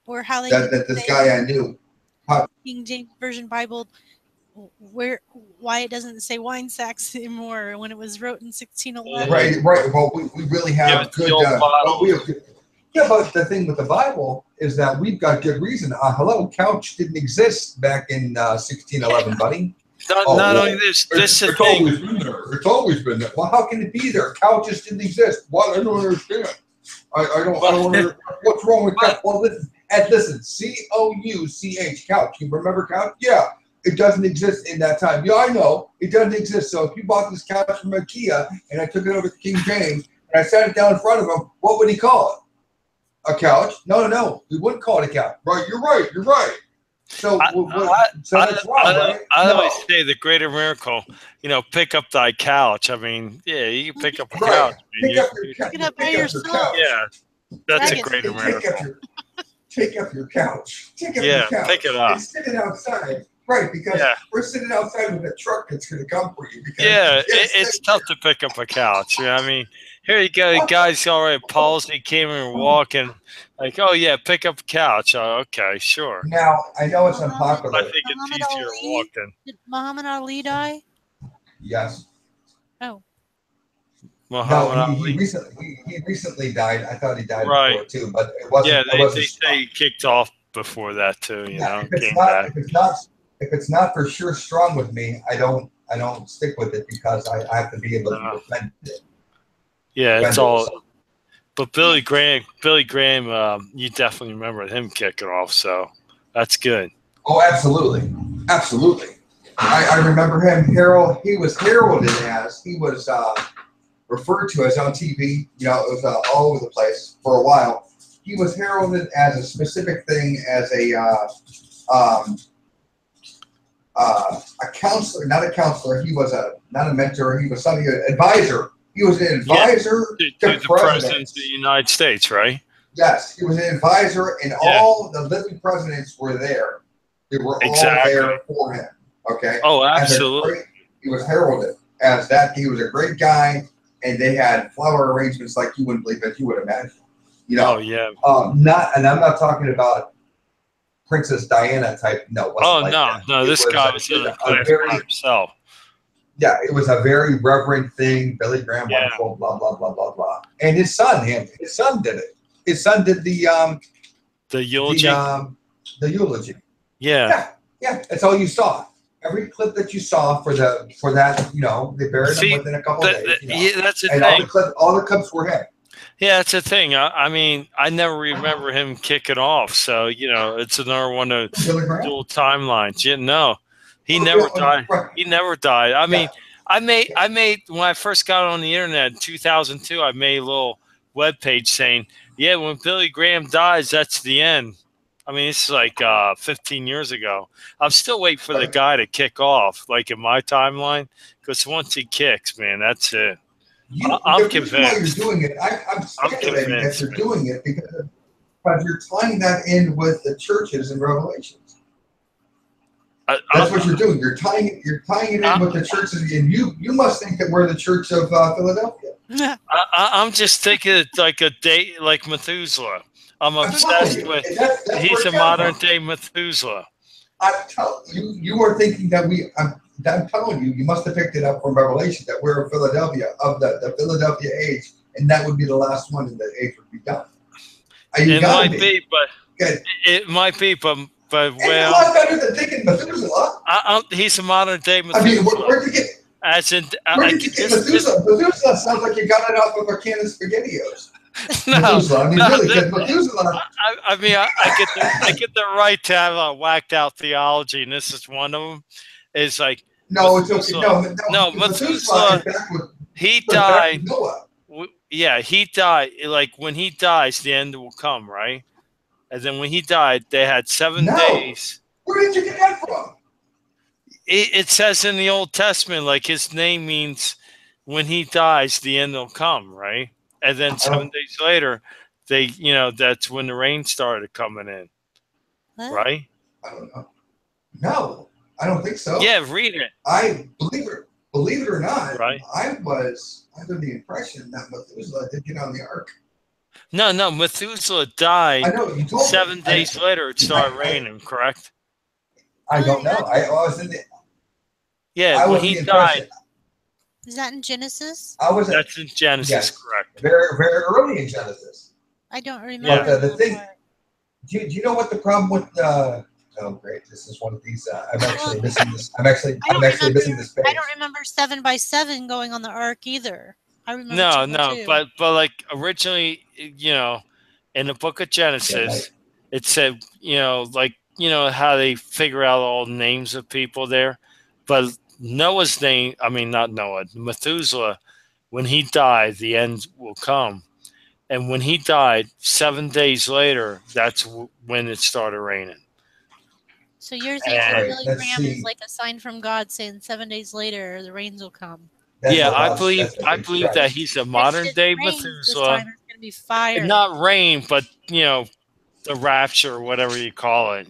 Or how they that this guy I knew. King James Version Bible, why it doesn't say wine sacks anymore when it was wrote in 1611. Right. Well, we really have good. But the thing with the Bible is that we've got good reason. Hello, couch didn't exist back in 1611, buddy. Not only this, it's always been there. It's always been there. Well, how can it be there? Couches didn't exist. What? I don't understand. I don't understand. What's wrong with couch? Well, listen, C-O-U-C-H, couch. You remember couch? Yeah. It doesn't exist in that time. Yeah, I know. It doesn't exist. So if you bought this couch from IKEA and I took it over to King James and I sat it down in front of him, what would he call it? A couch? No. We wouldn't call it a couch. Right, you're right. So, that's wrong, right? I always say the greater miracle, pick up thy couch. I mean, yeah, you can pick up a couch. Pick it up by yourself. Yeah, that's a greater miracle. Take up your couch. Take up your couch. Pick it up. And sit it outside. Right, because we're sitting outside with a truck that's going to come for you. It's tough to pick up a couch. I mean, here you go, guys already palsy came in walking, like, oh yeah, pick up a couch. Oh, okay, sure. Now I know it's unpopular. I think it's easier walking. Did Muhammad Ali die? Yes. Oh. He recently died. I thought he died before too, but it wasn't. Yeah, they say he kicked off before that too. If it's not for sure strong with me, I don't stick with it because I have to be able to defend it. Yeah, it's all. But Billy Graham, you definitely remember him kicking off, so that's good. Oh, absolutely. I remember him. He was heralded as, he was referred to as on TV. It was all over the place for a while. He was heralded as a specific thing, as a counselor, not a counselor. He was not a mentor. He was an advisor. He was an advisor to the president of the United States, right? Yes, he was an advisor, and all the living presidents were there. They were all there for him. Okay. Oh, absolutely. He was heralded as that. He was a great guy, and they had flower arrangements like you wouldn't believe, as you would imagine. Oh yeah. I'm not talking about Princess Diana type. No. No. This guy was in a class by himself. Yeah, it was a very reverent thing. Billy Graham, wonderful, blah blah blah blah blah. And his son did it. His son did the eulogy. The eulogy. Yeah. That's all you saw. Every clip that you saw for that, they buried him within a couple of days. Yeah, that's the thing. All the clips were him. Yeah, that's the thing. I mean, I never remember him kicking off. So it's another one of dual timelines. No. He never died. He never died. I mean, I made when I first got on the internet in 2002, I made a little webpage saying, when Billy Graham dies, that's the end. I mean, it's like 15 years ago. I'm still waiting for the guy to kick off, like in my timeline, because once he kicks, man, that's it. I'm convinced. You're doing it. I'm speculating that you're doing it because you're tying that in with the churches and Revelations. That's what you're doing. You're tying it in with the churches, and you must think that we're the Church of Philadelphia. I'm just thinking like a day, like Methuselah. I'm obsessed with. He's a modern day Methuselah. I'm telling you, you are thinking that I'm telling you, you must have picked it up from Revelation that we're in Philadelphia of the Philadelphia age, and that would be the last one, and the age would be done. It might be, but it might be, but it's well, a lot better than thinking Methuselah. He's a modern day Methuselah. I mean, where'd you get? As in, where'd you get Methuselah? Methuselah sounds like you got it off of a can of SpaghettiOs. No, Methuselah. I mean, no, really, because Methuselah. I mean, I get the right to have a whacked out theology, and this is one of them. Is like no, it's okay. No, Methuselah. He died. Yeah, he died. Like when he dies, the end will come, right? And then when he died, they had 7 days. Where did you get that from? It says in the Old Testament, like his name means when he dies, the end will come, right? And then 7 days later, that's when the rain started coming in, right? I don't know. No, I don't think so. Yeah, read it. I believe it or not, right? I was under the impression that Methuselah did get on the ark. No, Methuselah died. I know, you told 7 days later, it started raining, correct? I don't know. I was in the. Yeah, when he died. Is that in Genesis? That's in Genesis, yes, correct. Very, very early in Genesis. I don't remember. Yeah. The thing. Do you know what the problem with? Oh, great! This is one of these. I'm actually missing this. I'm actually missing this page. I don't remember 7 by 7 going on the ark either. I remember. No, but like originally, in the book of Genesis, it said, how they figure out all the names of people there, but Noah's name, I mean, not Noah, Methuselah, when he died, the end will come. And when he died, 7 days later, that's when it started raining. So you're thinking Billy Graham is like a sign from God saying 7 days later, the rains will come. I believe that he's a modern day Methuselah. It's going to be fire. Not rain, but, the rapture, or whatever you call it,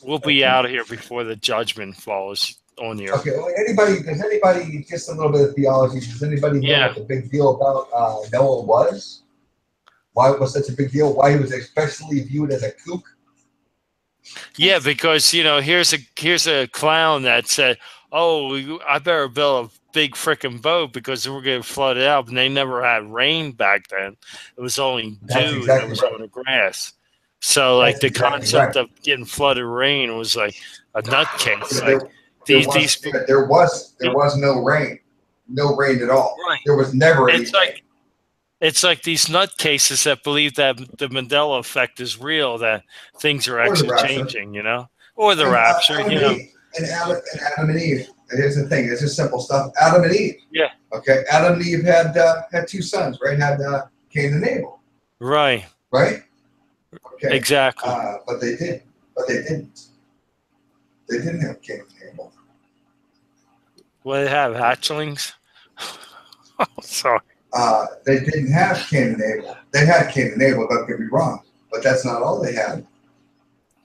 We'll be out of here before the judgment falls on the earth. Okay, well, does anybody, just a little bit of theology, does anybody know what the big deal about Noah was? Why it was such a big deal? Why he was especially viewed as a kook? Yeah, because, here's a clown that said, oh, I better build a big freaking boat because we're going to flood it out. And they never had rain back then. It was only dew that was on the grass. So, like, the concept of getting flooded rain was like a nutcase. Like, there was no rain at all. Right. There was never any rain. It's like these nutcases that believe that the Mandela effect is real, that things are actually changing, or the rapture, And Adam and Eve. Here's the thing. It's just simple stuff. Adam and Eve. Yeah. Okay. Adam and Eve had 2 sons, right? Had Cain and Abel. Right. Right. Okay. Exactly. But they didn't. They didn't have Cain and Abel. What did they have? Hatchlings? Oh, sorry. They didn't have Cain and Abel. They had Cain and Abel, don't get me wrong. But that's not all they had.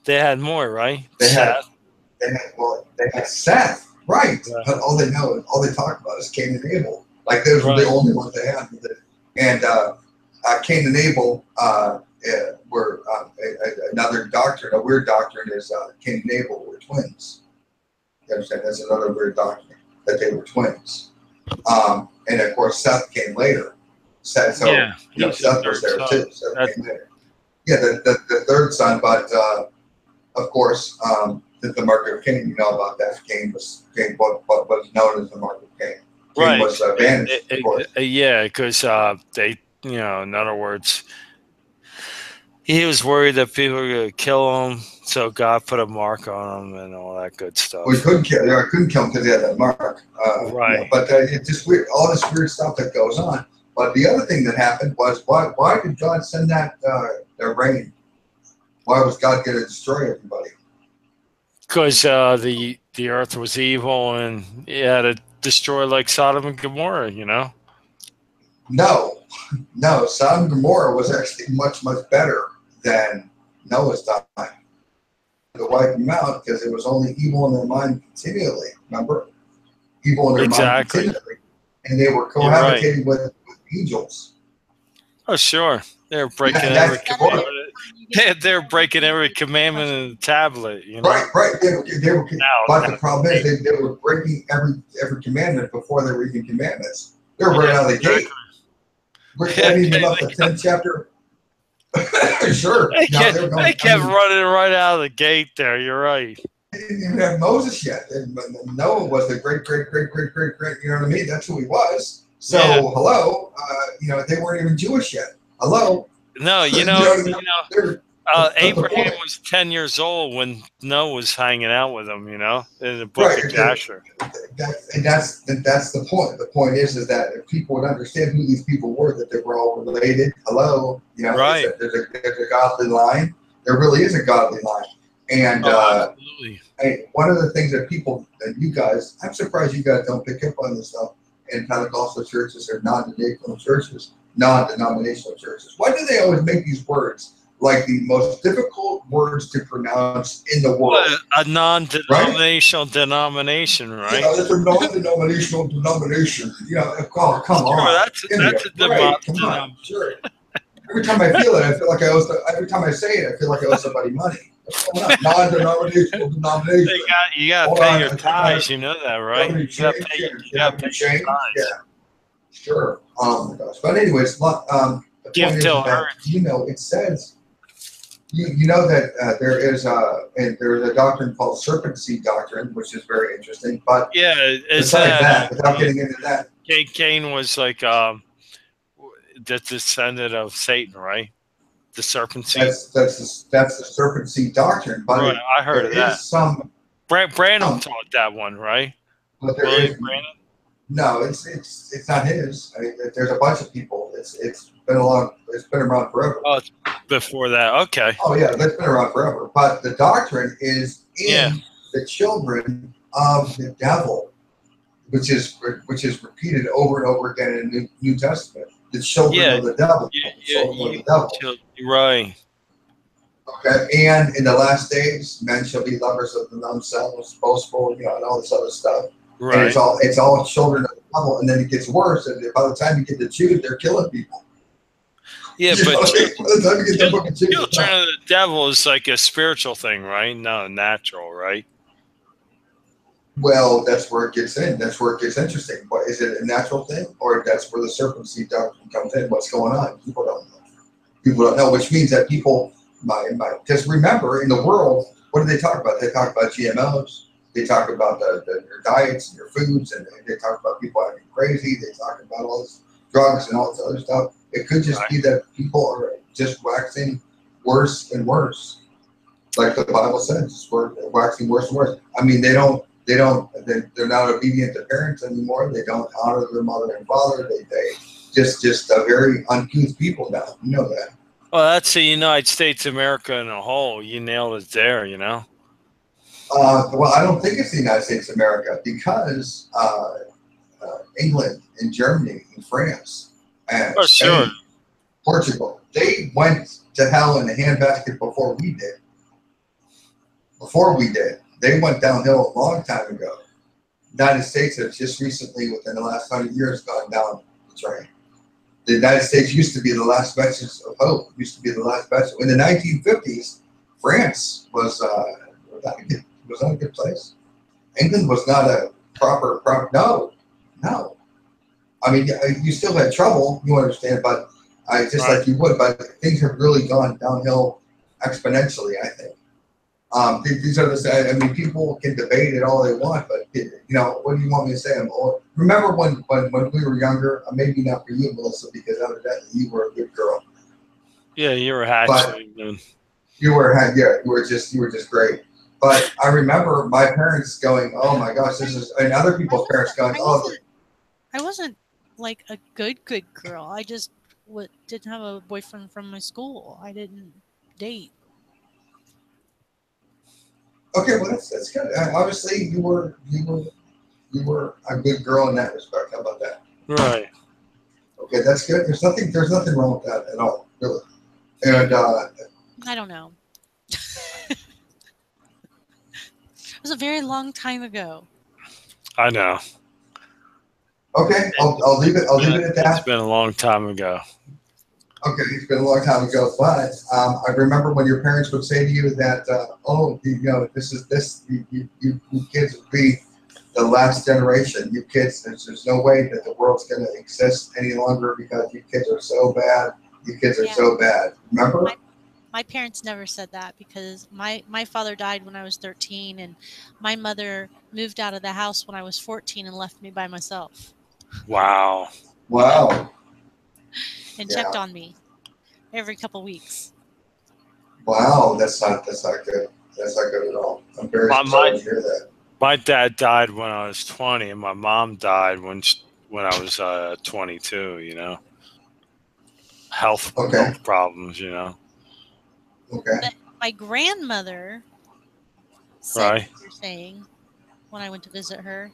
They had more, right? They had Seth, right? But all they talk about is Cain and Abel. Like those were the only ones they had. And Cain and Abel were another doctrine. A weird doctrine is Cain and Abel were twins. You understand? That's another weird doctrine, that they were twins. And of course, Seth came later. Seth was there too. Seth came later. Yeah, the third son, but of course, the mark of Cain. You know about that. Cain was what was known as the mark of Cain. Cain was banished. Yeah, because they, in other words, he was worried that people were going to kill him, so God put a mark on him and all that good stuff. We couldn't kill him. I couldn't kill him because he had that mark. Right. But it's just weird. All this weird stuff that goes on. But the other thing that happened was why did God send that rain? Why was God going to destroy everybody? Because the earth was evil and he had to destroy like Sodom and Gomorrah, No. Sodom and Gomorrah was actually much, much better than Noah's time. To wipe them out because it was only evil in their mind continually. Remember? Evil in their mind continually. And they were cohabitating with angels. Oh, sure. They're breaking every commandment. They're breaking every commandment in the tablet. Right. They were, but the problem is they were breaking every commandment before they were even commandments. They're right out of the gate. Rick hadn't even left the 10th chapter. Sure. They kept running right out of the gate there. You're right. They didn't even have Moses yet. Noah was the great, you know what I mean? That's who he was. So, hello, they weren't even Jewish yet. Hello. No, Abraham was 10 years old when Noah was hanging out with him, in the book of Jasher. That's the point. The point is that if people would understand who these people were, that they were all related. Hello, right. There's a godly line. There really is a godly line. And absolutely. One of the things that people, and you guys, I'm surprised you guys don't pick up on this stuff in Pentecostal churches or non-denominational churches. Why do they always make these words like the most difficult words to pronounce in the world? Well, a non-denominational denomination, right? Yeah, it's a non-denominational denomination. Oh, come on. That's a denomination. Sure. Every time I feel it, I feel like I owe. Every time I say it, I feel like I owe somebody money. Non-denominational denomination. You got to pay your tithes. You know that, right? You got to pay your tithes. Yeah. Sure. Oh my gosh. But anyways, the Give point is that, it says, that there's a doctrine called serpent seed doctrine, which is very interesting. But it's that, without getting into that, Cain was like the descendant of Satan, right? The serpent seed. That's the serpent seed doctrine. But right, I heard of that. Brandon taught that one, right? But William Brandon. No, it's not his. I mean, there's a bunch of people. It's been around forever. Oh, it's before that. Okay. Oh yeah, that's been around forever. But the doctrine is in the children of the devil, which is repeated over and over again in the New Testament. The children of the devil. Right. Okay, and in the last days, men shall be lovers of themselves, boastful, and all this other stuff. Right. And it's all children of the devil, and then it gets worse. And by the time you get to Jude, they're killing people. Yeah, but children of the devil is like a spiritual thing, right? Not natural, right? Well, that's where it gets in. That's where it gets interesting. But is it a natural thing, or that's where the serpent seed doctrine comes in? What's going on? People don't know. Which means that people, because remember, in the world, what do they talk about? They talk about GMOs. They talk about their diets and their foods, and they talk about people acting crazy. They talk about all this drugs and all this other stuff. It could just be that people are just waxing worse and worse, like the Bible says. We're waxing worse and worse. I mean, they're not obedient to parents anymore. They don't honor their mother and father. They just a very uncouth people now. You know that. Well, that's the United States of America in a whole. You nailed it there. Well, I don't think it's the United States of America because England and Germany and France and Spain, Portugal, they went to hell in a handbasket before we did. They went downhill a long time ago. The United States has just recently, within the last 100 years, gone down the drain. The United States used to be the last vestige of hope. Used to be the last vestige. In the 1950s, France was not a good place. England was not a proper. No. I mean, you still had trouble, you understand, but like you would. But things have really gone downhill exponentially, I think. These are the. I mean, people can debate it all they want, but what do you want me to say? I'm old. Remember when we were younger? Maybe not for you, Melissa, because evidently you were a good girl. Yeah, you were hatchling. You were just great. But I remember my parents going, "Oh my gosh, this is," and other people's parents going, "Oh." I wasn't like a good girl. I just didn't have a boyfriend from my school. I didn't date. Okay, well that's good. Obviously, you were a good girl in that respect. How about that? Right. Okay, that's good. There's nothing wrong with that at all, really. And I don't know. It was a very long time ago. I know. Okay, I'll leave it. I'll leave it at that. It's been a long time ago. Okay, it's been a long time ago, but I remember when your parents would say to you that, you kids would be the last generation. You kids, there's no way that the world's going to exist any longer because you kids are so bad. You kids are so bad. Remember? My parents never said that because my father died when I was 13, and my mother moved out of the house when I was 14 and left me by myself. Wow. Wow. And checked on me every couple weeks. Wow, that's not good. That's not good at all. I'm very sorry to hear that. My dad died when I was 20, and my mom died when I was 22. You know, health problems. You know. Okay. But my grandmother said what you're saying when I went to visit her.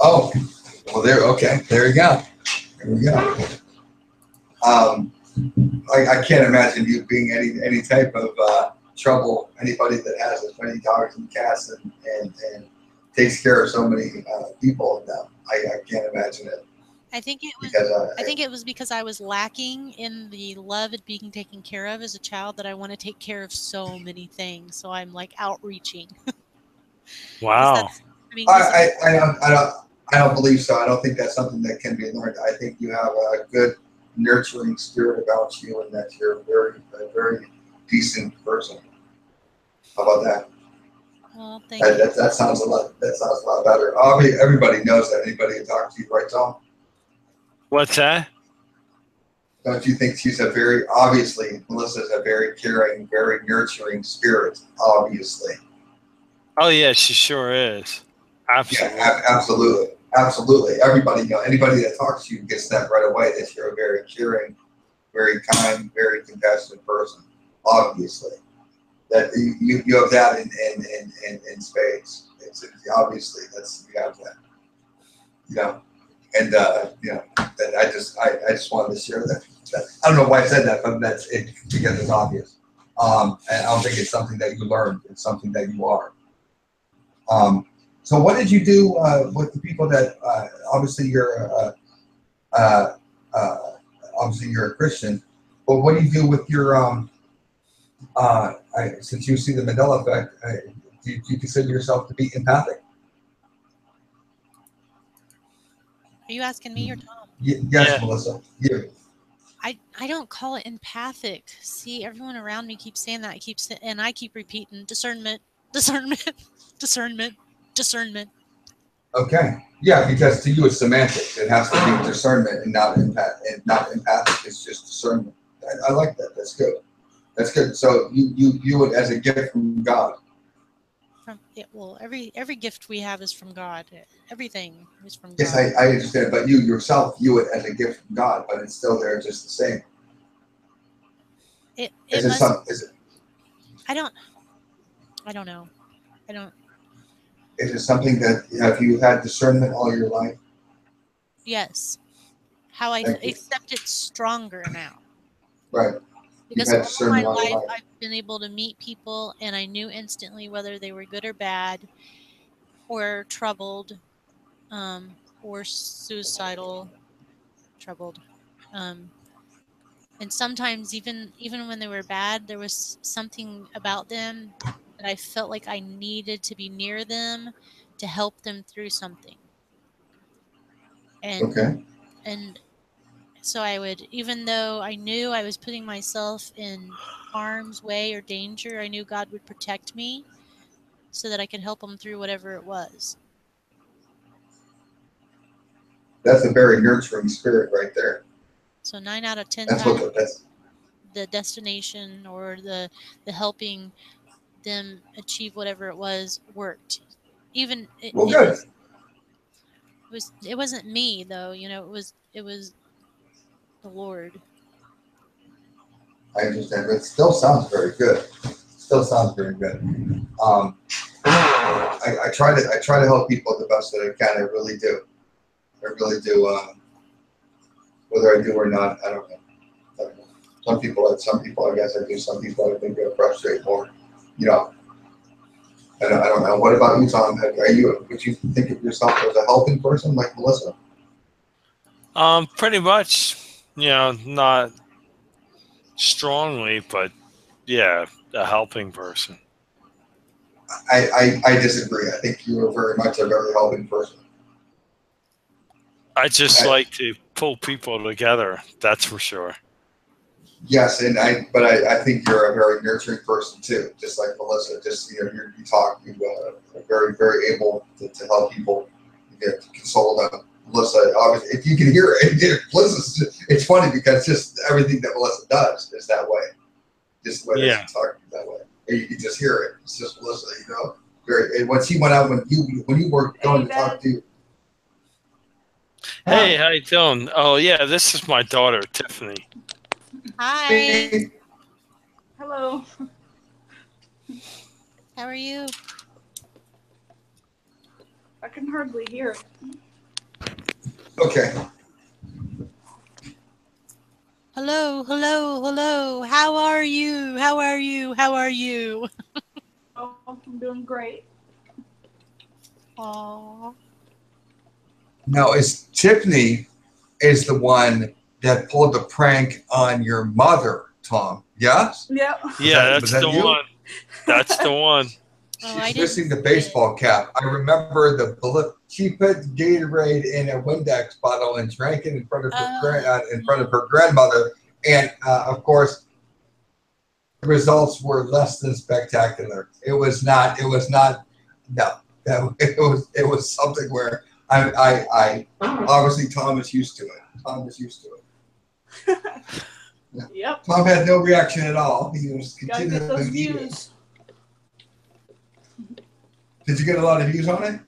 Oh, well, there you go. There we go. I can't imagine you being any type of trouble. Anybody that has as many dogs and cats and takes care of so many people. No, I can't imagine it. I think it was because I was lacking in the love of being taken care of as a child that I want to take care of so many things. So I'm like outreaching. Wow. I don't believe so. I don't think that's something that can be learned. I think you have a good nurturing spirit about you, and that you're a very decent person. How about that? Well, thank you. That sounds a lot better. Everybody knows that. Anybody who talks to you, right, Tom? What's that? Don't you think obviously, Melissa's a very caring, very nurturing spirit, obviously. Oh, yeah, she sure is. Absolutely. Yeah, absolutely. Everybody, anybody that talks to you gets that right away, that you're a very caring, very kind, very compassionate person, obviously. That you have that in spades. It's obviously, you have that. And I just wanted to share that. I don't know why I said that, but that's it because it's obvious. And I don't think it's something that you learned. It's something that you are. So what did you do with the people that obviously you're a Christian, but what do you do with your since you see the Mandela effect? Do you consider yourself to be empathic? Are you asking me or Tom? Yes, yeah. Melissa. You. I don't call it empathic. See, everyone around me keeps saying that. I keep repeating discernment, discernment, discernment, discernment. Okay. Yeah, because to you it's semantics. It has to be discernment and not empathic. It's just discernment. I like that. That's good. That's good. So you view it as a gift from God. Every gift we have is from God. Everything is from God. Yes, I understand. But you yourself view it as a gift from God, but it's still there just the same. I don't know. Is it something that have you had discernment all your life? Yes. How I accept it stronger now. Right. Because all my life I've been able to meet people and I knew instantly whether they were good or bad or troubled or suicidal, troubled. And sometimes even when they were bad, there was something about them that I felt like I needed to be near them to help them through something. And so I would, even though I knew I was putting myself in harm's way or danger, I knew God would protect me so that I could help them through whatever it was. That's a very nurturing spirit right there. So 9 out of 10 times the destination or the helping them achieve whatever it was worked. Even it wasn't me though, it was the Lord. I understand, but it still sounds very good. I try to help people the best that I can. I really do. Whether I do or not, I don't know. Some people, I guess I do. Some people, I think, frustrate more. I don't know. What about you, Tom? Would you think of yourself as a helping person like Melissa? Pretty much. Not strongly, but yeah, a helping person. I disagree. I think you are very much a very helping person. I just like to pull people together. That's for sure. Yes, but I think you're a very nurturing person too, just like Melissa. Just you talk, you are very very able to help people, to console them. Melissa, obviously, if you can hear it, Melissa, it's funny because just everything that Melissa does is that way. Just the way that she talks that way, and you can just hear it. It's just Melissa, Very. And when she went out, when you were going to talk to. Hey, how you doing? Oh yeah, this is my daughter, Tiffany. Hi. Hello. How are you? I can hardly hear it. Okay. Hello, hello, hello. How are you? How are you? How are you? Oh, I'm doing great. Aww. Now, Tiffany is the one that pulled the prank on your mother, Tom? Yes. Yep. Yeah, that's the one. That's the one. She's missing the baseball cap. I remember she put Gatorade in a Windex bottle and drank it in front of her grandmother, and of course, the results were less than spectacular. It was not. No, it was something where I obviously Tom is used to it. Tom was used to it. Yeah. Yep. Tom had no reaction at all. He was Gotta get those views. Did you get a lot of views on it?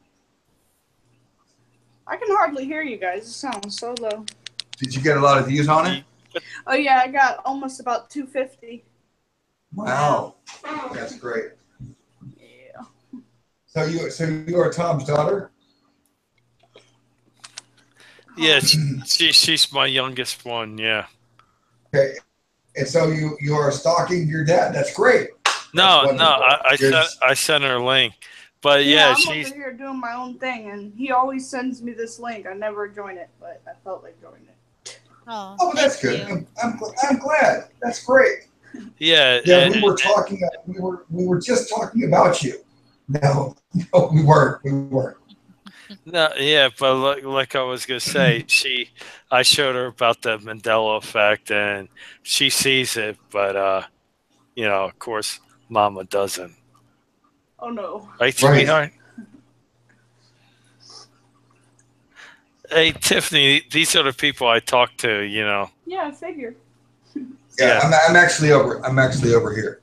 I can hardly hear you guys. It sounds so low. Did you get a lot of views on it? Oh yeah, I got almost about 250. Wow, that's great. Yeah. So you are Tom's daughter? Yeah, she's my youngest one. Yeah. Okay, and so you are stalking your dad. That's great. No, I sent her a link, but yeah, I'm she's over here doing my own thing, and he always sends me this link. I never join it, but I felt like joining it. Oh, that's good. I'm glad. That's great. Yeah. Yeah, we were talking. We were just talking about you. No, we weren't. We weren't. No, yeah, but like I was gonna say, I showed her about the Mandela effect, and she sees it, but of course, Mama doesn't. Oh no! Right, sweetheart. Hey, Tiffany, these are the people I talk to. Yeah, I figured. Yeah, I'm actually over here.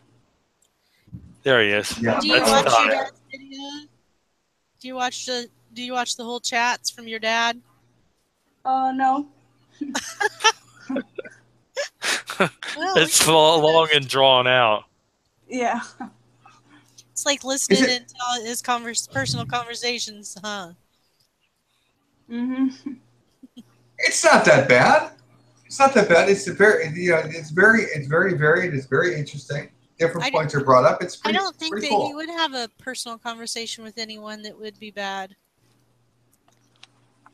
There he is. Yeah. Do you watch your dad's videos? Do you watch the whole chats from your dad? No. Well, it's long and drawn out. Yeah. It's like listening to his personal conversations, huh? Mm-hmm. It's not that bad. It's not that bad. It's very varied. It's very interesting. Different points are brought up. It's pretty, I don't think that cool. he would have a personal conversation with anyone that would be bad.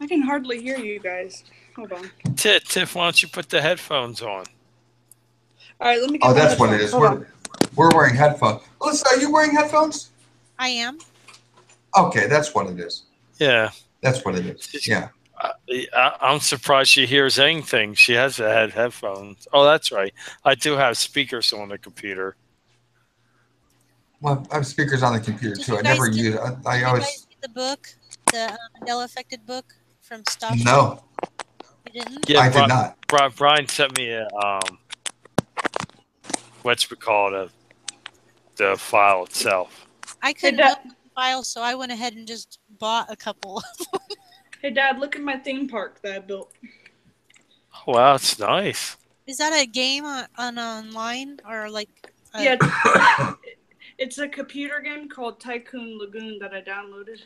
I can hardly hear you guys. Hold on. Tiff, why don't you put the headphones on? All right, let me get that's what it is. We're wearing headphones. Melissa, are you wearing headphones? I am. Okay, that's what it is. Yeah. That's what it is. Yeah. I'm surprised she hears anything. She has headphones. Oh, that's right. I do have speakers on the computer. Well, I have speakers on the computer too. I never use. I always. Did you guys read the book, the Mandela Affected book from Stop? No. You didn't? Yeah, I did not. Brian sent me a the file itself. I couldn't open the file, so I went ahead and just bought a couple of them. Hey, Dad, look at my theme park that I built. Oh, wow, it's nice. Is that a game online or like? Yeah, it's a computer game called Tycoon Lagoon that I downloaded.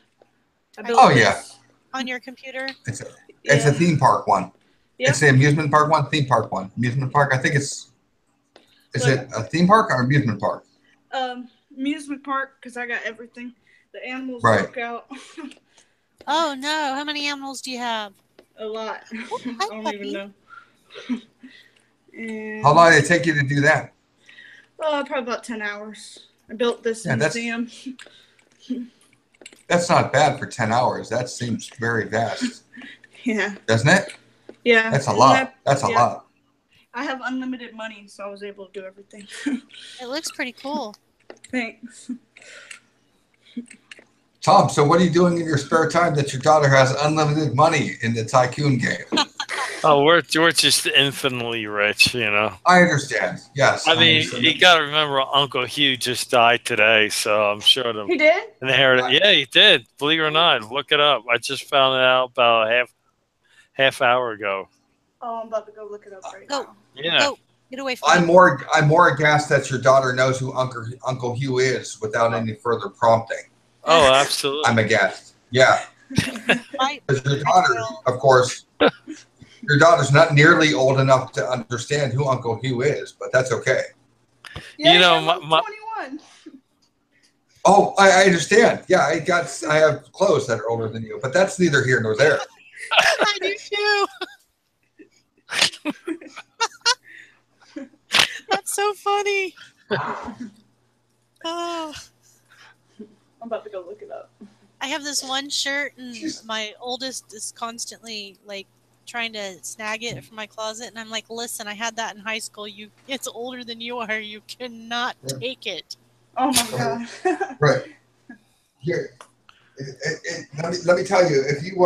On your computer? It's a theme park one. Yep. It's the amusement park one, theme park one. Amusement park, I think it's... Is it a theme park or amusement park? Amusement park, because I got everything. The animals broke out. Oh, no. How many animals do you have? A lot. I don't even know. And how long did it take you to do that? Probably about 10 hours. I built this museum. That's not bad for 10 hours. That seems very vast. Yeah. Doesn't it? Yeah. That's a lot. That's a lot. I have unlimited money, so I was able to do everything. It looks pretty cool. Thanks. Tom, so what are you doing in your spare time that your daughter has unlimited money in the tycoon game? Oh, we're just infinitely rich, you know. I understand. Yes. I mean, you got to remember Uncle Hugh just died today, so I'm sure the He did? inherited. Yeah, he did. Believe it or not, look it up. I just found it out about a half hour ago. Oh, I'm about to go look it up right now. Yeah. Go. Get away from I'm me. more aghast that your daughter knows who Uncle Hugh is without any further prompting. Oh, absolutely. I'm aghast. Yeah. Because your daughter, of course, your daughter's not nearly old enough to understand who Uncle Hugh is, but that's okay. Yeah, you know, I'm 21. Oh, I understand. Yeah, I have clothes that are older than you, but that's neither here nor there. I do too. That's so funny. Oh. I'm about to go look it up. I have this one shirt, and my oldest is constantly like trying to snag it from my closet, and I'm like, "Listen, I had that in high school. It's older than you are. You cannot take it." Oh my god! Right. Here, let me tell you, if you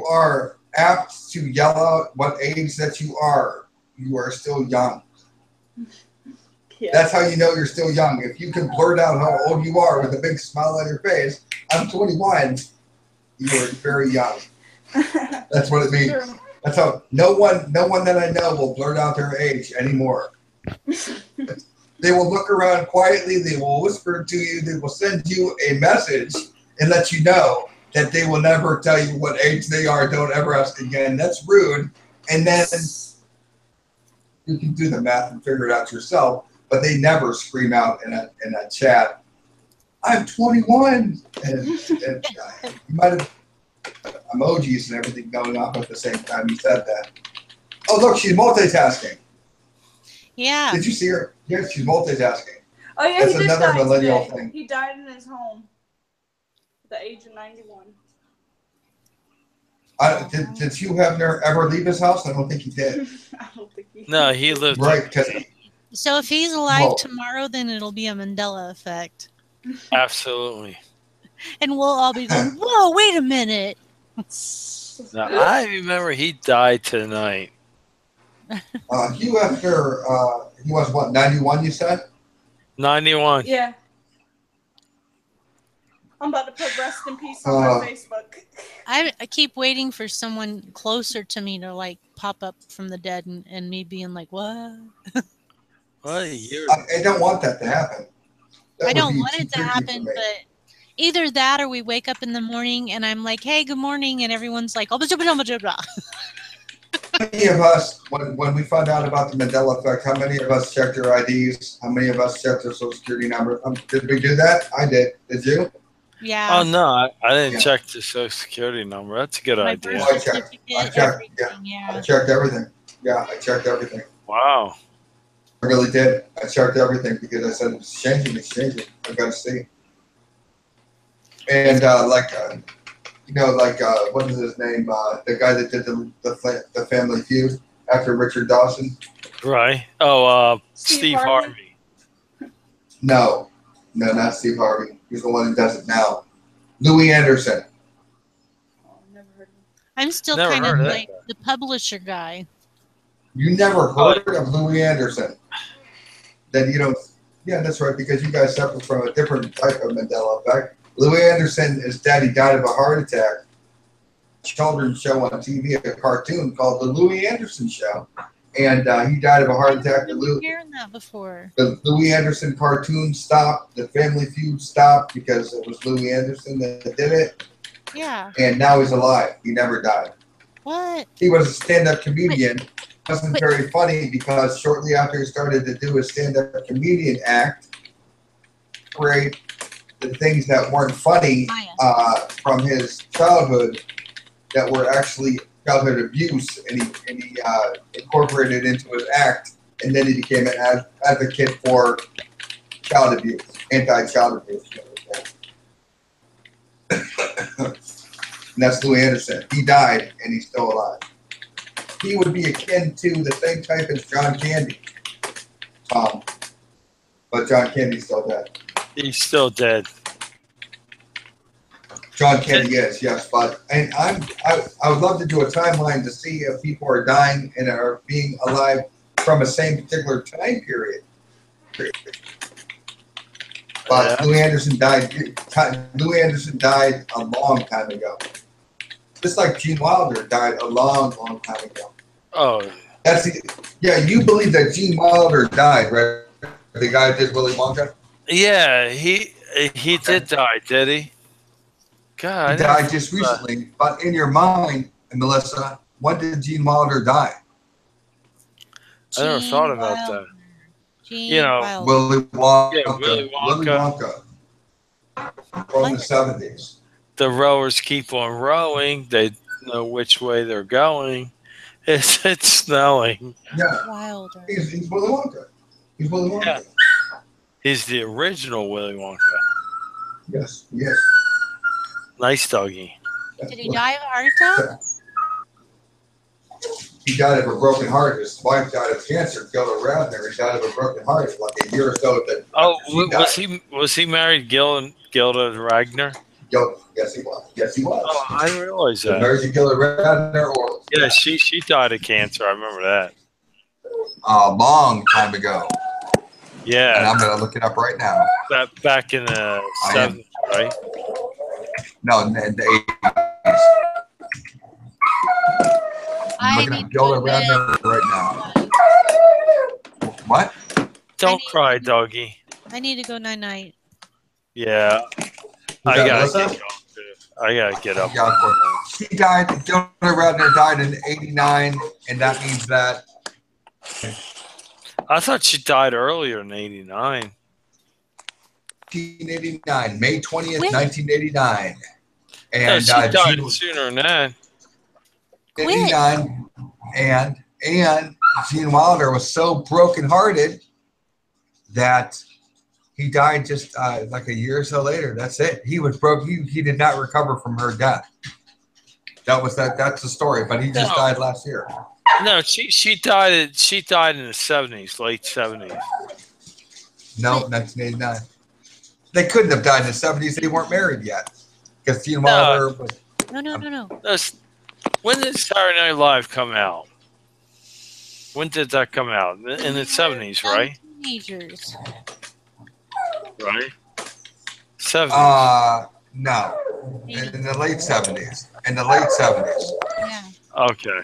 are apt to yell out what age that you are still young. Yeah. That's how you know you're still young. If you can blurt out how old you are with a big smile on your face, I'm 21. You are very young. That's what it means. That's how no one that I know will blurt out their age anymore. They will look around quietly. They will whisper to you. They will send you a message and let you know that they will never tell you what age they are. Don't ever ask again. That's rude. And then you can do the math and figure it out yourself. But they never scream out in a chat, "I'm 21." And you might have emojis and everything going off at the same time you said that. Oh, look, she's multitasking. Yeah. Did you see her? Yes, she's multitasking. Oh yeah, That's he did another die millennial today. thing. He died in his home at the age of 91. Did Hugh Hefner ever leave his house? I don't think he did. I don't think he. No, he lived. Right. So if he's alive tomorrow, then it'll be a Mandela effect. Absolutely. And we'll all be going, "Whoa, wait a minute." Now, I remember he died tonight. Hugh Hefner, he was what, 91, you said? 91. Yeah. I'm about to put rest in peace on my Facebook. I keep waiting for someone closer to me to like pop up from the dead and me being like, "What?" What a year. I don't want that to happen. I don't want it to happen, but either that or we wake up in the morning and I'm like, "Hey, good morning," and everyone's like, "Oh, blah, blah, blah, blah, blah." How many of us, when we found out about the Mandela Effect, how many of us checked our IDs? How many of us checked our social security number? Did we do that? I did. Did you? Yeah. Oh, no, I didn't check the social security number. That's a good idea. I checked everything. Yeah, I checked everything. Wow. I really did. I checked everything because I said, it's changing. I got to see. And what is his name? The guy that did the Family Feud after Richard Dawson. Right. Oh, Steve Harvey. No, not Steve Harvey. He's the one who does it now. Louis Anderson. I'm still kind of like the publisher guy. You never heard of Louis Anderson? Then you don't. Yeah, that's right, because you guys suffer from a different type of Mandela effect. Louis Anderson, his daddy died of a heart attack. Children's show on TV, a cartoon called The Louis Anderson Show. And he died of a heart attack. I've been hearing that before. The Louis Anderson cartoon stopped. The Family Feud stopped because it was Louis Anderson that did it. Yeah. And now he's alive. He never died. What? He was a stand-up comedian. Wasn't very funny because shortly after he started to do his stand-up comedian act, create the things that weren't funny from his childhood that were actually childhood abuse, and he incorporated it into his act, and then he became an advocate for child abuse, anti-child abuse. And that's Louis Anderson. He died, and he's still alive. He would be akin to the same type as John Candy, Tom. But John Candy's still dead. He's still dead. John Candy is, yes. But and I would love to do a timeline to see if people are dying and are being alive from the same particular time period. But Louis Anderson died. Louis Anderson died a long time ago. Just like Gene Wilder died a long, long time ago. Oh, yeah. You believe that Gene Wilder died, right? The guy that did Willy Wonka. yeah, he did die, did he? God, He died just recently. But in your mind, Melissa, when did Gene Wilder die? I never thought about that. Gene You know, Wilder. Willy Wonka. Yeah, Willy Wonka. Willy Wonka. From the 70s. The rowers keep on rowing. They know which way they're going. It's snowing. Yeah. Wilder. He's Willy Wonka. He's Willy Wonka. Yeah. He's the original Willy Wonka. Yes, yes. Nice doggy. Did he die of a heart attack? He died of a broken heart. His wife died of cancer. Gilda Radner. He died of a broken heart like a year or so. Was he married Gilda Radner? Yes, he was. Yes, he was. Oh, I didn't realize that. Married to Gilda Radner. Yeah, she died of cancer. I remember that. A long time ago. Yeah. And I'm going to look it up right now. Back in the 70s, right? No, in the 80s. I'm looking at Gilda Radner right now. What? Don't cry, doggy. I need to go night-night. Yeah. I gotta get up. She died. Gilda Radner died in '89, and that means that. I thought she died earlier in '89. 1989, May 20th, 1989. And she died sooner than that. 89, and Gene Wilder was so brokenhearted that he died just like a year or so later. That's it. He was broke. He did not recover from her death. That's the story. But he just died last year. No, she died in the 70s, late 70s. No, 1989. They couldn't have died in the 70s. They weren't married yet. Because Gene Wilder was. No. When did Saturday Night Live come out? When did that come out? In the 70s, right? Teenagers. Right? 70s. No. In the late 70s. In the late 70s. Yeah. Okay.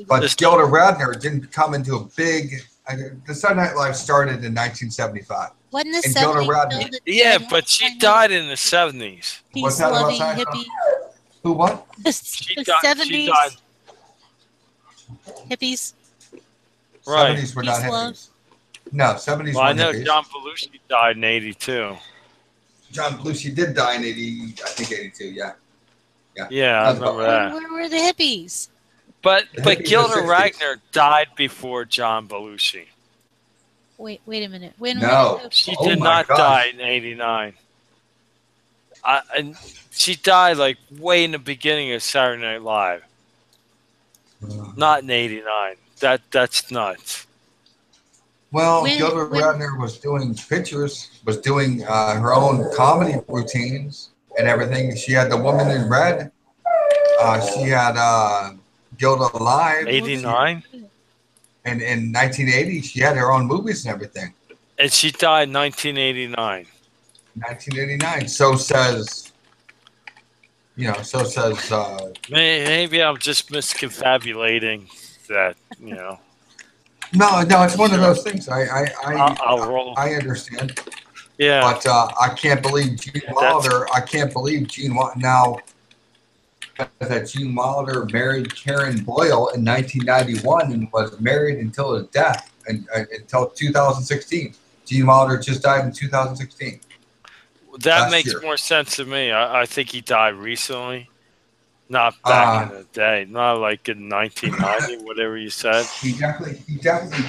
But Gilda Radner didn't come into a big. The Saturday Night Live started in 1975. Wasn't the And Gilda 70s? Radner. Yeah, but she died in the 70s. What's that about? Hippie. Who what? The She 70s died. hippies. Right. 70s were not Peace, love. hippies. No, 70s Well, I weren't know hippies. John Belushi died in 82. John Belushi did die in 82, yeah. Yeah, I remember that. Where were the hippies? But hippies Gilda were 60s. Radner died before John Belushi. Wait a minute. When No. She Oh did my not gosh. die in 89. And she died like way in the beginning of Saturday Night Live. Not in 89. That's nuts. Well, Gilda Radner was doing pictures, was doing her own comedy routines and everything. She had The Woman in Red. She had Gilda Live. 89? And in 1980, she had her own movies and everything. And she died in 1989. 1989. So says, Maybe I'm just misconfabulating that, No, it's one of those things. I'll roll. I understand. Yeah. But I can't believe Gene Wilder. I can't believe Gene Wilder. Now, that Gene Wilder married Karen Boyle in 1991 and was married until his death, until 2016. Gene Wilder just died in 2016. That makes more sense to me. I think he died recently. Not back in the day. Not like in 1990, whatever you said. He definitely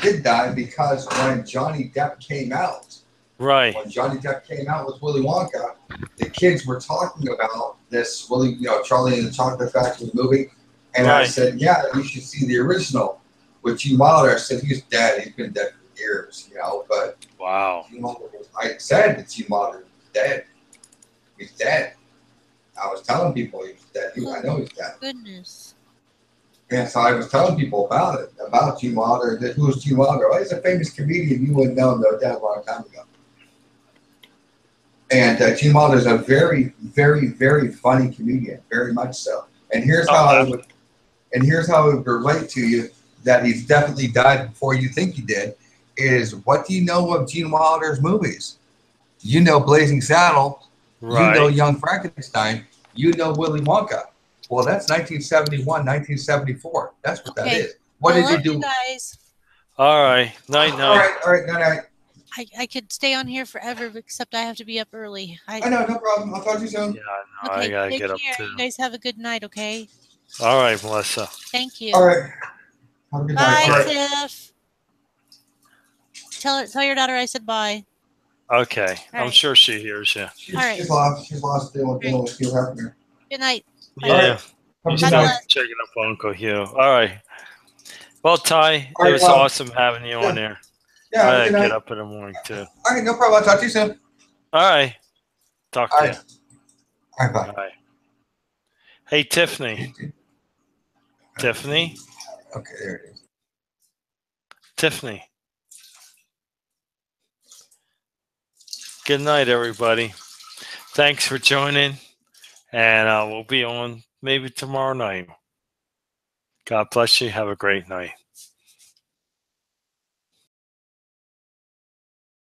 did die because when Johnny Depp came out Right. When Johnny Depp came out with Willy Wonka, the kids were talking about this Charlie and the Chocolate Factory movie, and I said, yeah, you should see the original with Gene Wilder. I said, he's dead. He's been dead for years, but wow. I said that Gene Wilder was dead. He's dead. I was telling people he was dead. I know he's dead. Goodness. And so I was telling people about it, about Gene Wilder. Who was Gene Wilder? Well, he's a famous comedian. You wouldn't know him, though, dead a long time ago. And Gene Wilder is a very, very, very funny comedian, very much so. And here's how I would relate to you that he's definitely died before you think he did. Is what do you know of Gene Wilder's movies? You know Blazing Saddles. Right. You know Young Frankenstein. You know Willy Wonka. Well, that's 1971, 1974. That's what that is. What did he do? You guys. All right. Night. All right. Night. I could stay on here forever, except I have to be up early. I know, no problem. I'll talk to you soon. Yeah, I know. Okay, I gotta take get up care. too. You guys have a good night, okay? All right, Melissa. Thank you. All right. Have a good night. Bye, Tiff. Tell your daughter I said bye. Okay. I'm sure she hears you. She's lost dealing with you having her. Good night. Yeah. Right. Checking up on Uncle Hugh. All right. Well, Ty, it was awesome having you on there. Yeah. I get up in the morning too. All right, no problem. I'll talk to you soon. All right. Talk to you. All right, bye. All right. Hey, Tiffany. Tiffany. Okay, there it is. Tiffany. Good night, everybody. Thanks for joining, and we'll be on maybe tomorrow night. God bless you. Have a great night.